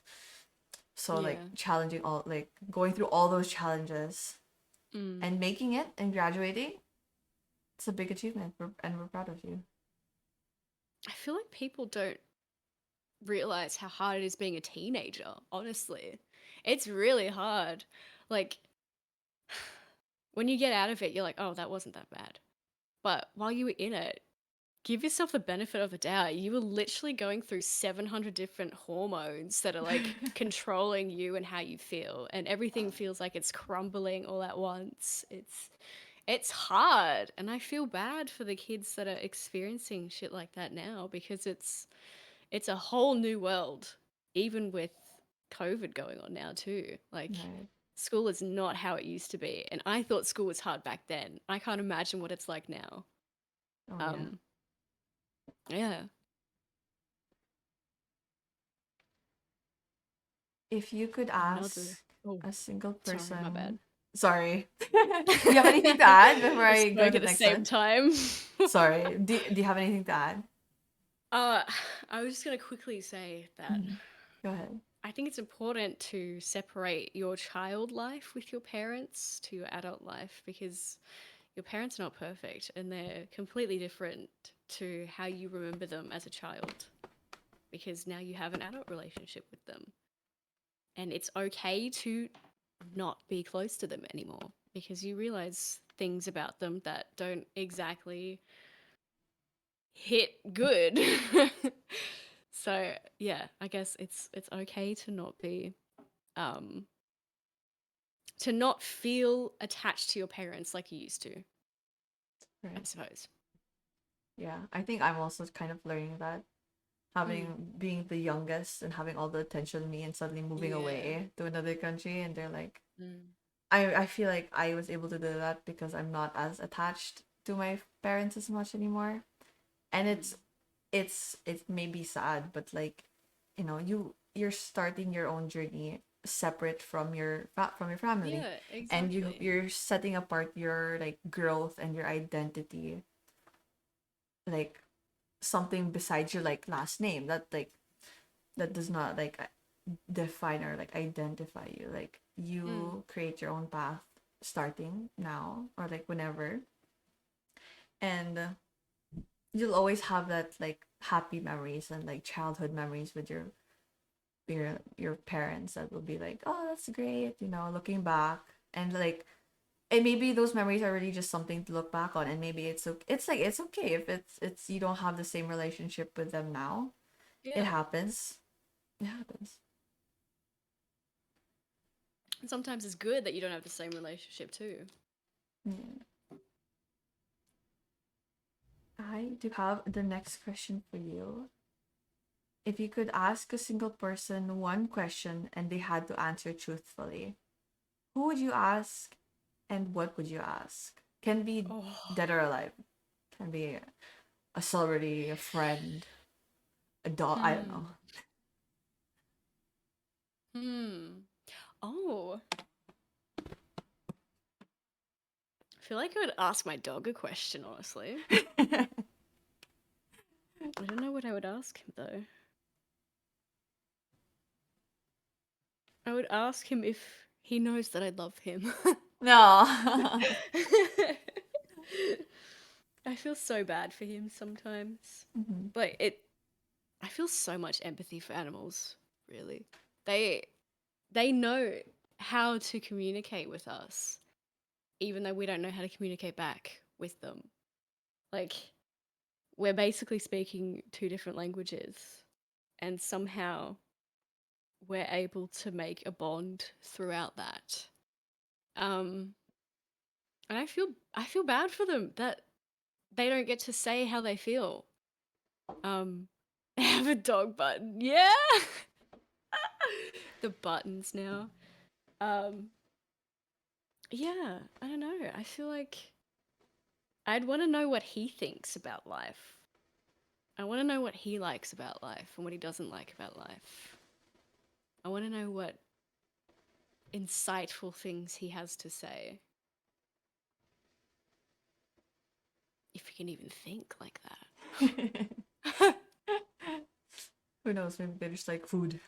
So like Yeah. challenging all like going through all those challenges Mm. and making it and graduating. It's a big achievement, and we're proud of you. I feel like people don't realize how hard it is being a teenager, honestly. It's really hard. Like, when you get out of it, you're like, oh, that wasn't that bad. But while you were in it, give yourself the benefit of the doubt. You were literally going through 700 different hormones that are like controlling you and how you feel, and everything feels like it's crumbling all at once. It's hard, and I feel bad for the kids that are experiencing shit like that now, because it's a whole new world, even with COVID going on now too. Like, Right. school is not how it used to be, and I thought school was hard back then. I can't imagine what it's like now. Oh, yeah. Yeah. If you could Another- ask oh, a single sorry, person. my bad. Sorry. Do you have anything to add before I go spoke to at the the next same one? time. Sorry. Do you have anything to add? I was just gonna quickly say that Go ahead. I think it's important to separate your child life with your parents to your adult life, because your parents are not perfect and they're completely different to how you remember them as a child, because now you have an adult relationship with them. And it's okay to not be close to them anymore, because you realize things about them that don't exactly hit good. So yeah, I guess it's okay to not be to not feel attached to your parents like you used to, I Right. suppose. Yeah, I think I'm also kind of learning that. Being the youngest and having all the attention on me and suddenly moving Yeah. away to another country, and they're like, Mm. I feel like I was able to do that because I'm not as attached to my parents as much anymore. And it may be sad, but like, you're starting your own journey separate from your family. Yeah, And exactly. you're setting apart your like growth and your identity, like something besides your like last name that does not like define or like identify you. Like you create your own path starting now or like whenever, and you'll always have that like happy memories and like childhood memories with your parents that will be like, oh, that's great, looking back. And like, and maybe those memories are really just something to look back on, and maybe it's okay if it's you don't have the same relationship with them now. Yeah. It happens. And sometimes it's good that you don't have the same relationship too. Yeah. I do have the next question for you. If you could ask a single person one question and they had to answer truthfully, who would you ask and what would you ask? Can be dead or alive. Can be a celebrity, a friend, a dog. I don't know. Oh. I feel like I would ask my dog a question, honestly. I don't know what I would ask him though. I would ask him if he knows that I love him. No. I feel so bad for him sometimes. Mhm. Like I feel so much empathy for animals, really. They know how to communicate with us, even though we don't know how to communicate back with them. Like, we're basically speaking two different languages, and somehow we're able to make a bond throughout that. And I feel bad for them that they don't get to say how they feel. I have a dog button. Yeah. The buttons now. Yeah, I don't know. I feel like I'd want to know what he thinks about life. I want to know what he likes about life and what he doesn't like about life. I want to know what insightful things he has to say. If he can even think like that. Who knows? Maybe they're just like food.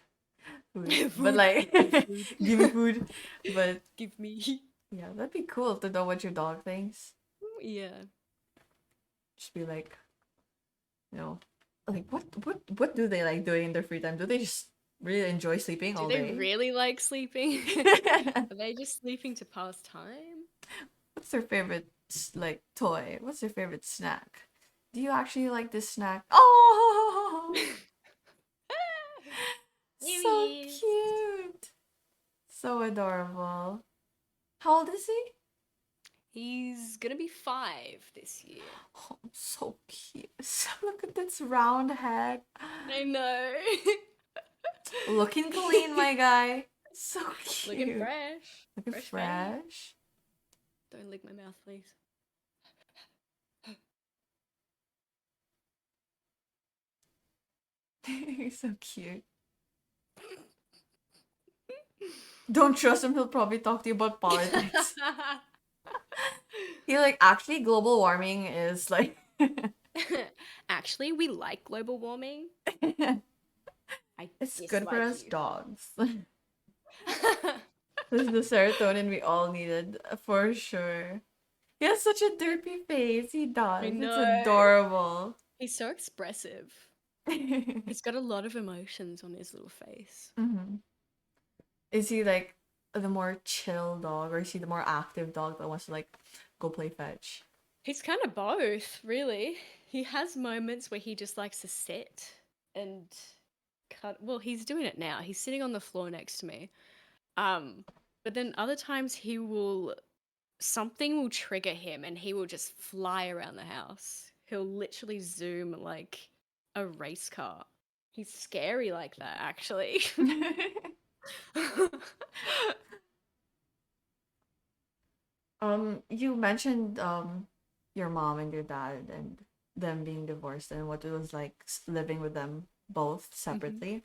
But Food, like, food. give me food. But Give me. yeah, that'd be cool to know what your dog thinks. Yeah. Just be like, you know, like what do they like doing in their free time? Do they just really enjoy sleeping Do all they day? really like sleeping? Are they just sleeping to pass time? What's their favorite like toy? What's their favorite snack? Do you actually like this snack? Oh, so cute, so adorable. How old is he? He's gonna be 5 this year. Oh, so cute. Look at this round head. I know. Looking clean, my guy. So cute. Looking fresh. Looking Fresh. fresh. Don't lick my mouth, please. He's so cute. Don't trust him, he'll probably talk to you about politics. He like, actually global warming is like Actually, we like global warming. it's good for us dogs. This is the serotonin we all needed, for sure. He has such a derpy face. He does. I It's know. adorable. He's so expressive. He's got a lot of emotions on his little face. Mm-hmm. Is he like the more chill dog, or is he the more active dog that wants to like go play fetch? He's kind of both, really. He has moments where he just likes to sit and cut. Well, he's doing it now. He's sitting on the floor next to me. But then other times something will trigger him and he will just fly around the house. He'll literally zoom like a race car. He's scary like that, actually. You mentioned your mom and your dad and them being divorced and what it was like living with them both separately.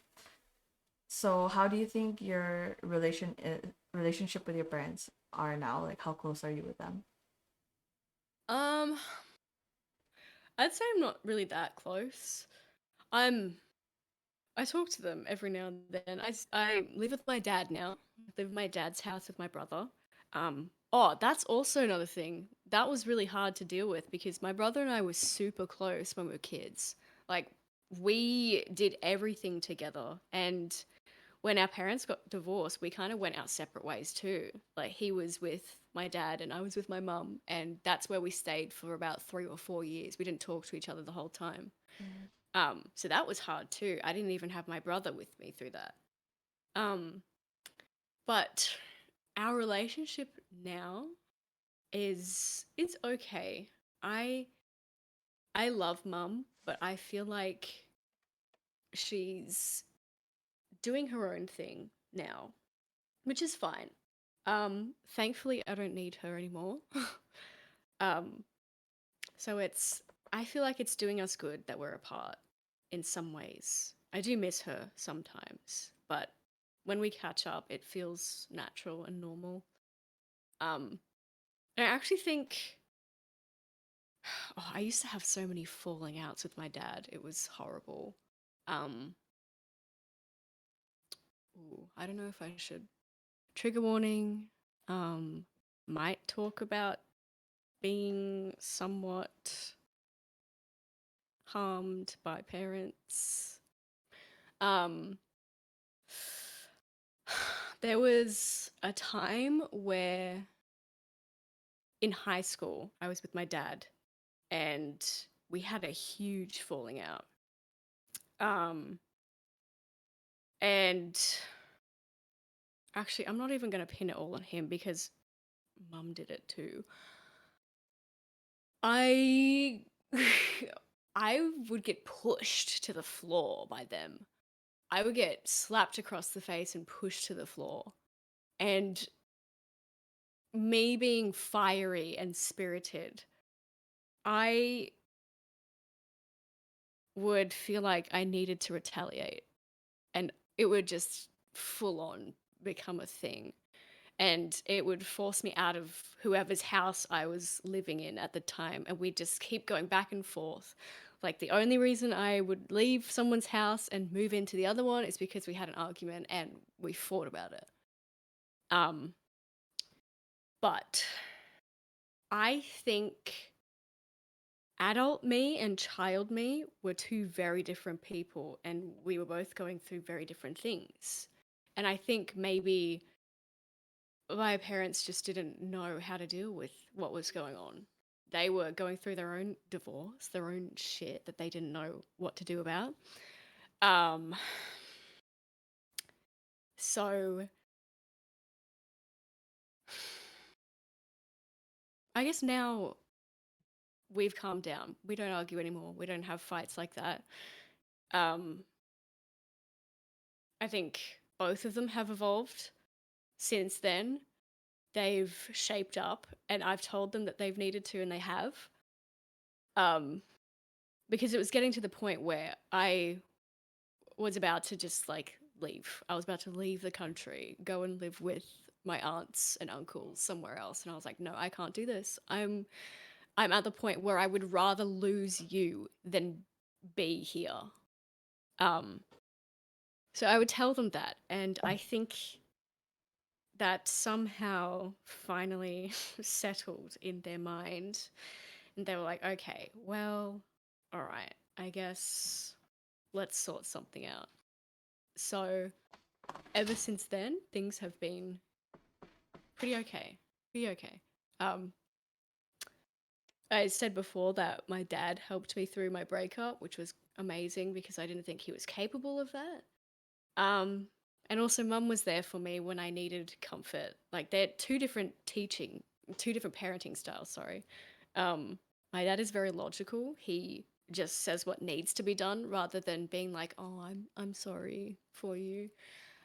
So how do you think your relationship with your parents are now? Like, how close are you with them? I'd say I'm not really that close. I talk to them every now and then. I live with my dad now. I live in my dad's house with my brother. Oh, that's also another thing. That was really hard to deal with because my brother and I were super close when we were kids. Like, we did everything together. And when our parents got divorced, we kind of went our separate ways too. Like, he was with my dad and I was with my mum. And that's where we stayed for about 3 or 4 years. We didn't talk to each other the whole time. So that was hard too. I didn't even have my brother with me through that. But our relationship now it's okay. I love mum, but I feel like she's doing her own thing now, which is fine. Thankfully I don't need her anymore. So I feel like it's doing us good that we're apart in some ways. I do miss her sometimes, but when we catch up, it feels natural and normal. I actually think I used to have so many falling outs with my dad. It was horrible. I don't know if I should. Trigger warning. Might talk about being somewhat harmed by parents. There was a time where in high school I was with my dad and we had a huge falling out. And actually I'm not even going to pin it all on him because mum did it too. I would get pushed to the floor by them. I would get slapped across the face and pushed to the floor. And me being fiery and spirited, I would feel like I needed to retaliate. And it would just full on become a thing. And it would force me out of whoever's house I was living in at the time. And we'd just keep going back and forth. Like, the only reason I would leave someone's house and move into the other one is because we had an argument and we fought about it. But I think adult me and child me were two very different people, and we were both going through very different things. And I think maybe my parents just didn't know how to deal with what was going on. They were going through their own divorce, their own shit that they didn't know what to do about. So I guess now we've calmed down. We don't argue anymore. We don't have fights like that. I think both of them have evolved since then. They've shaped up, and I've told them that they've needed to, and they have. Because it was getting to the point where I was about to just like leave. I was about to leave the country, go and live with my aunts and uncles somewhere else, and I was like, no, I can't do this. I'm at the point where I would rather lose you than be here. So I would tell them that, and I think that somehow finally settled in their mind, and they were like, okay, well, all right, I guess let's sort something out. So ever since then, things have been pretty okay. I said before that my dad helped me through my breakup, which was amazing because I didn't think he was capable of that. And also mum was there for me when I needed comfort. Like, they're two different parenting styles, sorry. My dad is very logical. He just says what needs to be done rather than being like, oh, I'm sorry for you.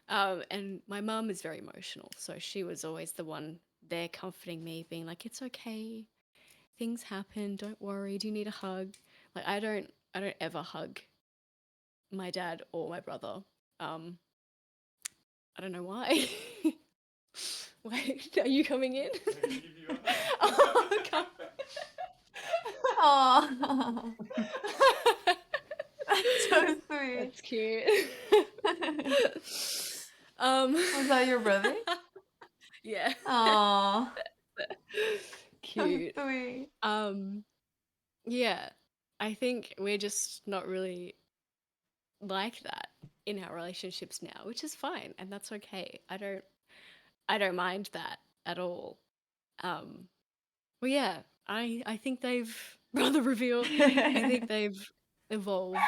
And my mum is very emotional, so she was always the one there comforting me, being like, it's okay, things happen, don't worry, do you need a hug? Like, I don't ever hug my dad or my brother. I don't know why. Wait, are you coming in? Oh, come. Oh, that's so sweet. That's cute. Was that your brother? Yeah. Oh, Cute. sweet. Yeah. I think we're just not really like that in our relationships now, which is fine, and that's okay. I don't mind that at all. Well, yeah, I think they've rather reveal. I think they've evolved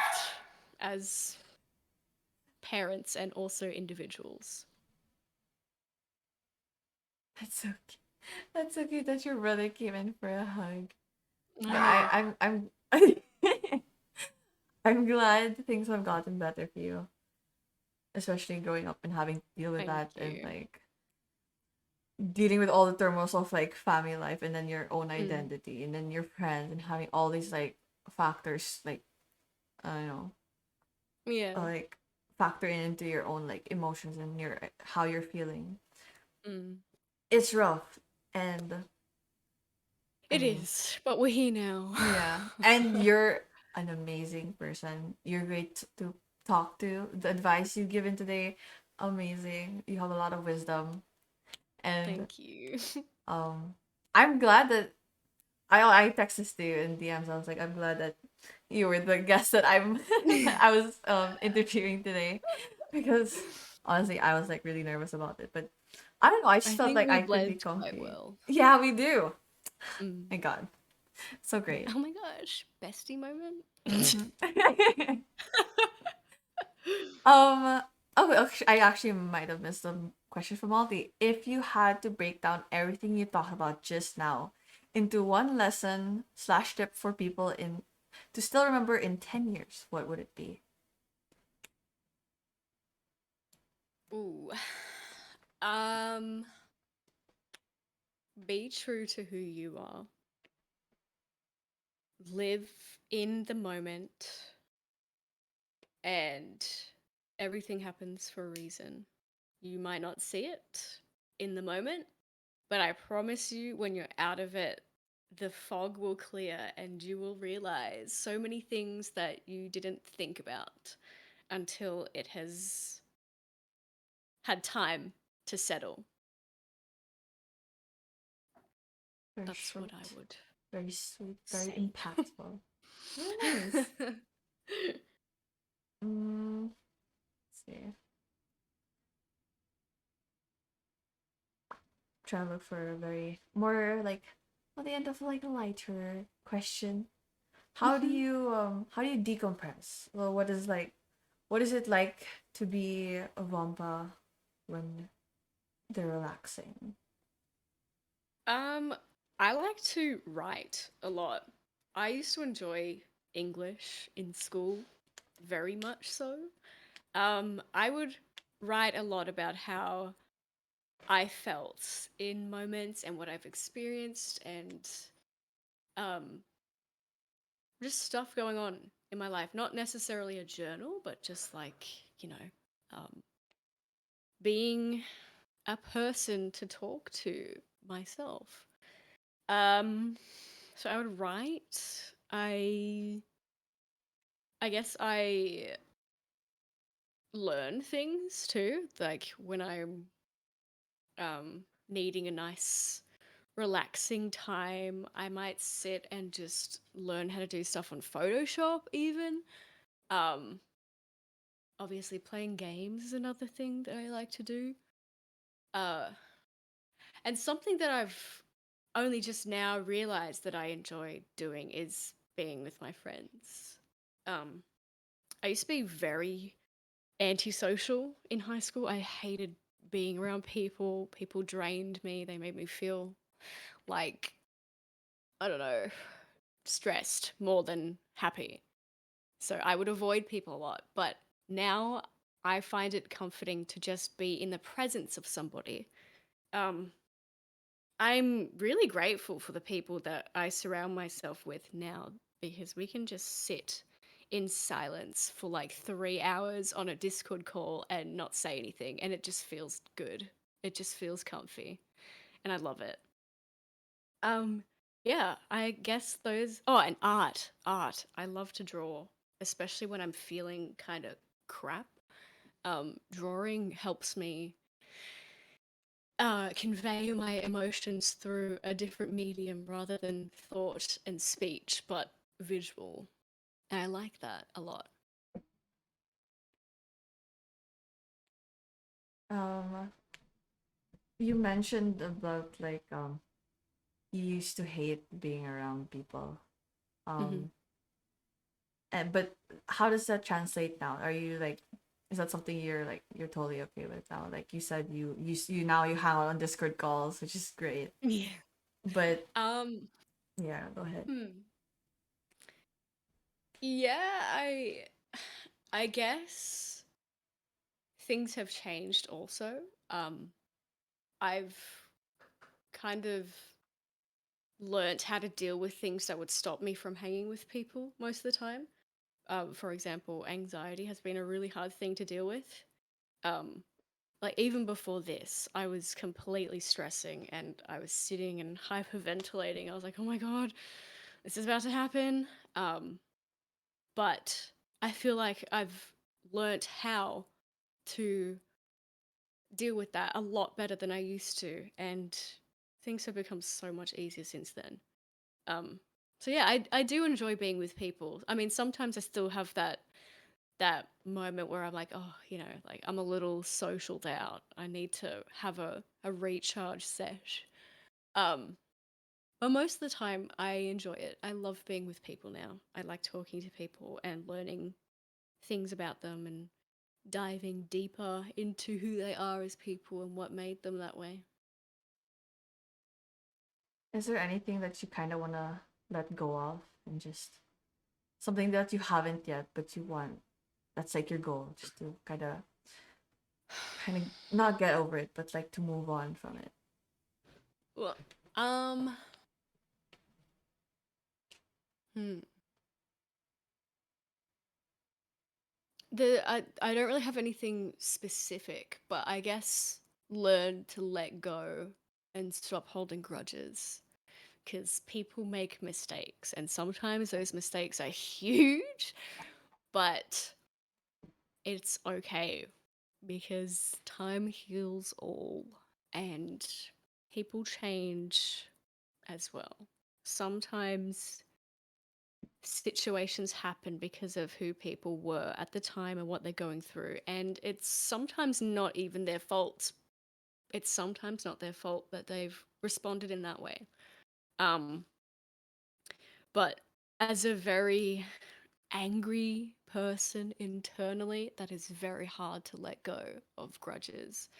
as parents and also individuals. That's so cute. That's so cute that your brother came in for a hug. But I I'm I'm glad things have gotten better for you, especially growing up and having to deal with Thank that and you. like dealing with all the turmoils of like family life and then your own identity and then your friends and having all these like factors like I don't know Yeah. like factor into your own like emotions and your how you're feeling. It's rough and It is, but we're here now. yeah, and you're an amazing person. You're great to talk to. The advice you've given today, amazing. You have a lot of wisdom, and Thank you. I'm glad that I texted to you in DMs. I was like, I'm glad that you were the guest that I was interviewing today, because honestly, I was like really nervous about it, but I don't know. I just felt think like we I could be blend quite comfy. well. Yeah, we do. My God, so great. Oh my gosh, bestie moment. Oh, I actually might have missed a question from Aldi. If you had to break down everything you talked about just now into one lesson slash tip for people in to still remember in 10 years, what would it be? Ooh. Be true to who you are. Live in the moment, and everything happens for a reason. You might not see it in the moment, but I promise you, when you're out of it, the fog will clear and you will realize so many things that you didn't think about until it has had time to settle. Very That's short, what I would. very sweet, very say. impactful. Very nice. Let's see. Try to look for a very more like at the end of like a lighter question. How do you decompress? Well, what is it like to be a Vommpa when they're relaxing? I like to write a lot. I used to enjoy English in school, very much so. I would write a lot about how I felt in moments and what I've experienced and just stuff going on in my life. Not necessarily a journal, but just like, being a person to talk to myself. So I would write. I guess I learn things too, like when I'm needing a nice relaxing time, I might sit and just learn how to do stuff on Photoshop even. Um Obviously playing games is another thing that I like to do. Uh and something that I've only just now realized that I enjoy doing is being with my friends. I used to be very antisocial in high school. I hated being around people. People drained me. They made me feel like, I don't know, stressed more than happy. So I would avoid people a lot. But now I find it comforting to just be in the presence of somebody. I'm really grateful for the people that I surround myself with now because we can just sit in silence for like 3 hours on a Discord call and not say anything. And it just feels good. It just feels comfy. And I love it. Yeah, I guess those. Oh, and art. Art. I love to draw, especially when I'm feeling kind of crap. Drawing helps me convey my emotions through a different medium rather than thought and speech, but visual. And I like that a lot. You mentioned about like you used to hate being around people. But how does that translate now? Are you like, is that something you're totally okay with now? Like you said, you now you hang out on Discord calls, which is great. Yeah. But yeah, go ahead. Yeah, I guess things have changed also. I've kind of learnt how to deal with things that would stop me from hanging with people most of the time. For example, anxiety has been a really hard thing to deal with. Like even before this, I was completely stressing and I was sitting and hyperventilating. I was like, oh my God, this is about to happen. But I feel like I've learnt how to deal with that a lot better than I used to. And things have become so much easier since then. So yeah, I do enjoy being with people. I mean, sometimes I still have that moment where I'm like, oh, like I'm a little socialed out. I need to have a recharge sesh. But most of the time I enjoy it. I love being with people now. I like talking to people and learning things about them and diving deeper into who they are as people and what made them that way. Is there anything that you kind of want to let go of and just something that you haven't yet, but you want? That's like your goal, just to kind of not get over it, but like to move on from it. Well, I don't really have anything specific, but I guess learn to let go and stop holding grudges. Because people make mistakes, and sometimes those mistakes are huge, but it's okay because time heals all, and people change as well. Sometimes situations happen because of who people were at the time and what they're going through, and it's sometimes not even their fault. It's sometimes not their fault that they've responded in that way. But as a very angry person internally, that is very hard to let go of grudges.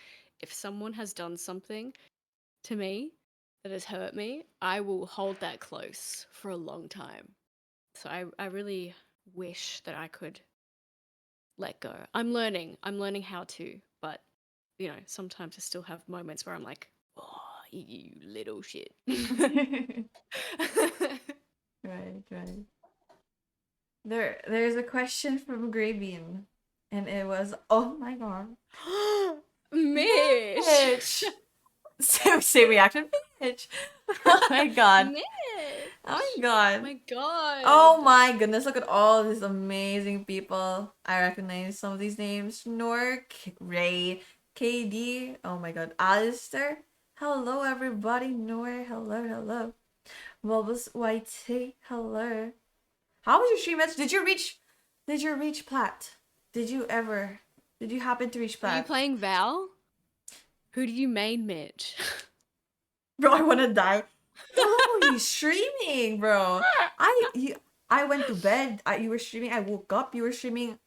If someone has done something to me that has hurt me, I will hold that close for a long time. So I really wish that I could let go. I'm learning how to, but sometimes I still have moments where I'm like, oh, you little shit. Right. There's a question from Graybean, and it was, oh my god. Mitch! Same reaction, Mitch. Oh my god. Mitch! Oh my god. Oh my god. Oh my goodness, look at all these amazing people. I recognize some of these names. Nork, Ray, KD, oh my god, Alistair. Hello everybody, Nor, hello. Bulbous White, hello. How was your stream, Mitch? Did you reach plat? Did you happen to reach plat? Are you playing Val? Who do you main, Mitch? Bro, I wanna die. No, he's streaming, bro. I went to bed. You were streaming. I woke up. You were streaming.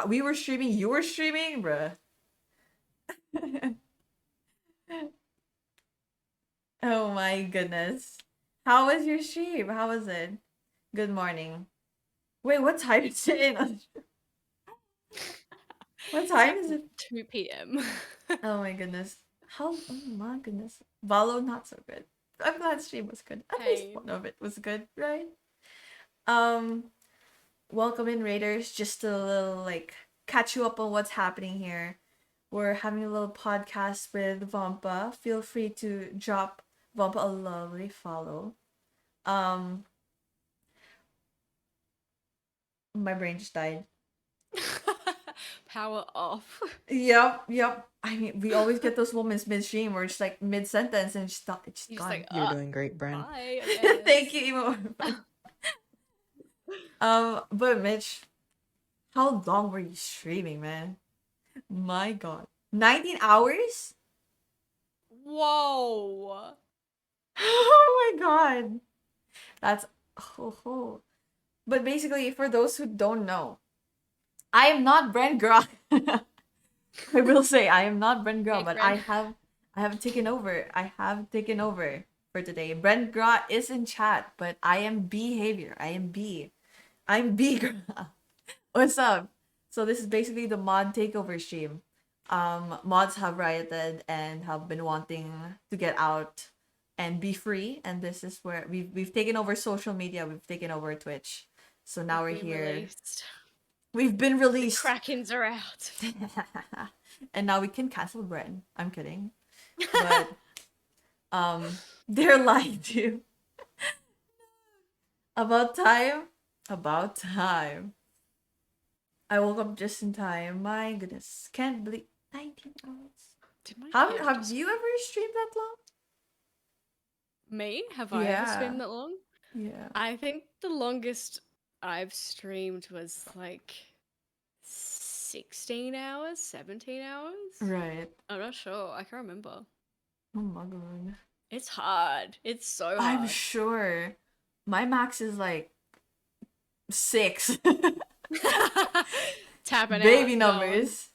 We were streaming. You were streaming, bro. Oh my goodness. How was your stream? How was it? Good morning. Wait, what time is it in? What time is it? 2 p.m. Oh my goodness. Oh my goodness. Valo, not so good. I'm glad stream was good. At least one of it was good, right? Welcome in, Raiders. Just a little catch you up on what's happening here. We're having a little podcast with Vommpa. Feel free to drop Vommpa a lovely follow. My brain just died. Power off. Yep. I mean, we always get those moments mid-stream where it's like mid-sentence and it's gone. You're doing great, Bran. Bye, Thank you, Emo. But Mitch, how long were you streaming, man? My god. 19 hours? Whoa. Oh my god. That's But basically, for those who don't know, I am not Brent Gra. I will say I am not Brent Gra, but I have taken over. I have taken over for today. Brent Gra is in chat, but I am behavior. I am B. I'm B Gra. What's up? So this is basically the mod takeover stream. Mods have rioted and have been wanting to get out and be free, and this is where we've taken over social media. We've taken over Twitch. So now we're here. Released. We've been released. The Krakens are out. And now we can castle Bren. I'm kidding. But they're lying to you. About time. I woke up just in time. My goodness. Can't believe 19 hours. Have you ever streamed that long? Me? Have I ever streamed that long? Yeah. I think the longest I've streamed was like 16 hours, 17 hours. Right. I'm not sure. I can't remember. Oh my god. It's hard. It's so hard. I'm sure. My max is like 6. Tapping Baby out, numbers.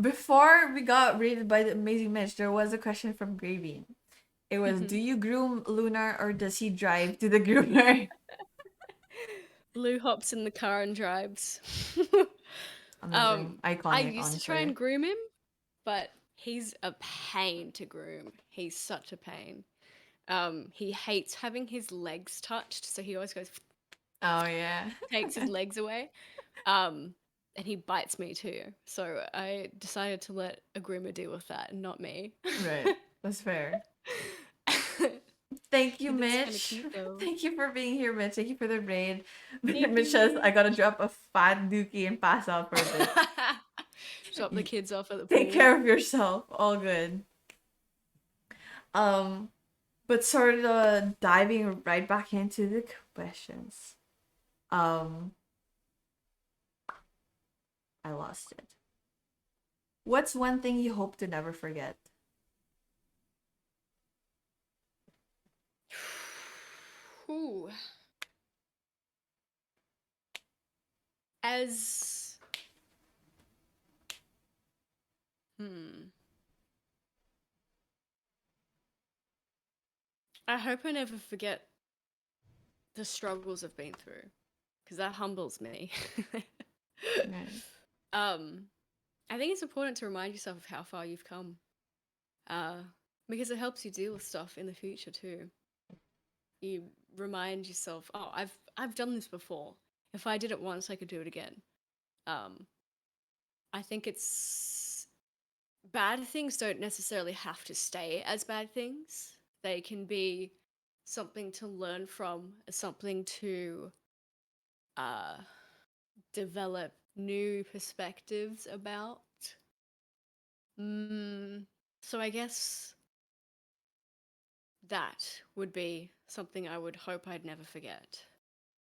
Before we got rated by the amazing Mitch, there was a question from Gravy. It was, do you groom Lunar or does he drive to the groomer? Lou hops in the car and drives. Amazing. Iconic, I used honestly. to try and groom him, but he's a pain to groom. He's such a pain. He hates having his legs touched, so he always goes Oh yeah. takes his legs away. And he bites me too. So I decided to let Agrima deal with that and not me. Right. That's fair. Thank you, It's kinda Mitch. cute, though. Thank you for being here, Mitch. Thank you for the raid. Thank Mitch you, says, I gotta Mitch. drop a fat dookie and pass out for a bit. Drop the kids off at the Take pool. care of yourself. All good. But sort of diving right back into the questions. I lost it. What's one thing you hope to never forget? Ooh. As I hope I never forget the struggles I've been through, because that humbles me. I think it's important to remind yourself of how far you've come, because it helps you deal with stuff in the future too. You remind yourself, oh, I've done this before. If I did it once, I could do it again. I think it's bad things don't necessarily have to stay as bad things. They can be something to learn from, something to develop new perspectives about. So I guess that would be something I would hope I'd never forget,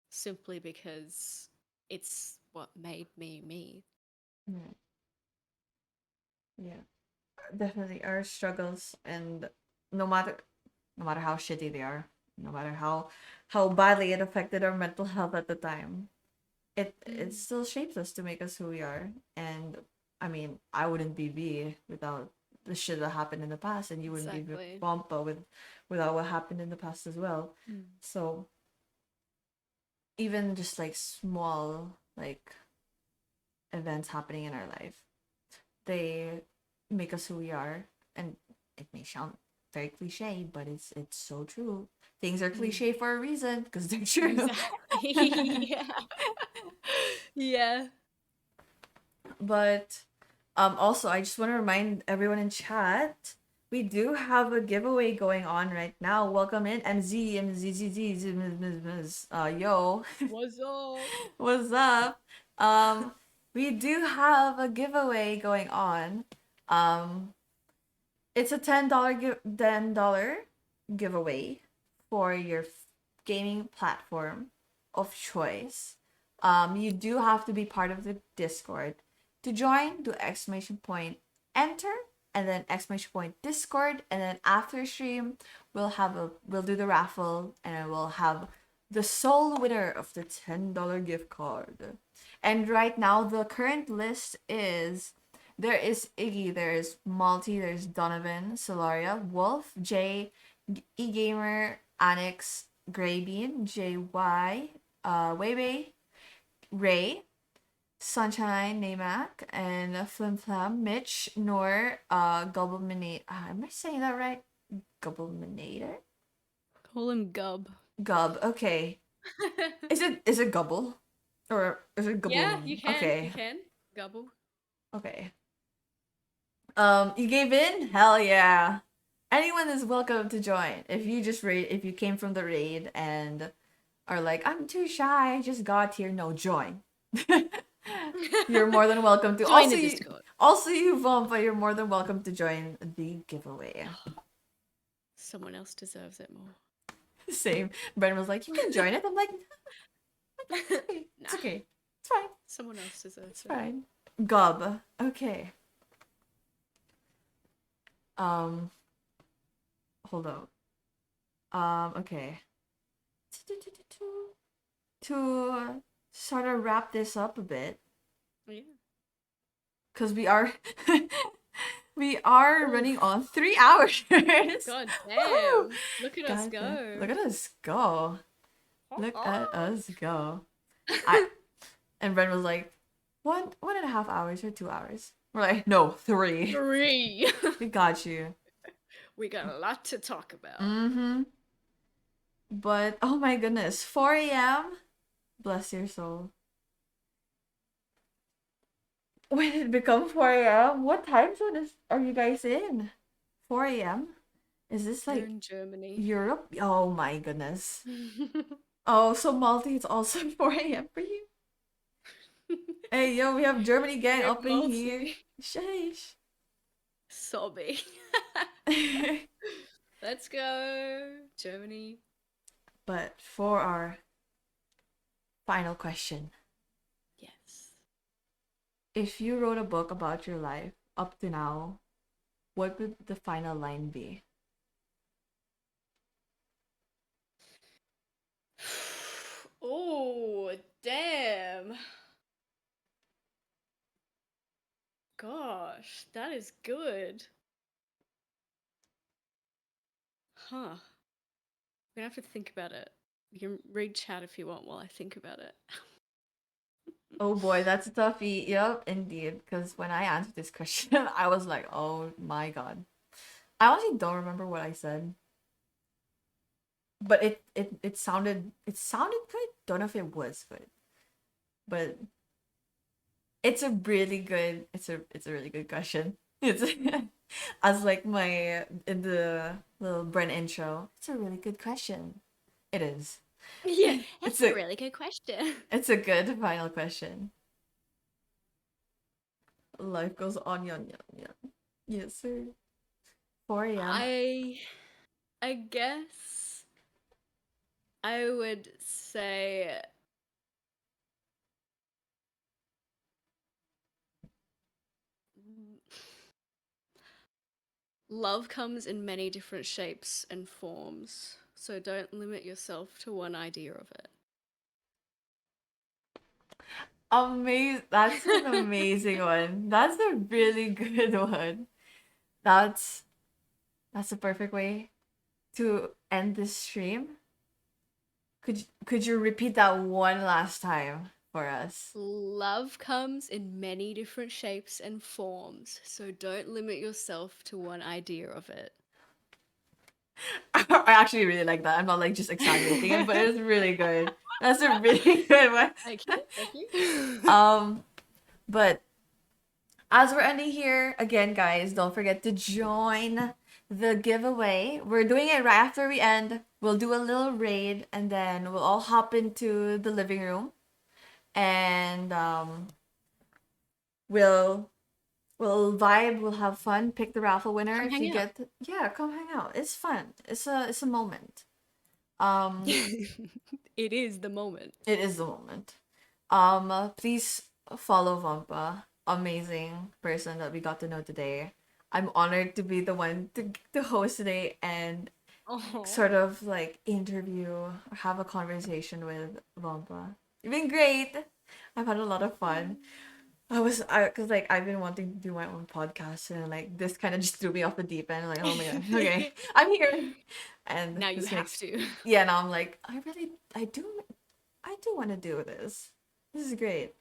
simply because it's what made me me. Yeah, definitely our struggles, and no matter how shitty they are, no matter how badly it affected our mental health at the time, it still shapes us to make us who we are. And I mean, I wouldn't be me without the shit that happened in the past, and you wouldn't be Exactly. Vommpa without what happened in the past as well. So even just like small like events happening in our life, they make us who we are. And it may sound very cliche, but it's so true. Things are cliche for a reason because they're true. Exactly. Yeah. Yeah. But also I just want to remind everyone in chat, we do have a giveaway going on right now. Welcome in MZ. Yo. What's up? What's up? We do have a giveaway going on. It's a $10 giveaway for your gaming platform of choice. You do have to be part of the Discord. To join, do !enter and then !Discord, and then after stream we'll do the raffle, and we'll have the sole winner of the $10 gift card. And right now the current list is, there is Iggy, there's Malty, there's Donovan, Solaria, Wolf, Jay, eGamer, Annex, Graybean, JY, Weiwei, Ray, Sunshine, Namac, and Flimflam, Mitch, Nor, Gubbleminate. Am I saying that right? Gubbleminator? Call him Gub. Gub, okay. Is it Gubble? Or is it Gubble? Yeah, you can. Okay. You can. Gubble. Okay. You gave in? Hell yeah. Anyone is welcome to join. If you came from the raid and are like, I'm too shy, I just got here. No, join. You're more than welcome to. Join the Discord. Also you, Vommpa, you're more than welcome to join the giveaway. Someone else deserves it more. Same. Brennan was like, you can join it. I'm like, it's okay. It's fine. Someone else deserves It's fine. Gub. Okay. Hold on. Okay. To sort of wrap this up a bit, Yeah. because we are running on 3 hours. God damn. Look at us God go. damn. Look at us go. Look at us go. And Bren was like, 1.5 hours or 2 hours. We're like, no, 3. 3. We got you. We got a lot to talk about. But oh my goodness, 4 a.m. Bless your soul. When it become 4 a.m., what time zone are you guys in? 4 a.m.? Is this They're like in Germany. Europe? Oh my goodness. Oh, so Malta is also 4 a.m. for you? Hey, yo, we have Germany gang We're up in here. multi. Sheesh. Sobbing. Let's go, Germany. But for our final question. Yes. If you wrote a book about your life up to now, what would the final line be? Oh, damn. Gosh, that is good. Huh. I'm gonna have to think about it. You can read chat if you want while I think about it. Oh boy, that's a toughie. Yep, indeed. Because when I answered this question, I was like, oh my god. I honestly don't remember what I said. But it sounded good. Don't know if it was good. But it's a really good really good question. It's as like my in the little Bren intro. It's a really good question. It is. Yeah, It's that's a really good question. It's a good final question. Life goes on, yon, yon, yon. Yes, sir. 4 a.m. I guess I would say love comes in many different shapes and forms, so don't limit yourself to one idea of it. Amazing. That's an amazing one. That's a really good one. That's a perfect way to end this stream. Could you repeat that one last time for us? Love comes in many different shapes and forms, so don't limit yourself to one idea of it. I actually really like that. I'm not like just exaggerating it, but it's really good. That's a really good one. Thank you. But as we're ending here, again, guys, don't forget to join the giveaway. We're doing it right after we end. We'll do a little raid, and then we'll all hop into the living room, and we'll vibe. We'll have fun. Pick the raffle winner. Come if hang you out. get, yeah, come hang out. It's fun. It's a moment. It is the moment. It is the moment. Please follow Vommpa. Amazing person that we got to know today. I'm honored to be the one to host today and sort of like interview or have a conversation with Vommpa. You've been great. I've had a lot of fun. Cause like I've been wanting to do my own podcast and like this kind of just threw me off the deep end. Like, oh my god, okay, I'm here, and Now you this have to. Yeah, now I'm like, I do want to do this. This is great.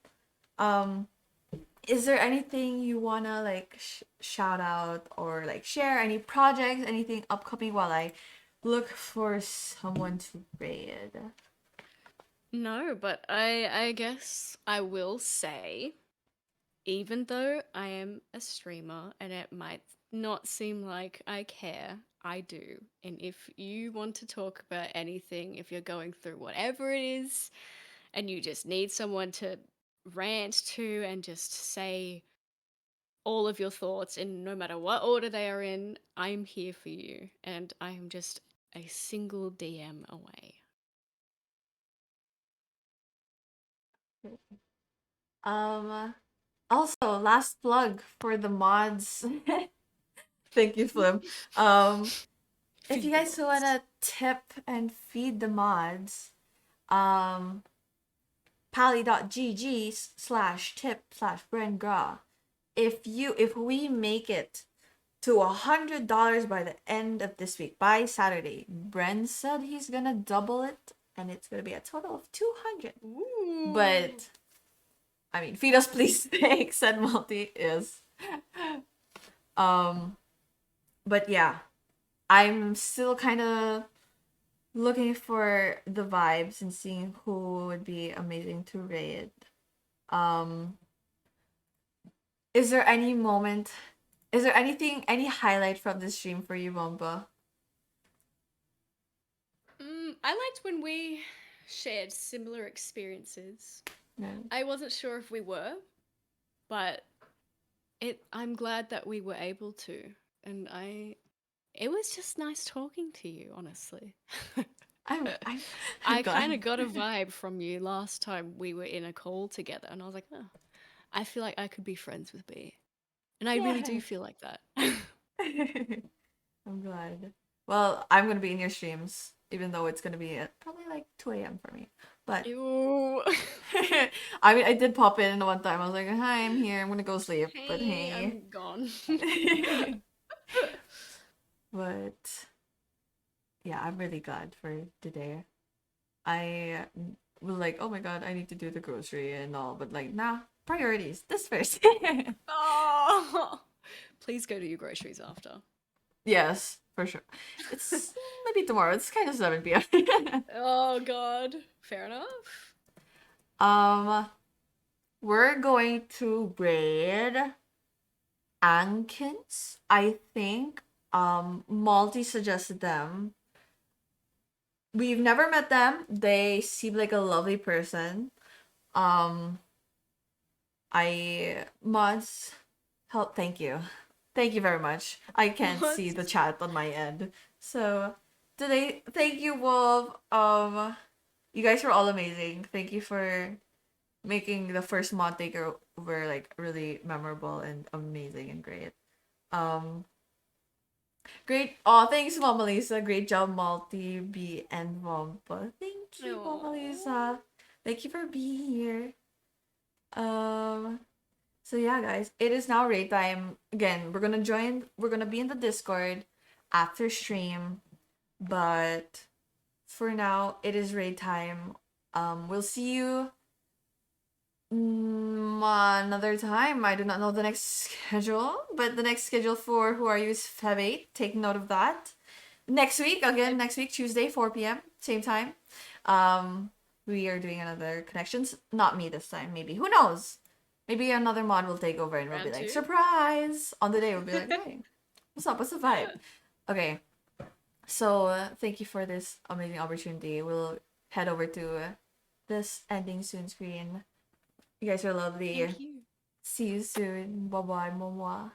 Is there anything you wanna like shout out or like share? Any projects, anything upcoming while I look for someone to raid? No, but I guess I will say, even though I am a streamer and it might not seem like I care, I do. And if you want to talk about anything, if you're going through whatever it is, and you just need someone to rant to and just say all of your thoughts in no matter what order they are in, I'm here for you. And I am just a single DM away. Also, last plug for the mods. Thank you, Flim. If you guys wanna tip and feed the mods, pally.gg/tip/brengra. If we make it to $100 by the end of this week, by Saturday, Bren said he's gonna double it, and it's gonna be a total of 200. But I mean, feed us please, thanks, said Multi is. But yeah, I'm still kind of looking for the vibes and seeing who would be amazing to raid. Is there any moment? Is there anything, any highlight from the stream for you, Vommpa? I liked when we shared similar experiences. Yeah. I wasn't sure if we were, but I'm glad that we were able to. And it was just nice talking to you, honestly. I kind of got a vibe from you last time we were in a call together, and I was like, oh, I feel like I could be friends with B. And I really do feel like that. I'm glad. Well, I'm gonna be in your streams, even though it's gonna be at probably like 2 a.m. for me. But Ew. I mean, I did pop in one time. I was like, "Hi, I'm here. I'm gonna go sleep." But hey, I'm gone. But yeah, I'm really glad for today. I was like, oh my god, I need to do the grocery and all, but like, nah, priorities. This first. Oh, please go do your groceries after. Yes, for sure. It's maybe tomorrow. It's kind of 7 p.m. Oh god. Fair enough. We're going to raid Ankins. I think Malty suggested them. We've never met them. They seem like a lovely person. Mods help. Thank you very much. I can't see the chat on my end. So today, thank you, Wolf. You guys were all amazing. Thank you for making the first mod takeover like really memorable and amazing and great. Great. Oh, thanks, Mama Lisa. Great job, Malty, B, and Vommpa. Thank you, Mama Lisa. Thank you for being here. So yeah, guys, it is now raid time. Again, we're gonna be in the Discord after stream, but for now, it is raid time. We'll see you another time. I do not know the next schedule, but the next schedule for Who Are You is Feb 8. Take note of that. Next week, Tuesday, 4 p.m. Same time. We are doing another connections. Not me this time, maybe. Who knows? Maybe another mod will take over and we'll be like, surprise! On the day, we'll be like, hey, what's up? What's the vibe? Okay. So, thank you for this amazing opportunity. We'll head over to this ending soon screen. You guys are lovely. Thank you. See you soon. Bye-bye, Momoa.